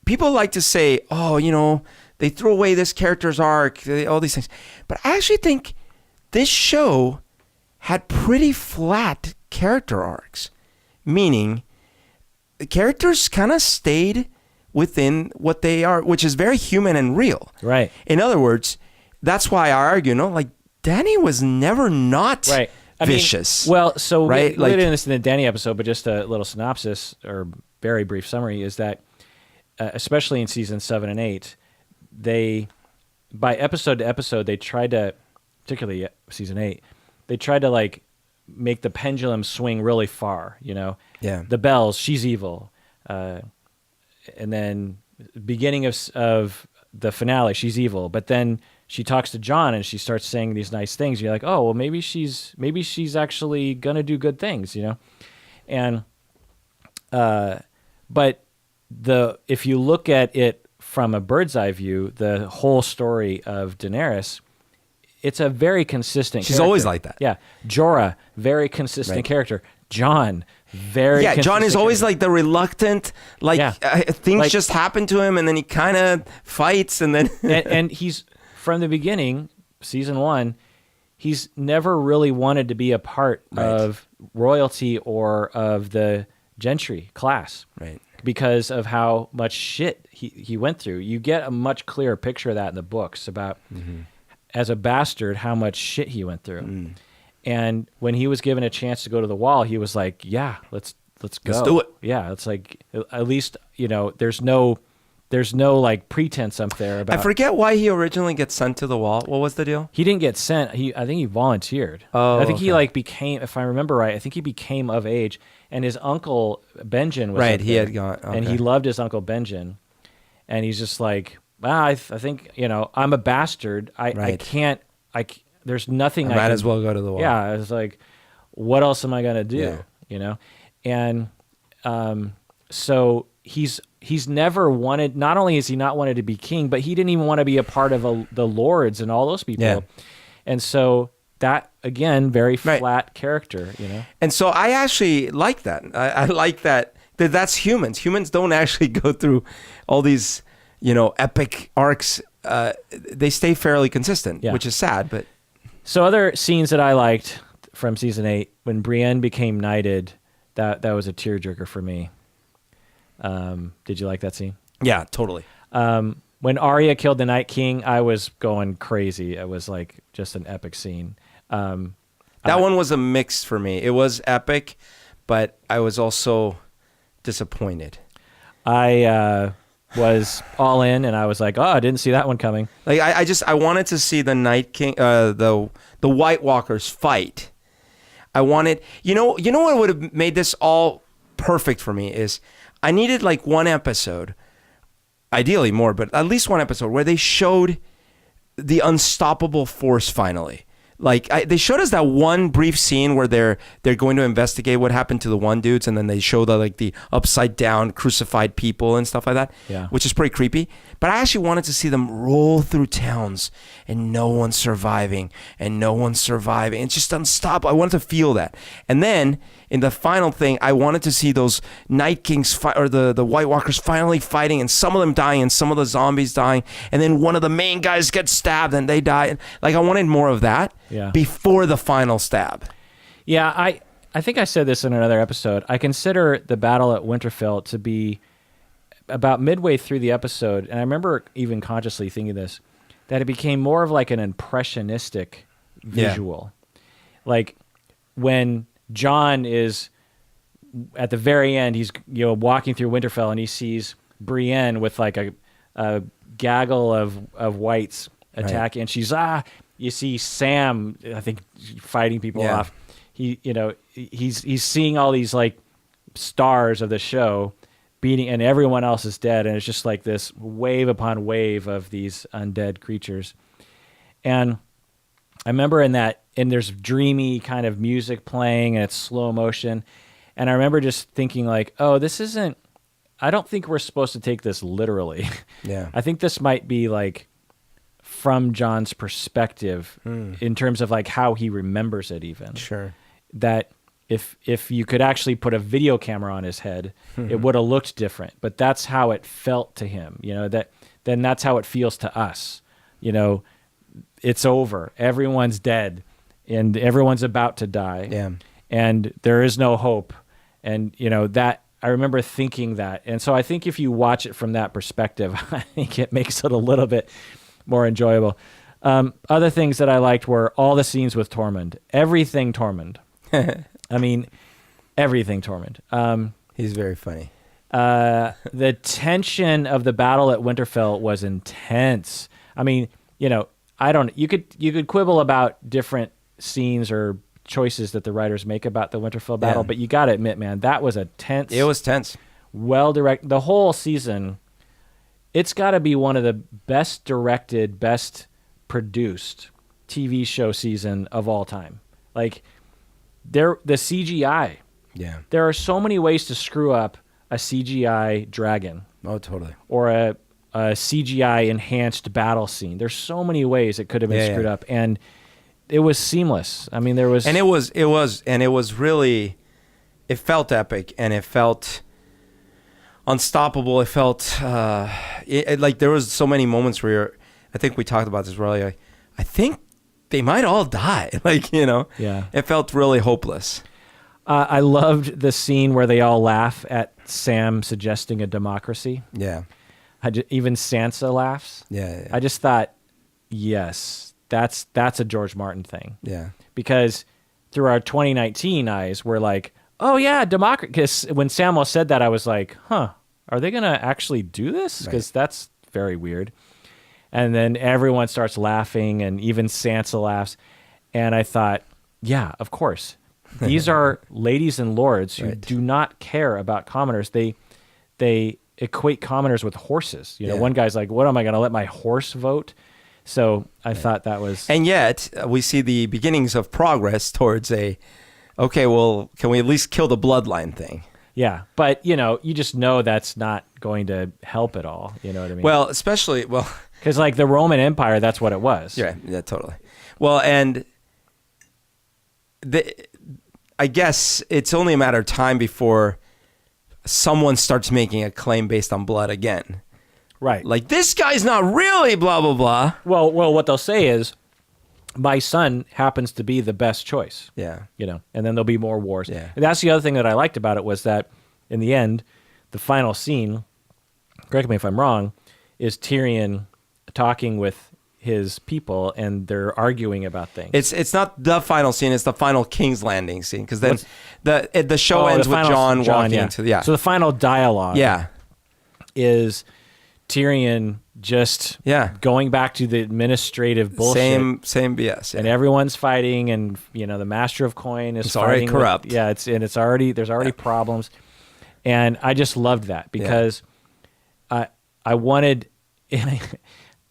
People like to say, oh, you know, they threw away this character's arc, all these things. But I actually think this show had pretty flat character arcs, meaning the characters kind of stayed within what they are, which is very human and real. Right. In other words, that's why I argue, like Danny was never not vicious. Well, so right? we did this in the Danny episode, but just a little synopsis or very brief summary is that, especially in season 7 and 8, they, by episode to episode, they tried to, particularly season 8, they tried to like make the pendulum swing really far, you know? Yeah. The Bells, she's evil. And then beginning of the finale, she's evil. But then she talks to John and she starts saying these nice things. You're like, oh, well, maybe she's actually going to do good things, you know? And, but if you look at it from a bird's eye view, the whole story of Daenerys, it's a very consistent She's character. always like that. Yeah. Jorah, very consistent character. John, very consistent John is always character. like the reluctant, things Like- just happen to him and then he kind of fights and then... and he's, from the beginning, season 1, he's never really wanted to be a part of royalty or of the gentry class. Right. Because of how much shit he went through. You get a much clearer picture of that in the books about, as a bastard, how much shit he went through. And when he was given a chance to go to the wall, he was like, yeah, let's go. Let's do it. Yeah, it's like, at least, you know, there's no like pretense up there about... I forget why he originally gets sent to the wall. What was the deal? He didn't get sent. I think he volunteered. Oh, I think he okay. like became, if I remember right, I think he became of age. And his uncle Benjen was Right, up he there, had gone... and okay. he loved his uncle Benjen. And he's just like, I think, you know, I'm a bastard. I can't, there's nothing I might can, as well go to the wall. Yeah, it's like, what else am I going to do? Yeah. You know? And so he's never wanted, not only has he not wanted to be king, but he didn't even want to be a part of the lords and all those people. Yeah. And so that, again, very flat character, you know? And so I actually like that. I like that's humans. Humans don't actually go through all these, you know, epic arcs. They stay fairly consistent, which is sad, but... So other scenes that I liked from season 8, when Brienne became knighted, that was a tearjerker for me. Did you like that scene? Yeah, totally. When Arya killed the Night King, I was going crazy. It was like just an epic scene. That one was a mix for me. It was epic, but I was also disappointed. I was all in, and I was like, oh, I didn't see that one coming. Like I wanted to see the Night King, the White Walkers fight. I wanted, you know what would have made this all perfect for me is I needed like one episode, ideally more, but at least one episode where they showed the unstoppable force finally. Like they showed us that one brief scene where they're going to investigate what happened to the one dudes, and then they show the upside down crucified people and stuff like that, which is pretty creepy. But I actually wanted to see them roll through towns and no one's surviving. It's just unstoppable. I wanted to feel that. And then in the final thing, I wanted to see those Night Kings or the White Walkers finally fighting, and some of them dying and some of the zombies dying, and then one of the main guys gets stabbed and they die. Like I wanted more of that before the final stab. Yeah, I think I said this in another episode. I consider the battle at Winterfell to be about midway through the episode, and I remember even consciously thinking this, that it became more of like an impressionistic visual. like when John is at the very end, he's walking through Winterfell and he sees Brienne with like a gaggle of whites attacking, and she's you see Sam, I think, fighting people off. He's seeing all these like stars of the show beating, and everyone else is dead, and it's just like this wave upon wave of these undead creatures. And I remember and there's dreamy kind of music playing, and it's slow motion, and I remember just thinking like, oh, this isn't, I don't think we're supposed to take this literally. Yeah. I think this might be like from John's perspective in terms of like how he remembers it even. Sure. That if you could actually put a video camera on his head, it would have looked different. But that's how it felt to him, then that's how it feels to us. It's over. Everyone's dead and everyone's about to die. Yeah. And there is no hope. And, that I remember thinking that. And so I think if you watch it from that perspective, I think it makes it a little bit more enjoyable. Other things that I liked were all the scenes with Tormund. Everything Tormund. I mean, everything Tormund. He's very funny. The tension of the battle at Winterfell was intense. I mean, you could quibble about different scenes or choices that the writers make about the Winterfell battle, but you got to admit, man, that was a tense. It was tense. Well directed. The whole season, it's got to be one of the best directed, best produced TV show season of all time. Like, the CGI. Yeah. There are so many ways to screw up a CGI dragon. Oh, totally. Or a CGI enhanced battle scene. There's so many ways it could have been screwed up, and it was seamless. I mean, there was, and it was really, it felt epic, and it felt unstoppable. It felt like there was so many moments where I think we talked about this earlier. I think they might all die. Yeah. It felt really hopeless. I loved the scene where they all laugh at Sam suggesting a democracy. Yeah. Even Sansa laughs. Yeah. I just thought, yes, that's a George Martin thing. Yeah. Because through our 2019 eyes, we're like, oh yeah, democracy. Because when Samuel said that, I was like, are they going to actually do this? Because that's very weird. And then everyone starts laughing, and even Sansa laughs. And I thought, yeah, of course. These are ladies and lords who do not care about commoners. They equate commoners with horses. One guy's like, what am I going to let my horse vote? So I thought that was... And yet, we see the beginnings of progress towards okay, well, can we at least kill the bloodline thing? Yeah, but, you just know that's not going to help at all. You know what I mean? Well, especially... Because like the Roman Empire, that's what it was. Yeah, totally. Well, and I guess it's only a matter of time before someone starts making a claim based on blood again. Right. Like, this guy's not really blah, blah, blah. Well, what they'll say is, my son happens to be the best choice. Yeah. And then there'll be more wars. Yeah. And that's the other thing that I liked about it was that in the end, the final scene, correct me if I'm wrong, is Tyrion talking with his people, and they're arguing about things. It's not the final scene; it's the final King's Landing scene, because then the show ends with John walking into So the final dialogue, is Tyrion just going back to the administrative bullshit. Same BS. Yeah. And everyone's fighting, and the Master of Coin is already corrupt. There's already problems, and I just loved that because I wanted.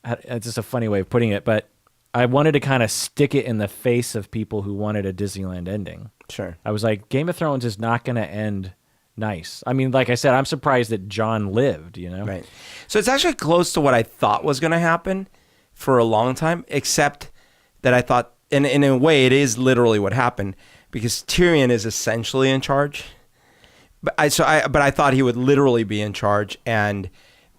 It's just a funny way of putting it, but I wanted to kind of stick it in the face of people who wanted a Disneyland ending. Sure. I was like, Game of Thrones is not going to end nice. I mean, like I said, I'm surprised that Jon lived, Right. So it's actually close to what I thought was going to happen for a long time, except that I thought, and in a way, it is literally what happened, because Tyrion is essentially in charge. But I thought he would literally be in charge,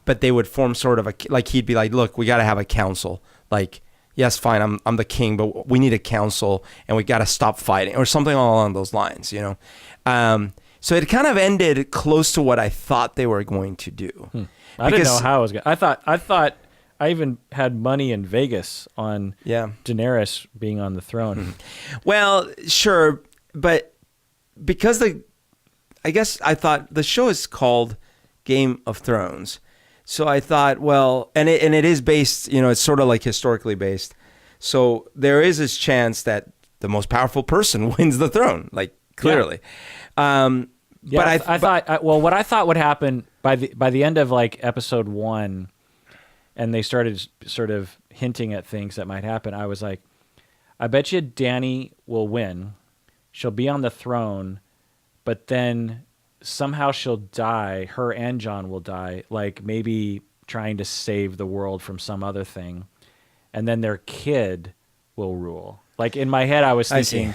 but they would form sort of he'd be like, look, we got to have a council. Like, yes, fine, I'm the king, but we need a council, and we got to stop fighting, or something along those lines, So it kind of ended close to what I thought they were going to do. I didn't know how it was going. I thought I even had money in Vegas on Yeah. Daenerys being on the throne. Well, sure, but because I guess I thought the show is called Game of Thrones, so I thought, well, and it is based, it's sort of like historically based, so there is this chance that the most powerful person wins the throne, like clearly. Yeah, But I thought, what I thought would happen by the end of like episode 1, and they started sort of hinting at things that might happen. I was like, I bet you Dany will win. She'll be on the throne, but then somehow she'll die. Her and Jon will die, like maybe trying to save the world from some other thing, and then their kid will rule. Like in my head, I was thinking.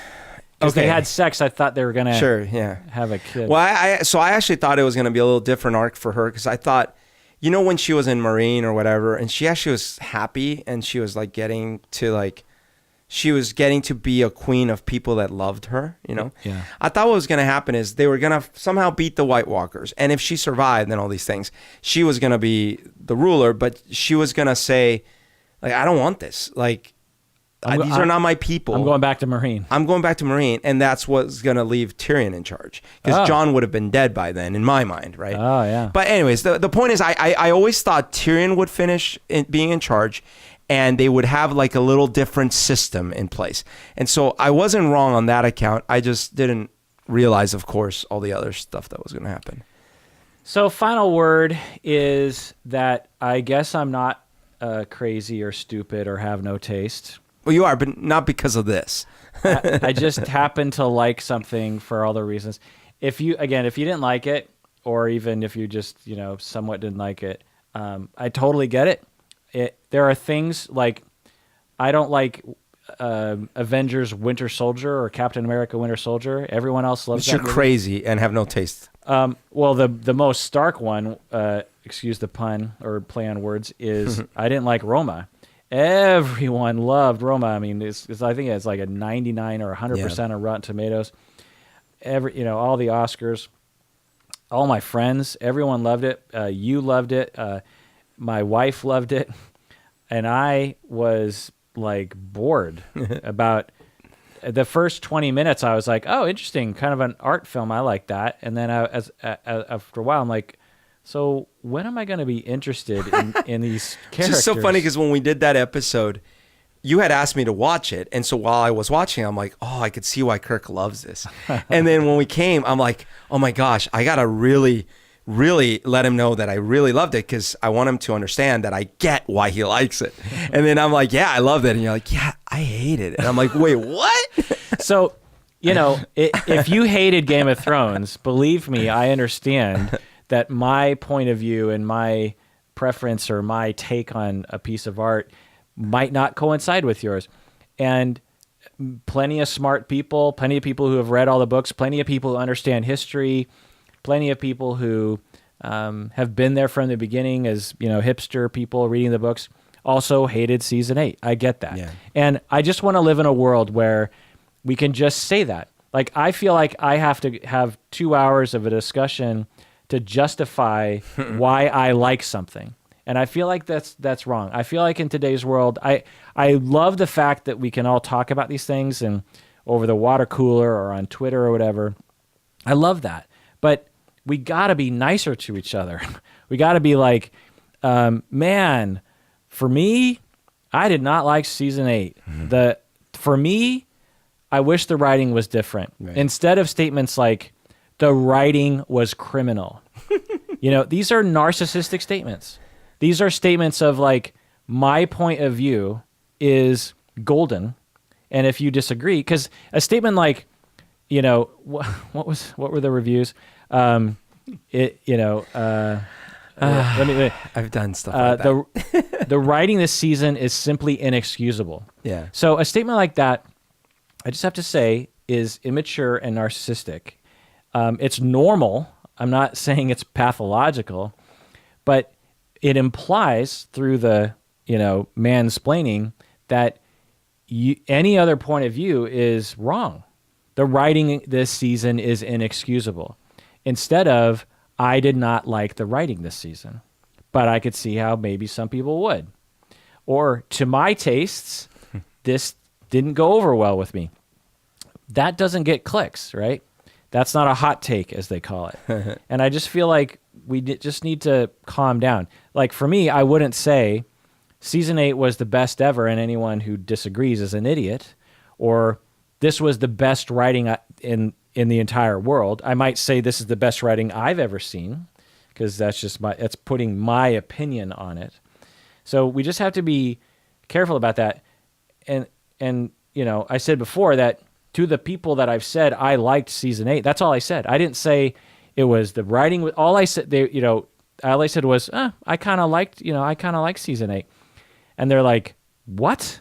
Because they had sex, I thought they were gonna have a kid. Well, I actually thought it was gonna be a little different arc for her, because I thought, when she was in Marine or whatever, and she actually was happy, and she was like getting to be a queen of people that loved her. Yeah. I thought what was gonna happen is they were gonna somehow beat the White Walkers, and if she survived and all these things, she was gonna be the ruler, but she was gonna say, like, I don't want this, like. These are not my people. I'm going back to Marine. And that's what's going to leave Tyrion in charge, because Jon would have been dead by then, in my mind, right? Oh, yeah. But anyways, the point is, I always thought Tyrion would finish being in charge, and they would have like a little different system in place. And so I wasn't wrong on that account. I just didn't realize, of course, all the other stuff that was going to happen. So final word is that I guess I'm not crazy or stupid or have no taste. Well, you are, but not because of this. I just happen to like something for all the reasons. If you didn't like it, or even if you just, somewhat didn't like it, I totally get it. There are things like I don't like Avengers Winter Soldier or Captain America Winter Soldier. Everyone else loves that You're movie. crazy and have no taste. Well, the most stark one, excuse the pun or play on words, is I didn't like Roma. Everyone loved Roma. I mean, I think it's like a 99 or 100% on Rotten Tomatoes. All the Oscars, all my friends, everyone loved it. You loved it. My wife loved it, and I was like bored about the first 20 minutes. I was like, oh, interesting, kind of an art film. I like that. And then after a while, I'm like, so when am I going to be interested in these characters? It's just so funny because when we did that episode, you had asked me to watch it. And so while I was watching, I'm like, oh, I could see why Kirk loves this. And then when we came, I'm like, oh my gosh, I got to really, really let him know that I really loved it, because I want him to understand that I get why he likes it. And then I'm like, yeah, I loved it. And you're like, yeah, I hate it. And I'm like, wait, what? So, if you hated Game of Thrones, believe me, I understand that my point of view and my preference or my take on a piece of art might not coincide with yours. And plenty of smart people, plenty of people who have read all the books, plenty of people who understand history, plenty of people who have been there from the beginning as, hipster people reading the books, also hated season 8. I get that. Yeah. And I just want to live in a world where we can just say that. Like, I feel like I have to have 2 hours of a discussion to justify why I like something. And I feel like that's wrong. I feel like in today's world, I love the fact that we can all talk about these things and over the water cooler or on Twitter or whatever. I love that. But we got to be nicer to each other. We got to be like, man, for me, I did not like season 8. For me, I wish the writing was different. Right. Instead of statements like, the writing was criminal. These are narcissistic statements. These are statements of like, my point of view is golden, and if you disagree, because a statement like, what were the reviews? Let me. I've done stuff like that. The writing this season is simply inexcusable. Yeah. So a statement like that, I just have to say, is immature and narcissistic. It's normal. I'm not saying it's pathological, but it implies through the, mansplaining that any other point of view is wrong. The writing this season is inexcusable. Instead of, I did not like the writing this season, but I could see how maybe some people would. Or to my tastes, this didn't go over well with me. That doesn't get clicks, right? That's not a hot take, as they call it. And I just feel like we just need to calm down. Like for me, I wouldn't say season 8 was the best ever, and anyone who disagrees is an idiot. Or this was the best writing in the entire world. I might say this is the best writing I've ever seen, because that's putting my opinion on it. So we just have to be careful about that. And you know, I said before that to the people that I've said I liked season 8, that's all I said. I didn't say it was the writing. All I said, all I said was, I kind of liked season 8. And they're like, what?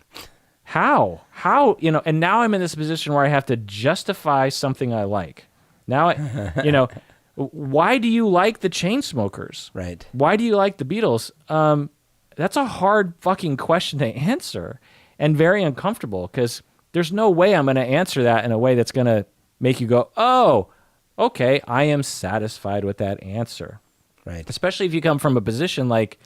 How? And now I'm in this position where I have to justify something I like. Now, why do you like the Chainsmokers? Right. Why do you like the Beatles? That's a hard fucking question to answer and very uncomfortable, because there's no way I'm going to answer that in a way that's going to make you go, oh, okay, I am satisfied with that answer. Right. Especially if you come from a position like,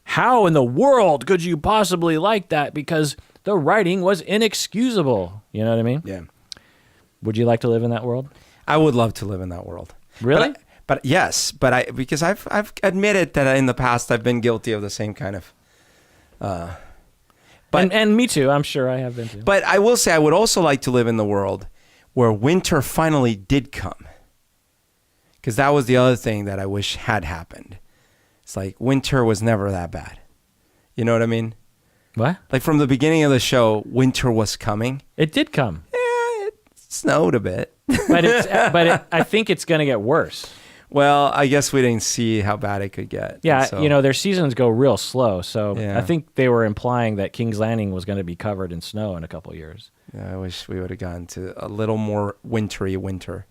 how in the world could you possibly like that? Because the writing was inexcusable. You know what I mean? Yeah. Would you like to live in that world? I would love to live in that world. Really? But yes, because I've admitted that in the past I've been guilty of the same kind of. And me too. I'm sure I have been too. But I will say I would also like to live in the world where winter finally did come, because that was the other thing that I wish had happened. It's like winter was never that bad. You know what I mean? What? Like from the beginning of the show, winter was coming. It did come. Yeah, it snowed a bit. But I think it's going to get worse. Well, I guess we didn't see how bad it could get. Yeah, so. their seasons go real slow. So Yeah. I think they were implying that King's Landing was going to be covered in snow in a couple of years. Yeah, I wish we would have gotten to a little more wintry winter.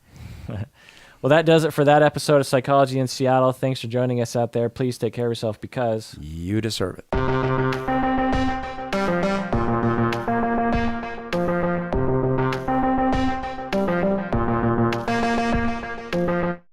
Well, that does it for that episode of Psychology in Seattle. Thanks for joining us out there. Please take care of yourself, because You deserve it.